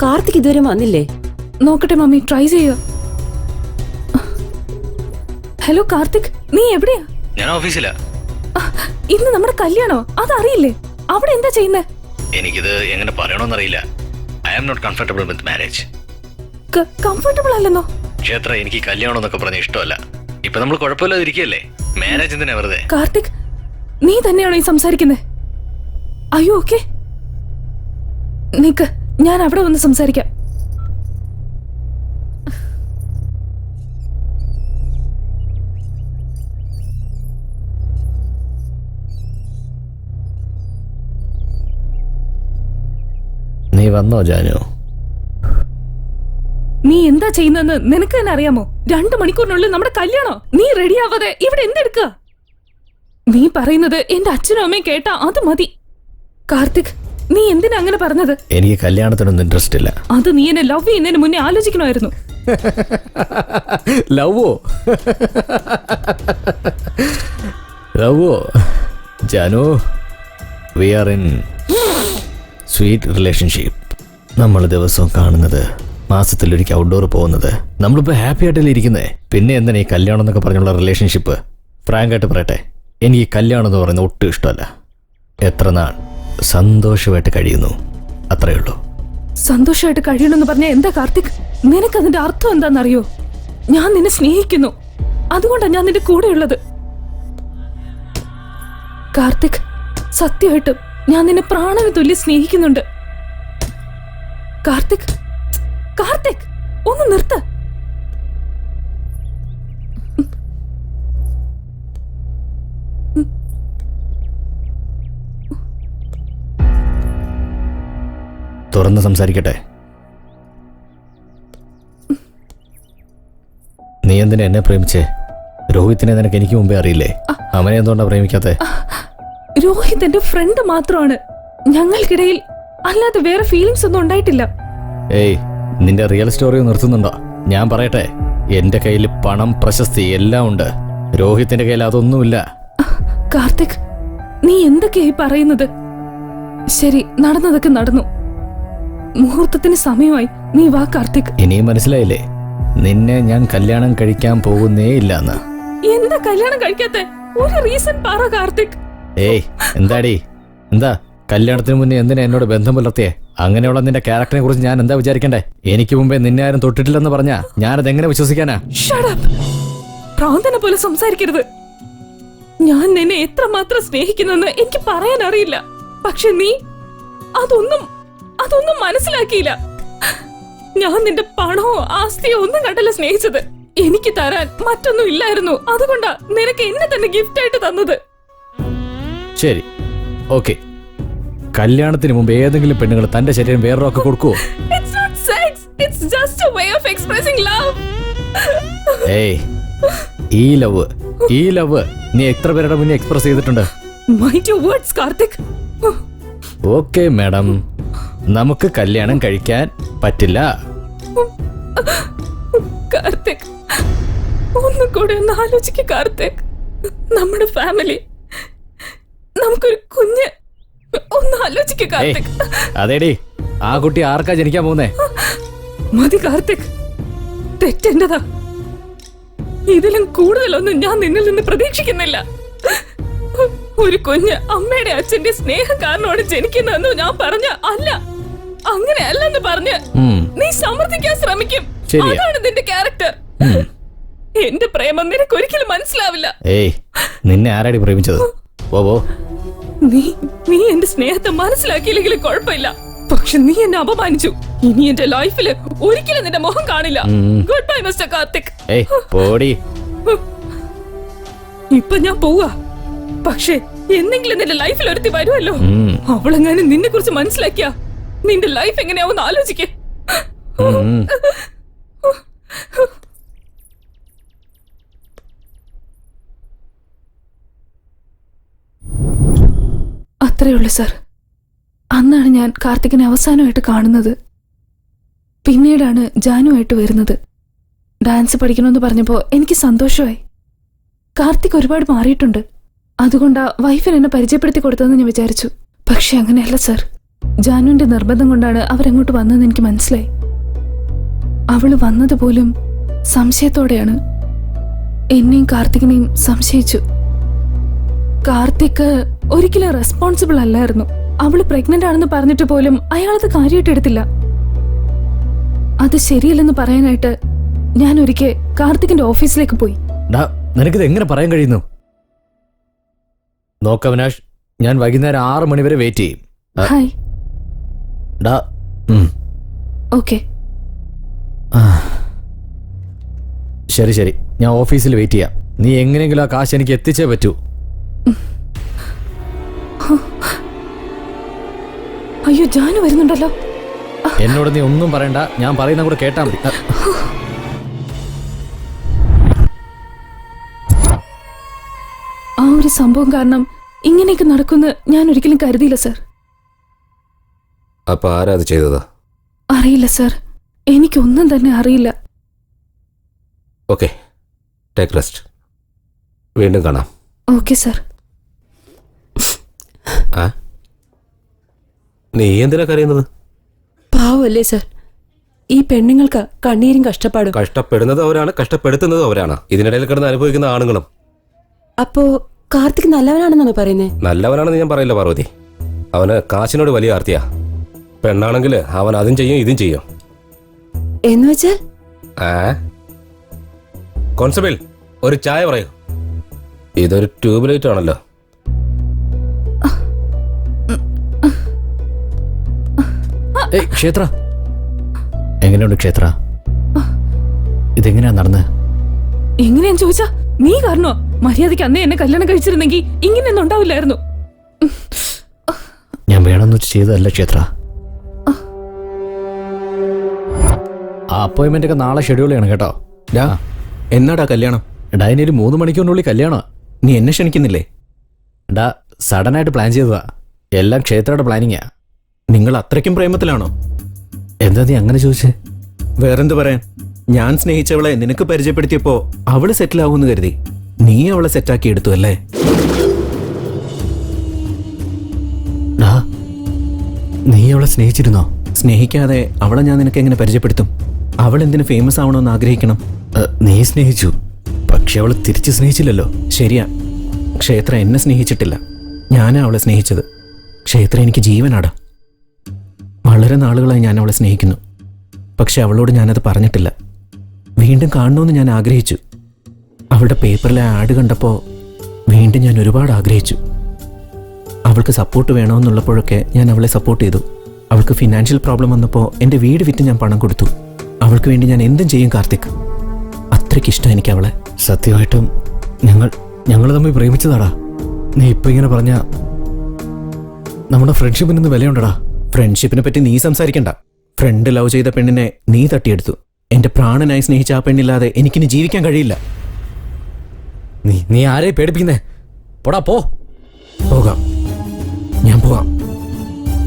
Speaker 1: കാർത്തിക് ഇതുവരെ വന്നില്ലേ?
Speaker 12: നോക്കട്ടെ മമ്മി, ട്രൈ ചെയ്യുക. ഹലോ കാർത്തിക്, നീ എവിടെയാ?
Speaker 5: ഞാൻ ഓഫീസിലാ.
Speaker 12: ഇന്ന് നമ്മുടെ കല്യാണോ? അതറിയില്ലേ? അവിടെ എന്താ ചെയ്യുന്നേ?
Speaker 5: എനിക്കിത് എങ്ങനെ പറയണമെന്നറിയില്ല. I am not comfortable with marriage.
Speaker 12: Comfortable അല്ലെന്നോ?
Speaker 5: ക്ഷേത്ര, എനിക്ക് കല്യാണം എന്നൊക്കെ പറഞ്ഞ ഇഷ്ടമല്ല. ഇപ്പൊ നമ്മൾ കുഴപ്പമില്ലാതിരിക്കല്ലേ, മാരേജ് എന്തിനാ വെറുതെ?
Speaker 12: കാർത്തിക്, നീ തന്നെയാണോ ഈ സംസാരിക്കുന്നേ? അയ്യോ ഓക്കെ, നിക്ക്, ഞാൻ അവിടെ വന്ന് സംസാരിക്കാം.
Speaker 5: നീ വന്നോ ജാനു?
Speaker 12: നീ എന്താ ചെയ്യുന്നതെന്ന് നിനക്ക് തന്നെ അറിയാമോ? 2 മണിക്കൂറിനുള്ളിൽ നമ്മുടെ കല്യാണോ? നീ റെഡിയാവാതെ ഇവിടെ എന്തെടുക്കുക? നീ പറയുന്നത് എന്റെ അച്ഛനും അമ്മയും കേട്ടാ അത് മതി. കാർത്തിക്, നീ എന്തിനാ അങ്ങനെ പറഞ്ഞത്?
Speaker 5: എനിക്ക് കല്യാണത്തിനൊന്നും ഇൻട്രസ്റ്റ് ഇല്ല.
Speaker 12: അത് നീ എന്നെ ലവ് ചെയ്യുന്നതിന് മുന്നേ ആലോചിക്കണമായിരുന്നു.
Speaker 5: ലവോ ലവോ Janu, we are in sweet relationship. നമ്മൾ ദിവസവും കാണുന്നത്, മാസത്തിലൊരിക്കൽ ഔട്ട്ഡോർ പോകുന്നത്, നമ്മളിപ്പോൾ ഹാപ്പി ആയിട്ടല്ലേ ഇരിക്കുന്നേ. പിന്നെ എന്തിനാ ഈ കല്യാണം എന്നൊക്കെ പറഞ്ഞുള്ള റിലേഷൻഷിപ്പ്? ഫ്രാങ്കായിട്ട് പറയട്ടെ, എനിക്ക് ഈ കല്യാണം എന്ന് പറയുന്നത് ഒട്ടും ഇഷ്ടമല്ല. എത്ര നാൾ സന്തോഷമായിട്ട് കഴിയുന്നു, അത്രയേ ഉള്ളൂ.
Speaker 12: സന്തോഷമായിട്ട് കഴിയണമെന്ന് പറഞ്ഞാൽ എന്താ കാർത്തിക്? നിനക്കതിന്റെ അർത്ഥം എന്താണെന്നറിയോ? ഞാൻ നിന്നെ സ്നേഹിക്കുന്നു, അതുകൊണ്ടാണ് ഞാൻ നിന്റെ കൂടെ ഉള്ളത്. കാർത്തിക്, സത്യമായിട്ടും ഞാൻ നിന്നെ പ്രാണന് തുല്യം സ്നേഹിക്കുന്നുണ്ട്. കാർത്തിക്, കാർത്തിക്, ഒന്ന് നിർത്ത.
Speaker 5: തുറന്ന് സംസാരിക്കട്ടെ. നീ എന്തിനാ എന്നെ പ്രേമിച്ചേ? രോഹിത്തിനെ നിനക്ക് എനിക്ക് മുമ്പേ അറിയില്ലേ? അവനെ എന്തുകൊണ്ടാ പ്രേമിക്കാത്തെ?
Speaker 12: രോഹിത് എന്റെ ഫ്രണ്ട് മാത്രമാണ്, ഞങ്ങൾക്കിടയിൽ അല്ലാതെ വേറെ ഫീലിങ്സ് ഒന്നും ഉണ്ടായിട്ടില്ല.
Speaker 5: ഏയ്, നിന്റെ റിയൽ സ്റ്റോറി നിർത്തുന്നുണ്ടോ? ഞാൻ പറയട്ടെ, എന്റെ കയ്യിൽ പണം, പ്രശസ്തി എല്ലാം ഉണ്ട്. രോഹിത്തിന്റെ കയ്യിൽ അതൊന്നുമില്ല.
Speaker 12: കാർത്തിക്, നീ എന്തൊക്കെയായി പറയുന്നത്? ശരി, നടന്നതൊക്കെ നടന്നു. മുഹൂർത്തത്തിന് സമയമായി. നീ വാ കാർത്തിക്.
Speaker 5: ഇനിയും മനസ്സിലായില്ലേ? നിന്നെ ഞാൻ കല്യാണം കഴിക്കാൻ പോകുന്നേ ഇല്ലെന്ന്.
Speaker 12: എന്താ കല്യാണം കഴിക്കാത്ത? ഒരു റീസൺ പറ കാർത്തിക്.
Speaker 5: ഏയ്, എന്താടി? എന്താ കല്യാണത്തിന് മുന്നേ എന്തിനാ എന്നോട് ബന്ധം പുലർത്തിയേ? അങ്ങനെയുള്ള നിന്റെ ക്യാരക്ടറിനെ കുറിച്ച് ഞാൻ എന്താ വിചാരിക്കണ്ടേ? എനിക്ക് മുമ്പേ നിന്നെ ആരും തൊട്ടിട്ടില്ലെന്ന് പറഞ്ഞാ ഞാനത് എങ്ങനെ വിശ്വസിക്കാനാ?
Speaker 12: പ്രാന്തനെ പോലെ സംസാരിക്കരുത്. ഞാൻ നിന്നെ എത്രമാത്രം സ്നേഹിക്കുന്നെന്ന് എനിക്ക് പറയാൻ അറിയില്ല. പക്ഷെ നീ അതൊന്നും മനസ്സിലാക്കിയില്ല. ഞാൻ നിന്റെ പണമോ ആസ്തിയോ ഒന്നും കണ്ടല്ല സ്നേഹിച്ചത്. എനിക്ക് തരാൻ മറ്റൊന്നും ഇല്ലായിരുന്നു. അതുകൊണ്ടാ നിനക്ക് എന്നെ തന്നെ ഗിഫ്റ്റ് ആയിട്ട് തന്നത്.
Speaker 5: ശരി, ഓക്കെ. കല്യാണത്തിന് മുമ്പ് ഏതെങ്കിലും പെണ്ണുങ്ങൾ തന്റെ ശരീരം വേറൊക്കെ കൊടുക്കുവോ?
Speaker 12: It's not sex. It's just a way of expressing love.
Speaker 5: ഏയ്, ഈ ലവ് നീ എത്ര പേരുടെ മുന്നേ എക്സ്പ്രസ് ചെയ്തിട്ടുണ്ട്?
Speaker 12: Mind your words, Karthik.
Speaker 5: Okay madam, നമുക്ക് കല്യാണം കഴിക്കാൻ പറ്റില്ല.
Speaker 12: കാർത്തിക്, ഒന്നുകൂടെ ഒന്ന് ആലോചിക്ക കാർത്തിക്. നമ്മുടെ ഫാമിലി, നമുക്കൊരു കുഞ്ഞ്, ഒന്ന് ആലോചിക്ക കാർത്തിക്.
Speaker 5: അതേടി, ആ കുട്ടി ആർക്കാ ജനിക്കാൻ പോകുന്നേ?
Speaker 12: മതി കാർത്തിക്, തെറ്റെന്റതാ. ഇതിലും കൂടുതലൊന്നും ഞാൻ നിന്നിൽ നിന്ന് പ്രതീക്ഷിക്കുന്നില്ല. ഒരു കുഞ്ഞ് അമ്മയുടെ അച്ഛന്റെ സ്നേഹം കാരണമാണ് ജനിക്കുന്നതെന്ന് ഞാൻ പറഞ്ഞ അല്ല, അങ്ങനെയല്ലെന്ന് പറഞ്ഞ് നീ സമർത്ഥിക്കാൻ ശ്രമിക്കും. അതാണ് നിന്റെ ക്യാരക്ടർ. എന്റെ പ്രേമം നിനക്ക് ഒരിക്കലും മനസ്സിലാവില്ല.
Speaker 5: ഏയ്, നിന്നെ ആരാടി പ്രേമിച്ചത്?
Speaker 12: നീ എന്റെ സ്നേഹത്തെ മനസ്സിലാക്കിയില്ലെങ്കിലും കുഴപ്പമില്ല. പക്ഷെ നീ എന്നെ അപമാനിച്ചു. ഇനി എന്റെ ലൈഫില് ഒരിക്കലും നിന്റെ മുഖം കാണില്ല. Good bye mister Karthik. ഇപ്പൊ ഞാൻ പോവാ. പക്ഷെ എന്തെങ്കിലും നിന്റെ ലൈഫിൽ ഒരുത്തി വരുമല്ലോ. അവളെങ്ങാനും നിന്നെ കുറിച്ച് മനസ്സിലാക്കിയ നിന്റെ ലൈഫ് എങ്ങനെയാവുന്ന ആലോചിക്ക. അത്രയുള്ളൂ സർ. അന്നാണ് ഞാൻ കാർത്തികിനെ അവസാനമായിട്ട് കാണുന്നത്. പിന്നീടാണ് ജാനുവായിട്ട് വരുന്നത്. ഡാൻസ് പഠിക്കണമെന്ന് പറഞ്ഞപ്പോ എനിക്ക് സന്തോഷമായി. കാർത്തിക് ഒരുപാട് മാറിയിട്ടുണ്ട്. അതുകൊണ്ടാ വൈഫിന് എന്നെ പരിചയപ്പെടുത്തി കൊടുത്തതെന്ന് ഞാൻ വിചാരിച്ചു. പക്ഷെ അങ്ങനെയല്ല സർ. ജാനുവിന്റെ നിർബന്ധം കൊണ്ടാണ് അവരങ്ങോട്ട് വന്നതെന്ന് എനിക്ക് മനസ്സിലായി. അവള് വന്നത് പോലും സംശയത്തോടെയാണ്. എന്നെയും കാർത്തികിനെയും സംശയിച്ചു. കാർത്തിക് ഒരിക്കലും റെസ്പോൺസിബിൾ അല്ലായിരുന്നു. അവള് പ്രഗ്നന്റ് ആണെന്ന് പറഞ്ഞിട്ട് പോലും അയാളത് കാര്യമായിട്ട് എടുത്തില്ല. അത് ശരിയല്ലെന്ന് പറയാനായിട്ട് ഞാൻ ഒരിക്കൽ കാർത്തികിന്റെ ഓഫീസിലേക്ക് പോയി.
Speaker 5: നിനക്കിത് എങ്ങനെ പറയാൻ കഴിയുന്നു? നോക്ക് അവിനാഷ്, ഞാൻ വൈകുന്നേരം 6 മണി വരെ വെയിറ്റ് ചെയ്യും.
Speaker 12: ഹായ്.
Speaker 5: ഡാ
Speaker 12: ഓക്കെ.
Speaker 5: ശരി ശരി, ഞാൻ ഓഫീസിൽ വെയിറ്റ് ചെയ്യാം. നീ എങ്ങനെയെങ്കിലും ആ കാശ് എനിക്ക് എത്തിച്ചേ പറ്റൂ.
Speaker 12: അയ്യോ, ജാനു വരുന്നുണ്ടല്ലോ.
Speaker 5: എന്നോട് നീ ഒന്നും പറയണ്ട, ഞാൻ പറയുന്ന കൂടെ കേട്ടാ മതി.
Speaker 12: ആ ഒരു സംഭവം കാരണം ഇങ്ങനെയൊക്കെ നടക്കുമെന്ന് ഞാൻ ഒരിക്കലും കരുതിയില്ല സർ.
Speaker 3: അപ്പൊ ആരാ അത് ചെയ്തത്?
Speaker 12: അറിയില്ല സർ, എനിക്കൊന്നും തന്നെ അറിയില്ല.
Speaker 3: Okay, take rest. വീണ്ടും കാണാം.
Speaker 12: Okay sir.
Speaker 3: ആ, നീ എന്തിനാ കരയുന്നത്?
Speaker 1: പാവല്ലേ സർ, ഈ പെണ്ണുങ്ങൾക്ക് കണ്ണീരും കഷ്ടപ്പാടും.
Speaker 3: കഷ്ടപ്പെടുന്നത് അവരാണ്, കഷ്ടപ്പെടുത്തുന്നത് അവരാണ്. ഇതിനിടയിൽ കിടന്ന് അനുഭവിക്കുന്ന ആണുങ്ങളും.
Speaker 1: അപ്പോ കാർത്തിക് നല്ലവനാണെന്നാണ് പറയുന്നത്?
Speaker 3: നല്ലവനാണെന്ന് ഞാൻ പറയില്ല പാർവതി. അവന് കാശിനോട് വലിയ ആർത്തിയാ. പെണ്ണാണെങ്കിൽ അവൻ അതും ചെയ്യും ഇതും ചെയ്യും.
Speaker 1: എന്ന് വെച്ചാൽ?
Speaker 3: കോൺസ്റ്റബിൾ, ഒരു ചായ പറയൂ. ഇതൊരു ട്യൂബ് ലൈറ്റ് ആണല്ലോ.
Speaker 5: ക്ഷേത്ര, എങ്ങനെയുണ്ട് ക്ഷേത്ര? ഇതെങ്ങനെയാ നടന്ന്?
Speaker 12: എങ്ങനെയാന്ന് ചോദിച്ചാ നീ കാരണോ? മര്യാദയ്ക്ക് അന്നേ എന്നെ കല്യാണം കഴിച്ചിരുന്നെങ്കിൽ ഇങ്ങനെയൊന്നും ഉണ്ടാവില്ലായിരുന്നു.
Speaker 5: ഞാൻ വേണമെന്ന് വെച്ച് ചെയ്തതല്ല ക്ഷേത്ര. ആ അപ്പോയിന്റ്മെന്റ് ഒക്കെ നാളെ ഷെഡ്യൂൾ ചെയ്യണം കേട്ടോ.
Speaker 11: എന്നാടാ കല്യാണം?
Speaker 5: ഡാ, ഇനി ഒരു 3 മണിക്കൂറിനുള്ളിൽ കല്യാണം.
Speaker 11: നീ എന്നെ ക്ഷണിക്കുന്നില്ലേ?
Speaker 5: ഡാ, സഡനായിട്ട് പ്ലാൻ ചെയ്തതാ. എല്ലാം ക്ഷേത്രയുടെ പ്ലാനിങ്ങാ.
Speaker 11: നിങ്ങൾ അത്രയ്ക്കും പ്രേമത്തിലാണോ?
Speaker 5: എന്താ നീ അങ്ങനെ ചോദിച്ചേ?
Speaker 11: വേറെന്ത് പറയാൻ, ഞാൻ സ്നേഹിച്ചവളെ നിനക്ക് പരിചയപ്പെടുത്തിയപ്പോ അവള് സെറ്റിൽ ആവുമെന്ന് കരുതി. നീ അവളെ സെറ്റാക്കി എടുത്തു അല്ലേ?
Speaker 5: ഡാ, നീ അവളെ സ്നേഹിച്ചിരുന്നോ?
Speaker 11: സ്നേഹിക്കാതെ അവളെ ഞാൻ നിനക്ക് എങ്ങനെ പരിചയപ്പെടുത്തും? അവൾ എന്തിനു ഫേമസ് ആവണമെന്ന് ആഗ്രഹിക്കണം?
Speaker 5: നീ സ്നേഹിച്ചു, പക്ഷെ അവള് തിരിച്ച് സ്നേഹിച്ചില്ലല്ലോ.
Speaker 11: ശരിയാ, ക്ഷേത്ര എന്നെ സ്നേഹിച്ചിട്ടില്ല, ഞാനാ അവളെ സ്നേഹിച്ചത്. ക്ഷേത്ര എനിക്ക് ജീവനാടാ. വളരെ നാളുകളായി ഞാൻ അവളെ സ്നേഹിക്കുന്നു. പക്ഷെ അവളോട് ഞാനത് പറഞ്ഞിട്ടില്ല. വീണ്ടും കാണണമെന്ന് ഞാൻ ആഗ്രഹിച്ചു. അവളുടെ പേപ്പറിലെ ആഡ് കണ്ടപ്പോൾ വീണ്ടും ഞാൻ ഒരുപാട് ആഗ്രഹിച്ചു. അവൾക്ക് സപ്പോർട്ട് വേണമെന്നുള്ളപ്പോഴൊക്കെ ഞാൻ അവളെ സപ്പോർട്ട് ചെയ്തു. അവൾക്ക് ഫിനാൻഷ്യൽ പ്രോബ്ലം വന്നപ്പോൾ എൻ്റെ വീട് വിറ്റ് ഞാൻ പണം കൊടുത്തു. അവൾക്ക് വേണ്ടി ഞാൻ എന്തും ചെയ്യും കാർത്തിക്. അത്രയ്ക്ക് ഇഷ്ടം എനിക്ക് അവളെ.
Speaker 5: സത്യമായിട്ടും ഞങ്ങൾ തമ്മിൽ പ്രേമിച്ചതാടാ. നീ ഇപ്പൊ ഇങ്ങനെ പറഞ്ഞ നമ്മുടെ ഫ്രണ്ട്ഷിപ്പിന് ഇന്ന് വിലയുണ്ടടാ.
Speaker 11: ഫ്രണ്ട്ഷിപ്പിനെ പറ്റി നീ സംസാരിക്കണ്ട. ഫ്രണ്ട് ലവ് ചെയ്ത പെണ്ണിനെ നീ തട്ടിയെടുത്തു. എന്റെ പ്രാണനായി സ്നേഹിച്ച ആ പെണ്ണില്ലാതെ എനിക്കിനി ജീവിക്കാൻ കഴിയില്ല.
Speaker 5: നീ ആരെ പേടിപ്പിക്കുന്നേ? പോടാ പോ.
Speaker 11: പോകാം, ഞാൻ പോകാം.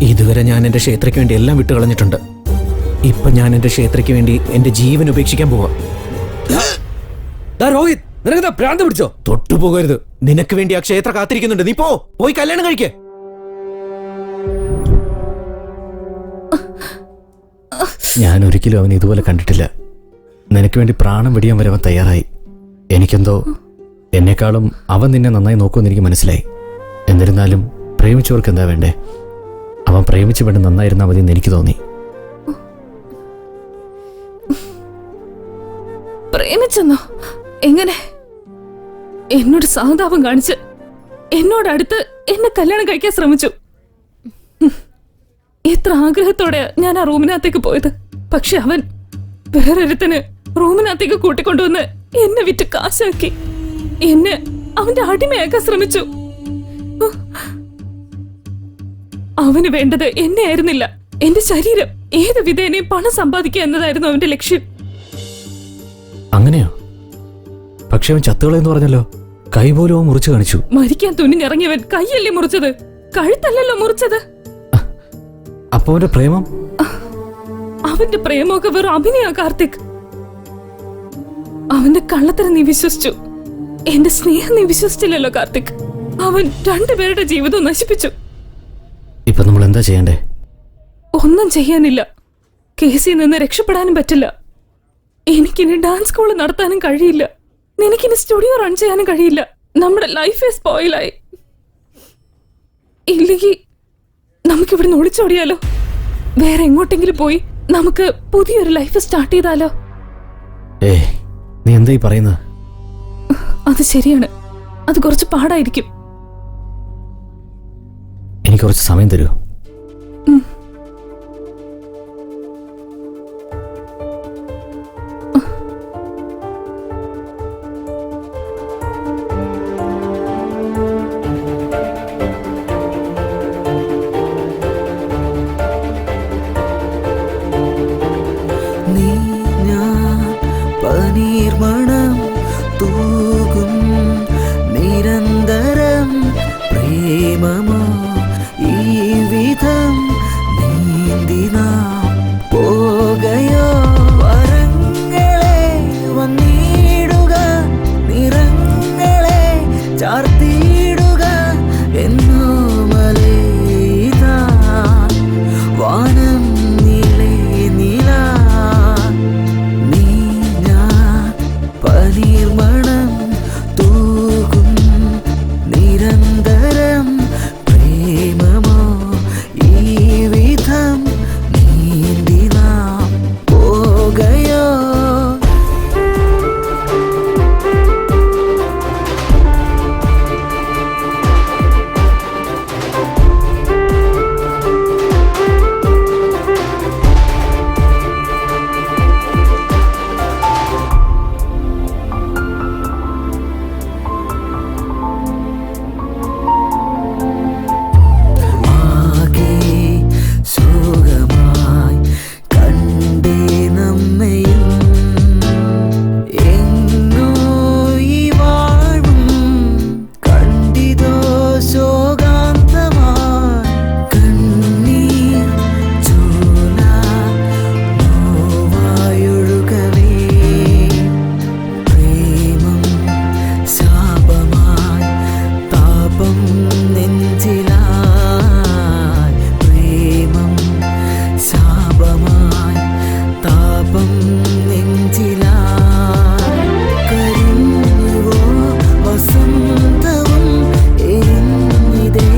Speaker 11: ഇതുവരെ ഞാൻ എൻ്റെ ക്ഷേത്രയ്ക്ക് വേണ്ടി എല്ലാം വിട്ടുകളഞ്ഞിട്ടുണ്ട്. ഇപ്പൊ ഞാൻ എൻ്റെ ക്ഷേത്രയ്ക്ക് വേണ്ടി എൻ്റെ ജീവൻ ഉപേക്ഷിക്കാൻ പോവാം.
Speaker 5: രോഹിത്, നിനക്ക് ഭ്രാന്ത് പിടിച്ചോ?
Speaker 11: തൊട്ടുപോകരുത്. നിനക്ക് വേണ്ടി ആ ക്ഷേത്ര കാത്തിരിക്കുന്നുണ്ട്. നീ പോയി കല്യാണം കഴിക്കേ.
Speaker 5: ഞാൻ ഒരിക്കലും അവൻ ഇതുപോലെ കണ്ടിട്ടില്ല. നിനക്ക് വേണ്ടി പ്രാണം വെടിയാൻ വരെ അവൻ തയ്യാറായി. എനിക്കെന്തോ എന്നെക്കാളും അവൻ നിന്നെ നന്നായി നോക്കുമെന്ന് എനിക്ക് മനസ്സിലായി. എന്നിരുന്നാലും പ്രേമിച്ചവർക്ക് എന്താ വേണ്ടേ? അവൻ പ്രേമിച്ച പെണ്ണ് നന്നായിരുന്നാൽ മതി എന്ന് എനിക്ക് തോന്നി.
Speaker 12: പ്രേമിച്ചെന്നോ? എങ്ങനെ? എന്നോട് സഹതാപം കാണിച്ച് എന്നോടടുത്ത് എന്നെ കല്യാണം കഴിക്കാൻ ശ്രമിച്ചു. എത്ര ആഗ്രഹത്തോടെ ഞാൻ ആ റൂമിനകത്തേക്ക് പോയത്. പക്ഷെ അവൻ വേറൊരുത്തന് റൂമിനകത്തേക്ക് കൂട്ടിക്കൊണ്ടുവന്ന് എന്നെ വിറ്റ് കാശാക്കി എന്നെ അവന്റെ അടിമയാക്കാൻ ശ്രമിച്ചു. അവന് വേണ്ടത് എന്നെ ആയിരുന്നില്ല, എന്റെ ശരീരം. ഏത് വിധേനയും പണം സമ്പാദിക്കുക എന്നതായിരുന്നു അവന്റെ ലക്ഷ്യം.
Speaker 5: അങ്ങനെയോ? പക്ഷെ അവൻ ചത്തുകളെന്ന് പറഞ്ഞല്ലോ. കൈ പോലും അവൻ മുറിച്ചു കാണിച്ചു.
Speaker 12: മരിക്കാൻ തുനിഞ്ഞിറങ്ങിയവൻ കൈയല്ലേ മുറിച്ചത്, കഴുത്തല്ലല്ലോ മുറിച്ചത്.
Speaker 5: അപ്പൊ അവന്റെ പ്രേമം?
Speaker 12: അവന്റെ പ്രേമമൊക്കെ വെറും അഭിനയ കാർത്തിക്. അവന്റെ കള്ളത്തരം നീ വിശ്വസിച്ചു, എന്റെ സ്നേഹം നീ വിശ്വസിച്ചില്ലല്ലോ കാർത്തിക്. അവൻ രണ്ടുപേരുടെ ജീവിതവും നശിപ്പിച്ചു.
Speaker 5: ഇപ്പൊ നമ്മൾ എന്താ ചെയ്യണ്ടേ?
Speaker 12: ഒന്നും ചെയ്യാനില്ല. കേസിൽ നിന്ന് രക്ഷപ്പെടാനും പറ്റില്ല. എനിക്കിനി ഡാൻസ് സ്കൂൾ നടത്താനും കഴിയില്ല. നിനക്കിനി സ്റ്റുഡിയോ റൺ ചെയ്യാനും കഴിയില്ല. നമ്മുടെ ലൈഫ് സ്പോയിലായി. ഇല്ലെങ്കിൽ നമുക്കിവിടുന്ന് ഒളിച്ചോടിയാലോ? വേറെ എങ്ങോട്ടെങ്കിലും പോയി നമുക്ക് പുതിയൊരു ലൈഫ് സ്റ്റാർട്ട് ചെയ്താലോ?
Speaker 5: നീ എന്തായി പറയുന്നത്?
Speaker 12: അത് ശരിയാണ്, അത് കുറച്ച് പാടായിരിക്കും.
Speaker 5: എനിക്ക് കുറച്ച് സമയം തരൂ.
Speaker 9: നീ ഞാൻ പനീർമണം തൂകും നിരന്തരം പ്രേമമോ ഈ വിധം നീന്തി നാം പോകയോ വരങ്ങളെ വന്നിടുക നിറങ്ങളെ ചാർത്തിയിടുക എന്നോ മലയിതാ വാനം നീളേ നീല നീ ഞാൻ പനീർമണം തൂകും നിരന്തരം പ്രേമമോ ഈ വിധം നീന്തി നാം പോകയോ ആകെ സുഖമായി കണ്ടേ നമ്മയും എങ്ങോ ഈ വാഴും കണ്ടിതോ ശോകാന്തമായി കണ്ണീർ ചോല നോവായൊഴുകവേ പ്രേമം ശാപമായി താപം നെഞ്ചിലായി പ്രേമം ശാപമായി താപം നെഞ്ചിലായി കരിഞ്ഞുവോ വസന്തവും എരിഞ്ഞിതേ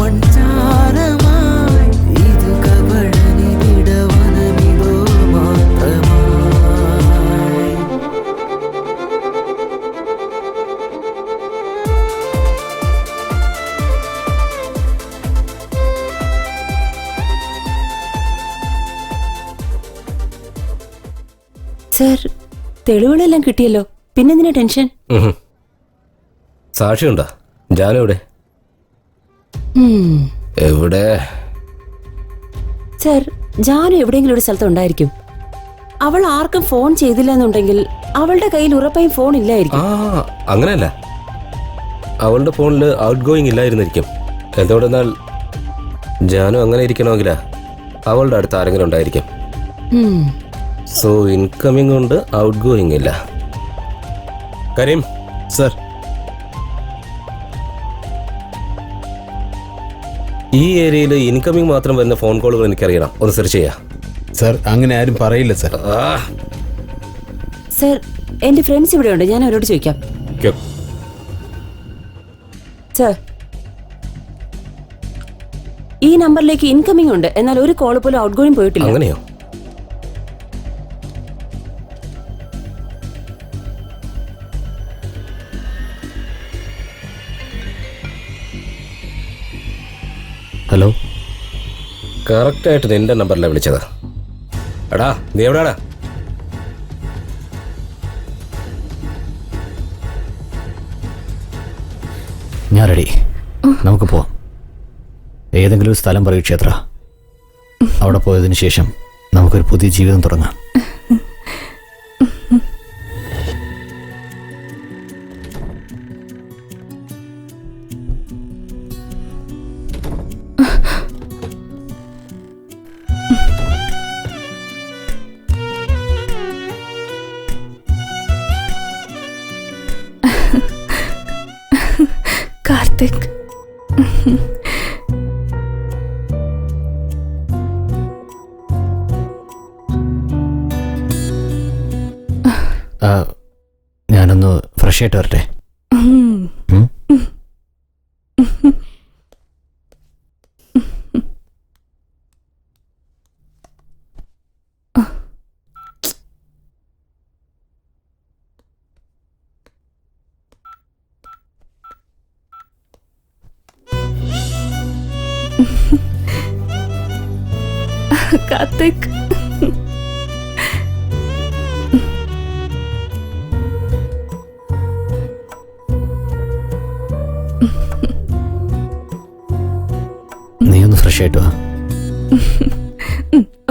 Speaker 9: മൺചാരമായി ഇത് കപടനിടവനമിതോ മാത്രമായി
Speaker 1: സർ, തെളിവുകളെല്ലാം കിട്ടിയല്ലോ, പിന്നെന്തിനാ ടെൻഷൻ?
Speaker 3: സാക്ഷിയുണ്ടോ? ജാനു എവിടെ?
Speaker 1: ഉം.
Speaker 3: എവിടെ?
Speaker 1: സർ, ജാനു എവിടെയെങ്കിലും ഒരു സ്ഥലത്ത് ഉണ്ടായിരിക്കും. അവൾ ആർക്കും ഫോൺ ചെയ്തില്ല എന്നുണ്ടെങ്കിൽ അവളുടെ കയ്യിൽ ഉറപ്പായും ഫോൺ ഇല്ലായിരിക്കും.
Speaker 3: അങ്ങനെയല്ല, അവളുടെ ഫോണിൽ ഔട്ട് ഗോയിങ് ഇല്ലായിരുന്നിരിക്കും. എന്തുകൊണ്ടെന്നാൽ ജാനു അങ്ങനെ ഇരിക്കണമെങ്കിലാ അവളുടെ അടുത്ത് ആരെങ്കിലും ഉണ്ടായിരിക്കും.
Speaker 1: ഉം.
Speaker 3: സോ ഇൻകമിംഗ് ഉണ്ട്, ഔട്ട് ഗോയിങ് ഇല്ല. കരീം
Speaker 2: സർ,
Speaker 3: ഈ ഏരിയയിൽ ഇൻകമിംഗ് മാത്രം വരുന്ന ഫോൺ കോളുകൾ എനിക്കറിയണം, ഒന്ന് സെർച്ച് ചെയ്യാം.
Speaker 2: സർ അങ്ങനെ ആരും പറയില്ല സർ.
Speaker 1: സർ, എന്റെ ഫ്രണ്ട്സ് ഇവിടെ ഉണ്ട്, ഞാൻ അവരോട് ചോദിക്കാം. സർ, ഈ നമ്പറിലേക്ക് ഇൻകമിംഗ് ഉണ്ട്, എന്നാൽ ഒരു കോൾ പോലും ഔട്ട് ഗോയിങ് പോയിട്ടില്ല.
Speaker 3: അങ്ങനെയോ?
Speaker 5: ഹലോ,
Speaker 3: കറക്റ്റായിട്ട് നിന്റെ നമ്പറിലാണ് വിളിച്ചത്. എടാ, നീ എവിടെയാടാ?
Speaker 5: ഞാൻ റെഡി. നമുക്ക് പോവാം. ഏതെങ്കിലും ഒരു സ്ഥലം പറയൂ ക്ഷേത്ര. അവിടെ പോയതിനു ശേഷം നമുക്കൊരു പുതിയ ജീവിതം തുടങ്ങാം.
Speaker 12: കാർത്തിക്,
Speaker 5: ഞാനൊന്ന് ഫ്രഷ് ആയിട്ട് വരട്ടെ.
Speaker 12: കാർത്തിക്.
Speaker 5: നീ ഒന്ന് ഫ്രഷ് ആയിട്ട് വാ.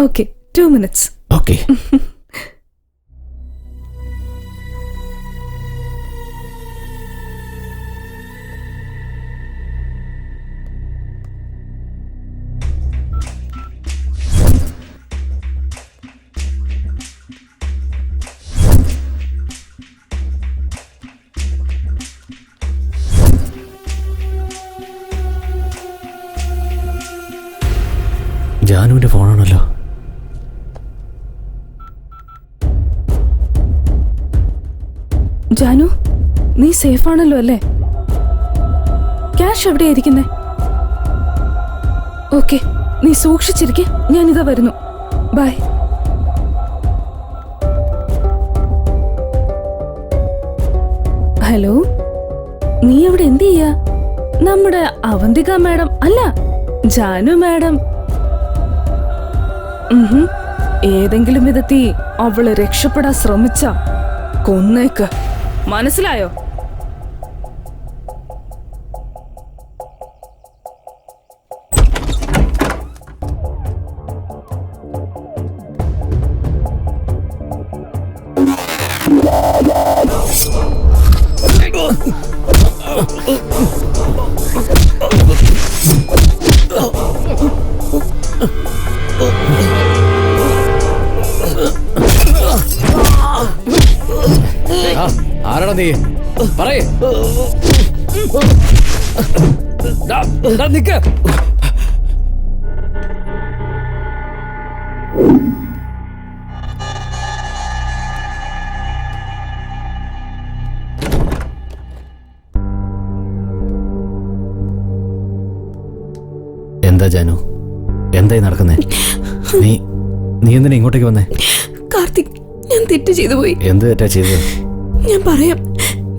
Speaker 12: Okay, 2 minutes.
Speaker 5: ഓക്കെ. ജാനുവിന്റെ ഫോണാണല്ലോ.
Speaker 12: ജാനു, നീ സേഫ് ആണല്ലോ അല്ലേ? ക്യാഷ് എവിടെയായിരിക്കുന്നേ? ഓക്കെ, നീ സൂക്ഷിച്ചിരിക്കെ, ഞാനിതാ വരുന്നു. ബൈ. ഹലോ, നീ അവിടെ എന്ത് ചെയ്യാ? നമ്മുടെ അവന്തിക മാഡം അല്ല, ജാനു മാഡം. ഏതെങ്കിലും വിധത്തിൽ അവള് രക്ഷപ്പെടാൻ ശ്രമിച്ച കൊന്നേക്ക്, മനസ്സിലായോ?
Speaker 5: ആരാടാ നീ? പറയേ. നിക്ക. എന്താ ജാനു, എന്തായി നടക്കുന്നേ? നീ എന്തിനാ ഇങ്ങോട്ടേക്ക് വന്നേ?
Speaker 8: കാർത്തിക്, ഞാൻ തെറ്റ് ചെയ്തു പോയി.
Speaker 5: എന്ത് തെറ്റാ ചെയ്തത്?
Speaker 8: ഞാൻ പറയാം.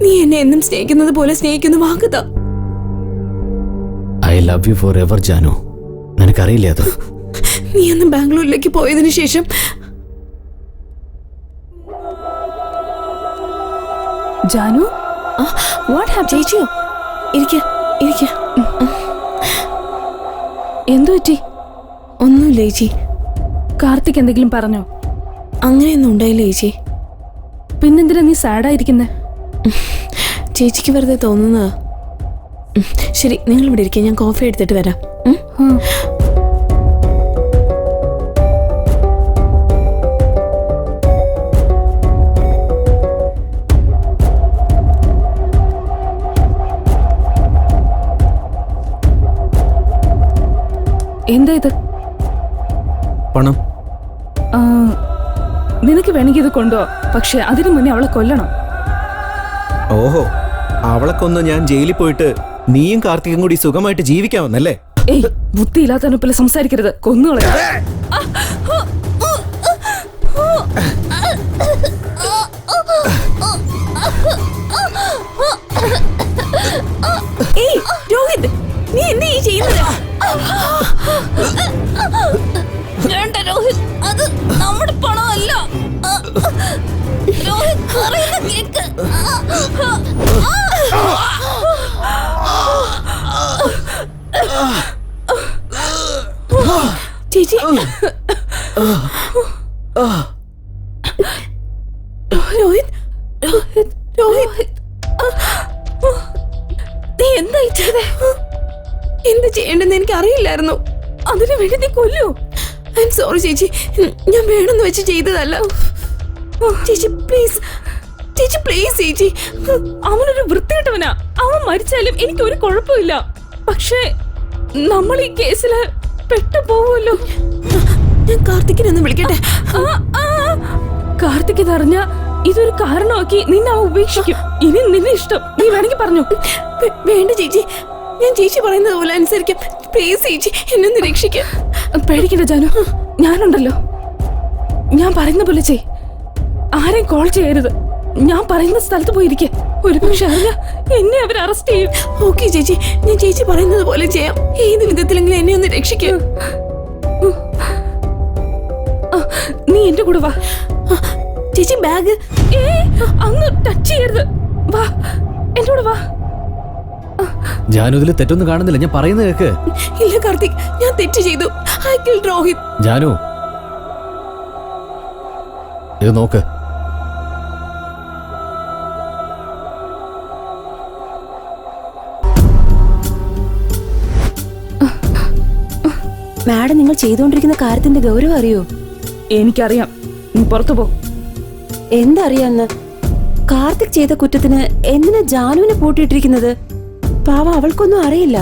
Speaker 8: നീ എന്നെ എന്നും സ്നേഹിക്കുന്നത് പോലെ സ്നേഹിക്കുന്ന വാക്കുതാ.
Speaker 5: I love you forever Janu. നിനക്കറിയില്ലേ അത്?
Speaker 8: നീ അന്ന് ബാംഗ്ലൂരിലേക്ക് പോയതിനു ശേഷം
Speaker 12: ജാനു, വാട്ട് ഹാപ്പൻ?
Speaker 8: ചേച്ചിയോ? ഇരിക്ക.
Speaker 12: എന്തു പറ്റി?
Speaker 8: ഒന്നുമില്ല ചേച്ചി.
Speaker 12: കാർത്തിക് എന്തെങ്കിലും പറഞ്ഞോ?
Speaker 8: അങ്ങനെയൊന്നും ഉണ്ടായില്ല ചേച്ചി.
Speaker 12: പിന്നെന്തിനാ നീ സാഡായിരിക്കുന്നേ?
Speaker 8: ചേച്ചിക്ക് വെറുതെ തോന്നുന്നതാ. ശരി, നിങ്ങൾ ഇവിടെ ഇരിക്കുക, ഞാൻ കോഫി എടുത്തിട്ട് വരാം.
Speaker 12: എന്താ ഇത്?
Speaker 11: പണം.
Speaker 12: നിനക്ക് വേണമെങ്കിൽ ഇത് കൊണ്ടുപോ, പക്ഷെ അതിനു മുന്നേ അവളെ കൊല്ലണം.
Speaker 11: ഓഹോ, അവളെ കൊന്ന് ഞാൻ ജയിലിൽ പോയിട്ട് നീയും കാർത്തികും കൂടി സുഖമായിട്ട് ജീവിക്കാമെന്നല്ലേ?
Speaker 12: ഏയ്, ബുദ്ധിയില്ലാത്തവനെ പോലെ സംസാരിക്കരുത്, കൊന്നുകളെ.
Speaker 8: ഏയ് രോഹിത്, നീ എന്താ ഈ ചെയ്യുന്നത്?
Speaker 7: വേണ്ട രോഹിത്, അത് നമ്മുടെ പണമല്ല. രോഹിത് പറയുന്ന കേക്ക്.
Speaker 8: ചേച്ചി, രോഹിത്, നീ എന്താ ചെയ്തേ? എന്ത് ചെയ്യേണ്ടെന്ന് എനിക്ക് അറിയില്ലായിരുന്നു. അതിനു വേണ്ടി നീ കൊല്ലൂ? ഐ എം സോറി ചേച്ചി, ഞാൻ വേണമെന്ന് വെച്ച് ചെയ്തതല്ല. ചേച്ചി പ്ലീസ്, ചേച്ചി പ്ലീസ് ചേച്ചി.
Speaker 12: അവനൊരു വൃത്തികെട്ടവനാ. അവൻ മരിച്ചാലും എനിക്ക് ഒരു കുഴപ്പമില്ല. പക്ഷേ നമ്മൾ ഈ കേസില് പെട്ടുപോകുമല്ലോ.
Speaker 8: ഞാൻ കാർത്തിക്കിനൊന്ന് വിളിക്കട്ടെ?
Speaker 12: കാർത്തിക് ഇതറിഞ്ഞ ഇതൊരു കാരണമാക്കി നിന്നെ അവൻ ഉപേക്ഷിക്കും. ഇനി നിന്നെ ഇഷ്ടം, നീ വേണമെങ്കിൽ പറഞ്ഞു.
Speaker 8: വേണ്ട ചേച്ചി, ഞാൻ ചേച്ചി പറയുന്നത് പോലെ അനുസരിക്കാം. പ്ലീസ് ചേച്ചി, എന്നെ ഒന്ന് രക്ഷിക്കാം.
Speaker 12: പേടിക്കണ്ട ജാനു, ഞാനുണ്ടല്ലോ. ഞാൻ പറയുന്ന പോലെ ചെയ്. ആരെയും കോൾ ചെയ്യരുത്. ഞാൻ പറയുന്ന സ്ഥലത്ത് പോയിരിക്കെ. ഒരു പക്ഷെ അറിഞ്ഞ എന്നെ അവർ അറസ്റ്റ് ചെയ്യും.
Speaker 8: ഓക്കെ ചേച്ചി, ഞാൻ ചേച്ചി പറയുന്നത് പോലെ ചെയ്യാം. ഏത് വിധത്തിലെങ്കിലും എന്നെ ഒന്ന് രക്ഷിക്കാം.
Speaker 12: നീ എന്റെ കൂടെ വാ.
Speaker 8: ചേച്ചി ബാഗ്
Speaker 12: അങ്ങ് ടച്ച് ചെയ്യരുത്. വാ എന്റെ കൂടെ വാ.
Speaker 5: ജാനു ഇതിൽ തെറ്റൊന്നും കാണുന്നില്ല, ഞാൻ പറയുന്നത് കേക്ക്.
Speaker 8: ഇല്ല കാർത്തിക്, ഞാൻ തെറ്റ് ചെയ്തു. I killed Rohit.
Speaker 5: ജാനു ഇത് നോക്ക്.
Speaker 1: മാഡം, നിങ്ങൾ ചെയ്തുകൊണ്ടിരിക്കുന്ന കാര്യത്തിന്റെ ഗൗരവം അറിയോ?
Speaker 12: എനിക്കറിയാം. നീ പുറത്തു പോ.
Speaker 1: എന്തറിയാന്ന്? കാർത്തിക് ചെയ്ത കുറ്റത്തിന് എന്തിനാ ജാനുവിനെ പൂട്ടിയിട്ടിരിക്കുന്നത്? പാവ, അവൾക്കൊന്നും അറിയില്ല.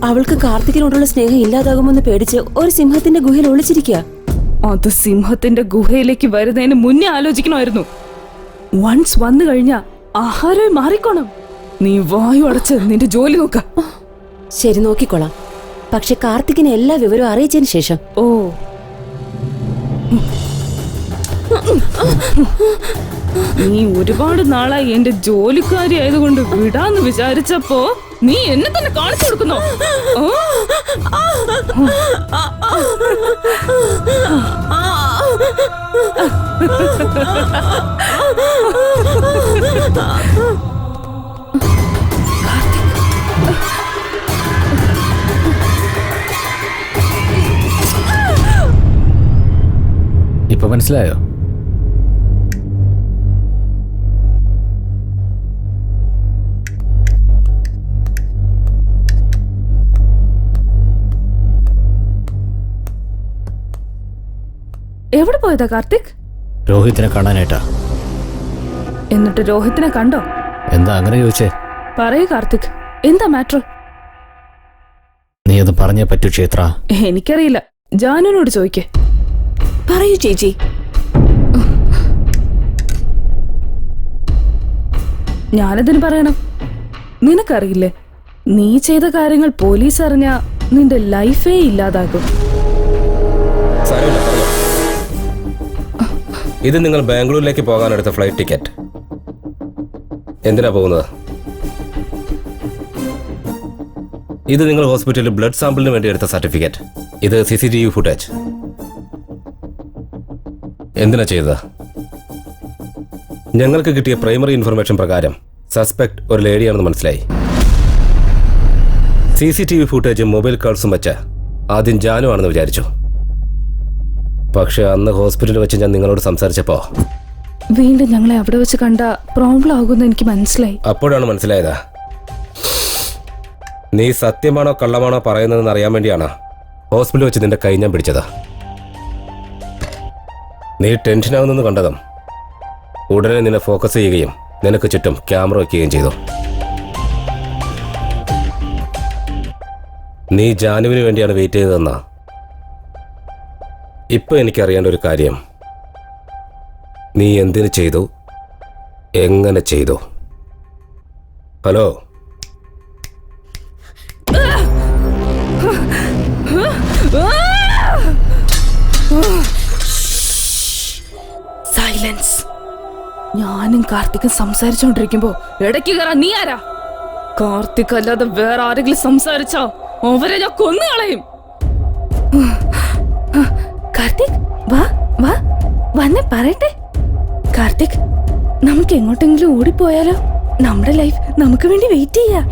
Speaker 1: അവൾക്ക് കാർത്തികിനോടുള്ള സ്നേഹം ഇല്ലാതാകുമെന്ന് പേടിച്ച് ഒരു സിംഹത്തിന്റെ ഗുഹയിൽ ഒളിച്ചിരിക്കുക.
Speaker 12: അത് സിംഹത്തിന്റെ ഗുഹയിലേക്ക് വരുന്നതിന് മുന്നേ ആലോചിക്കണമായിരുന്നു. വൺസ് വന്നു കഴിഞ്ഞാ ആഹാരമായി മാറിക്കോണം. നീ വായു അടച്ച് നിന്റെ ജോലി നോക്ക.
Speaker 1: ശരി, നോക്കിക്കോളാം. പക്ഷെ കാർത്തികിനെ എല്ലാ വിവരവും അറിയിച്ചതിന് ശേഷം.
Speaker 12: ഓ, നീ ഒരുപാട് നാളായി എന്റെ ജോലിക്കാരി ആയതുകൊണ്ട് വിടാന്ന് വിചാരിച്ചപ്പോ നീ എന്നെ തന്നെ കാണിച്ചു കൊടുക്കുന്നോ?
Speaker 5: ഇപ്പൊ മനസ്സിലായോ?
Speaker 12: എവിടെ പോയതാ കാർത്തിക്?
Speaker 5: രോഹിത്തിനെ കാണാനായിട്ടാ.
Speaker 12: എന്നിട്ട് രോഹിത്തിനെ കണ്ടോ?
Speaker 5: എന്താ അങ്ങനെ ചോദിച്ചേ?
Speaker 12: പറയൂ കാർത്തിക്, എന്താ മാറ്റർ?
Speaker 5: നീ അത് പറഞ്ഞേ പറ്റൂ ക്ഷേത്ര.
Speaker 12: എനിക്കറിയില്ല, ജാനുവിനോട് ചോദിക്കേ.
Speaker 8: പറയൂ ചേച്ചി.
Speaker 12: ഞാനതിന് പറയണം? നിനക്കറിയില്ലേ, നീ ചെയ്ത കാര്യങ്ങൾ പോലീസ് അറിഞ്ഞാ നിന്റെ ലൈഫേ ഇല്ലാതാകും.
Speaker 3: ഇത് നിങ്ങൾ ബാംഗ്ലൂരിലേക്ക് പോകാനെടുത്ത ഫ്ലൈറ്റ് ടിക്കറ്റ്. എന്തിനാ പോകുന്നത്? ഇത് നിങ്ങൾ ഹോസ്പിറ്റലിൽ ബ്ലഡ് സാമ്പിളിന് വേണ്ടി എടുത്ത സർട്ടിഫിക്കറ്റ്. ഇത് CCTV ഫുട്ടേജ്. എന്തിനാ ചെയ്തത്? ഞങ്ങൾക്ക് കിട്ടിയ പ്രൈമറി ഇൻഫർമേഷൻ പ്രകാരം സസ്പെക്ട് ഒരു ലേഡിയാണെന്ന് മനസ്സിലായി. CCTV ഫുട്ടേജും മൊബൈൽ കോൾസും വെച്ച് ആദ്യം ജാനു ആണെന്ന് വിചാരിച്ചു. പക്ഷെ അന്ന് ഹോസ്പിറ്റലിൽ വെച്ച് ഞാൻ നിങ്ങളോട് സംസാരിച്ചപ്പോ
Speaker 12: വീണ്ടും ഞങ്ങളെ അവിടെ വെച്ച് കണ്ട പ്രോബ്ലം ആകുമെന്ന് എനിക്ക് മനസ്സിലായി.
Speaker 3: അപ്പോഴാണ് മനസ്സിലായതാ നീ സത്യമാണോ കള്ളമാണോ പറയുന്നതെന്ന് അറിയാൻ വേണ്ടിയാണ് ഹോസ്പിറ്റലിൽ വെച്ച് നിന്റെ കൈ ഞാൻ പിടിച്ചത്. നീ ടെൻഷനാകുന്നെന്ന് കണ്ടതും ഉടനെ നിന്നെ ഫോക്കസ് ചെയ്യുകയും നിനക്ക് ചുറ്റും ക്യാമറ വയ്ക്കുകയും ചെയ്തു. നീ ജാനുവിന് വേണ്ടിയാണ് വെയിറ്റ് ചെയ്തതെന്നാ. ഇപ്പൊ എനിക്കറിയേണ്ട ഒരു കാര്യം, നീ എന്തിനു ചെയ്തു, എങ്ങനെ ചെയ്തു? Hello,
Speaker 12: silence. ഞാനും കാർത്തിക്കും സംസാരിച്ചോണ്ടിരിക്കുമ്പോ ഇടയ്ക്ക് കയറാൻ നീ ആരാ? കാർത്തിക് അല്ലാതെ വേറെ ആരെങ്കിലും സംസാരിച്ചോ അവരെ ഞാൻ കൊന്നുകളയും. കാർത്തിക്, വാ വാ, വന്നേ പറയട്ടെ. കാർത്തിക്, നമുക്ക് എങ്ങോട്ടെങ്കിലും ഓടിപ്പോയാലോ? നമ്മുടെ ലൈഫ് നമുക്ക് വേണ്ടി വെയിറ്റ് ചെയ്യാ.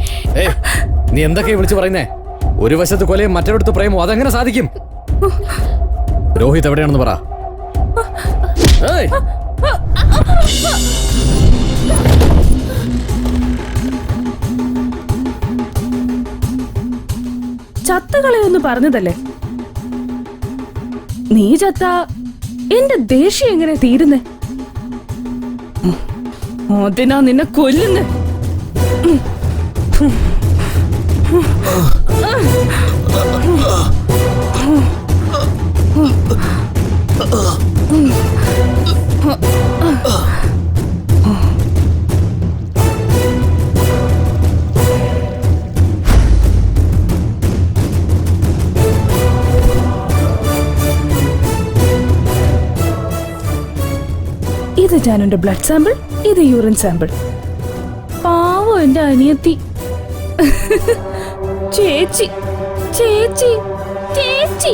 Speaker 5: നീ എന്തൊക്കെയാ വിളിച്ചു പറയുന്നേ? ഒരു വശത്ത് കൊലയും മറ്റൊരിടത്ത് പ്രേമോ, അതെങ്ങനെ സാധിക്കും? രോഹിത് എവിടെയാണെന്ന് പറ.
Speaker 12: ചത്തുകളയൊന്ന് പറഞ്ഞതല്ലേ? നീ ചത്ത എന്റെ ദേഷ്യം എങ്ങനെ തീരുന്നേ? അതിനാ നിന്നെ കൊല്ലുന്നേ. ഇത് ജാനുവിന്റെ ബ്ലഡ് സാമ്പിൾ, ഇത് യൂറിൻ സാമ്പിൾ. പാവം എന്റെ അനിയത്തി. ചേച്ചി ചേച്ചി ചേച്ചി.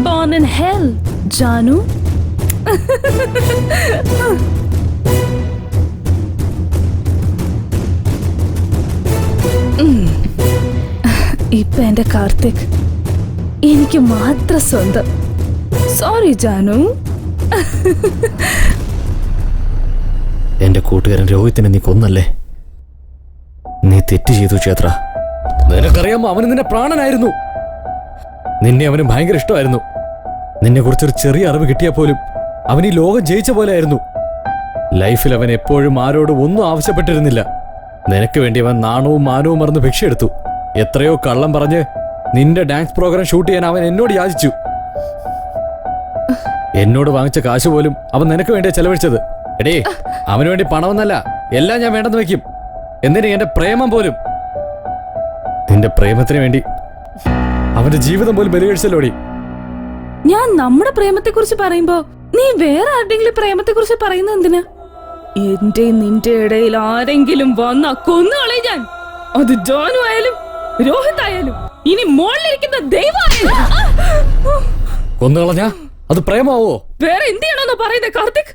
Speaker 12: born in hell, Janu. ഇപ്പൊ എന്റെ കാർത്തിക് എനിക്ക് മാത്രം സ്വന്തം. സോറി ജാനു.
Speaker 5: എന്റെ കൂട്ടുകാരൻ രോഹിത്തിനെ നീ കൊന്നല്ലേ? നീ തെറ്റ് ചെയ്തു ക്ഷേത്ര. നിനക്കറിയാമോ, അവന് നിന്നെ പ്രാണനായിരുന്നു. നിന്നെ അവന് ഭയങ്കര ഇഷ്ടമായിരുന്നു. നിന്നെ കുറിച്ചൊരു ചെറിയ അറിവ് കിട്ടിയാൽ പോലും അവൻ ഈ ലോകം ജയിച്ച പോലെ ആയിരുന്നു. ലൈഫിൽ അവൻ എപ്പോഴും ആരോടും ഒന്നും ആവശ്യപ്പെട്ടിരുന്നില്ല. നിനക്ക് വേണ്ടി അവൻ നാണവും മാനവും മറന്ന് ഭിക്ഷയെടുത്തു. എത്രയോ കള്ളം പറഞ്ഞ് നിന്റെ ഡാൻസ് പ്രോഗ്രാം ഷൂട്ട് ചെയ്യാൻ അവൻ എന്നോട് യാചിച്ചു. എന്നോട് വാങ്ങിച്ച കാശ് പോലും അവൻ നിനക്ക് വേണ്ടിയാ ചെലവഴിച്ചത്. എടേ, അവന് വേണ്ടി പണമെന്നല്ല, എല്ലാം ഞാൻ വേണ്ടെന്ന് വെക്കും. എന്തിന് എന്റെ പ്രേമം പോലും. നിന്റെ പ്രേമത്തിന് വേണ്ടി അവന്റെ ജീവിതം പോലും ബലികഴിച്ചല്ലോടി.
Speaker 12: ഞാൻ നമ്മുടെ പ്രേമത്തെ കുറിച്ച് പറയുമ്പോ നീ വേറെ ആരുടെങ്കിലും പ്രേമത്തെ കുറിച്ച് പറയുന്നത് എന്തിനാ? എന്റെ നിന്റെ ഇടയിൽ ആരെങ്കിലും വന്നാ കൊന്നുകളെ ഞാൻ. അത് ജോനു ആയാലും രോഹിത് ആയാലും ഇനി മോളിലിരിക്കുന്ന ദൈവമായാലും.
Speaker 5: കൊന്നുകളഞ്ഞാ അത് പ്രേമാവോ?
Speaker 12: വേറെ എന്ത് ചെയ്യണമെന്നാ പറയുന്നത് കാർത്തിക്?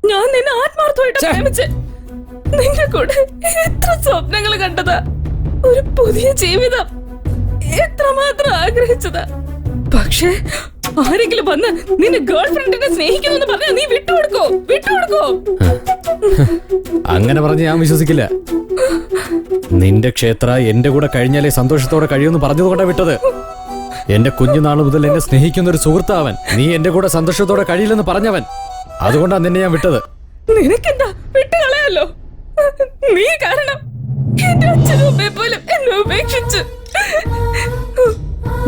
Speaker 12: ഞാൻ നിന്നെ ആത്മാർത്ഥമായിട്ട് പ്രേമിച്ച് നിന്റെ കൂടെ എത്ര സ്വപ്നങ്ങൾ കണ്ടതാ. ഒരു പുതിയ ജീവിതം എത്രമാത്രം ആഗ്രഹിച്ചതാ. പക്ഷേ ആരെങ്കിലും വന്ന് നിന്റെ ഗേൾ ഫ്രണ്ടിനെ സ്നേഹിക്കുന്നു പറഞ്ഞാൽ നീ വിട്ടുകൊടുക്കോ?
Speaker 5: അങ്ങനെ പറഞ്ഞ് ഞാൻ വിശ്വസിക്കില്ല. നിന്റെ ക്ഷേത്ര എന്റെ കൂടെ കഴിഞ്ഞാലേ സന്തോഷത്തോടെ കഴിയുമെന്ന് പറഞ്ഞതുകൊണ്ടാ വിട്ടത്. എന്റെ കുഞ്ഞുനാൾ മുതൽ എന്നെ സ്നേഹിക്കുന്ന ഒരു സുഹൃത്താവൻ. നീ എന്റെ കൂടെ സന്തോഷത്തോടെ കഴിയില്ലെന്ന് പറഞ്ഞവൻ. അതുകൊണ്ടാ നിന്നെ ഞാൻ വിട്ടത്.
Speaker 12: നിനക്കെന്താ വിട്ടുകളയാലോ? നീ കാരണം എന്റെ അച്ഛനും അമ്മയെ പോലും എന്നെ ഉപേക്ഷിച്ചു.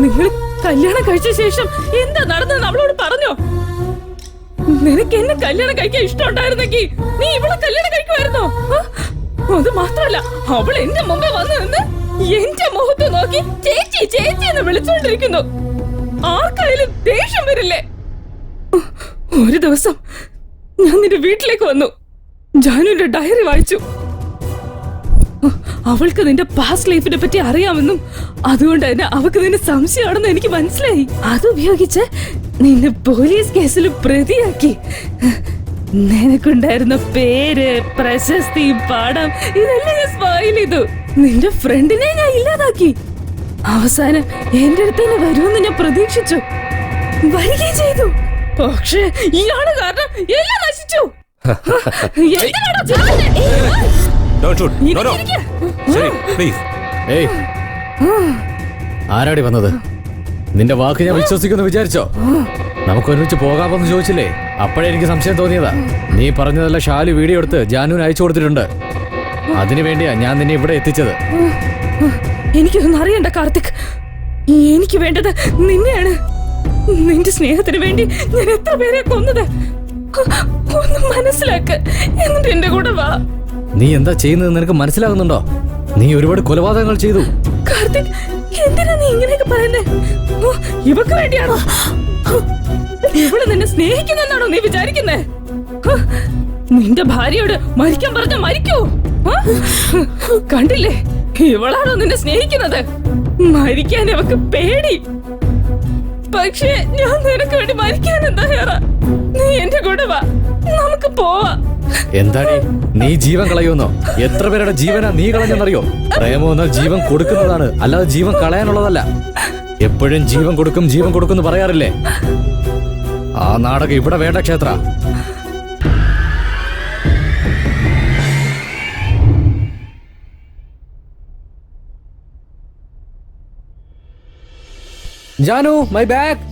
Speaker 12: നിങ്ങൾ കല്യാണം കഴിച്ച ശേഷം എന്താ നടന്നെന്ന് അവളോട് പറഞ്ഞോ? നിനക്ക് എന്നെ കല്യാണം കഴിക്കാൻ ഇഷ്ടമുണ്ടായിരുന്നെങ്കിൽ നീ ഇവളെ കല്യാണം കഴിക്കുമായിരുന്നോ? അത് മാത്രമല്ല, അവൾ എന്റെ മുമ്പേ വന്നു നിന്ന് എന്റെ മുഖത്ത് നോക്കി ചേച്ചി ചേച്ചി എന്ന് വിളിച്ചോണ്ടിരിക്കുന്നു. ആർക്കായാലും ദേഷ്യം വരില്ലേ? ഒരു ദിവസം ഞാൻ നിന്റെ വീട്ടിലേക്ക് വന്നു. ജാനുവിന്റെ ഡയറി വായിച്ചു. അവൾക്ക് നിന്റെ പാസ്റ്റ് ലൈഫിനെ പറ്റി അറിയാമെന്നും അതുകൊണ്ട് തന്നെ അവൾക്ക് നിന്നെ സംശയമാണെന്ന് എനിക്ക് മനസ്സിലായി. അതുപയോഗിച്ച് നിന്നെ പോലീസ് കേസിൽ പ്രതിയാക്കി. നിനക്കുണ്ടായിരുന്ന പേര്, പ്രശസ്തി, പണം ഇതെല്ലാം ഞാൻ സ്പോയിൽ ചെയ്തു. നിന്റെ ഫ്രണ്ടിനെ ഞാൻ ഇല്ലാതാക്കി. അവസാനം എന്റെ അടുത്ത് തന്നെ വരുമെന്ന് ഞാൻ പ്രതീക്ഷിച്ചു. വരികയും ചെയ്തു. പക്ഷേ ഇയാള് കാരണം എല്ലാം നശിച്ചു.
Speaker 5: ആരാടി വന്നത്? നിന്റെ വാക്ക് ഞാൻ വിശ്വസിക്കുന്നു വിചാരിച്ചോ? നമുക്ക് ഒരുമിച്ച് പോകാമെന്ന് ചോദിച്ചില്ലേ? അപ്പോഴേ എനിക്ക് സംശയം തോന്നിയതാ. നീ പറഞ്ഞതല്ല ഷാലു വീഡിയോ എടുത്ത് ജാനുവിന് അയച്ചു കൊടുത്തിട്ടുണ്ട്. അതിനു വേണ്ടിയാ ഞാൻ നിന്നെ ഇവിടെ എത്തിച്ചത്.
Speaker 12: എനിക്കൊന്നും അറിയണ്ട കാർത്തിക്. എനിക്ക് വേണ്ടത് നിന്നെയാണ്. നിന്റെ സ്നേഹത്തിന് വേണ്ടി ഞാൻ എത്ര പേരെ കൊന്നത് ഒന്ന് മനസ്സിലാക്ക്. എന്നിട്ട് എന്റെ കൂടെ വാ.
Speaker 5: നീ എന്താ ചെയ്യുന്നത് നിനക്ക് മനസ്സിലാകുന്നുണ്ടോ? നീ ഒരുപാട് കൊലപാതകങ്ങൾ ചെയ്തു.
Speaker 12: കാർത്തിക്, എന്തിനാ നീ ഇങ്ങനെയൊക്കെ പറയുന്നേ? ഇവക്ക് വേണ്ടിയാണോ? ഇവള് നിന്നെ സ്നേഹിക്കുന്നെന്നാണോ നീ വിചാരിക്കുന്നേ? നിന്റെ ഭാര്യയോട് മരിക്കാൻ പറഞ്ഞ മരിക്കൂ. കണ്ടില്ലേ, ഇവളാണോ നിന്നെ സ്നേഹിക്കുന്നത്? മരിക്കാൻ അവക്ക് പേടി. പക്ഷേ ഞാൻ നിനക്ക് വേണ്ടി മരിക്കാൻ എന്താ ഹേറാ? നീ എന്റെ കൂടെ വാ, നമുക്ക് പോവാ.
Speaker 5: എന്താടി നീ ജീവൻ കളയുന്നോ? എത്ര പേരുടെ ജീവനാ നീ കളഞ്ഞെന്നറിയോ? പ്രേമം എന്നാൽ ജീവൻ കൊടുക്കുന്നതാണ്, അല്ലാതെ ജീവൻ കളയാനുള്ളതല്ല. എപ്പോഴും ജീവൻ കൊടുക്കും ജീവൻ കൊടുക്കും എന്ന് പറയാറില്ലേ? ആ നാടകം ഇവിടെ വേണ്ട ക്ഷേത്ര. Janu, my bag.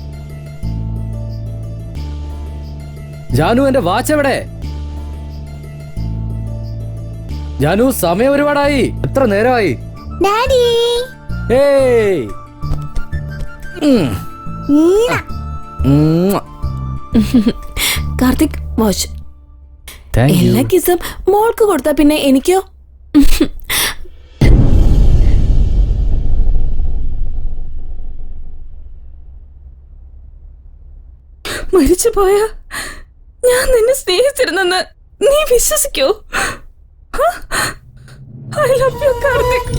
Speaker 5: ജാനു, എന്റെ വാച്ച് എവിടെ? ജാനു, സമയം ഒരുപാടായി. എത്ര നേരമായി?
Speaker 7: ഡാഡി.
Speaker 5: ഏയ്.
Speaker 8: കാർത്തിക്, വാച്ച്.
Speaker 5: Thank you.
Speaker 8: എല്ലാ കിസും മോൾക്ക് കൊടുത്താ പിന്നെ എനിക്കോ?
Speaker 12: മരിച്ചു പോയാ ഞാൻ നിന്നെ സ്നേഹിച്ചിരുന്നെന്ന് നീ വിശ്വസിക്കോ? I love you, Karthik.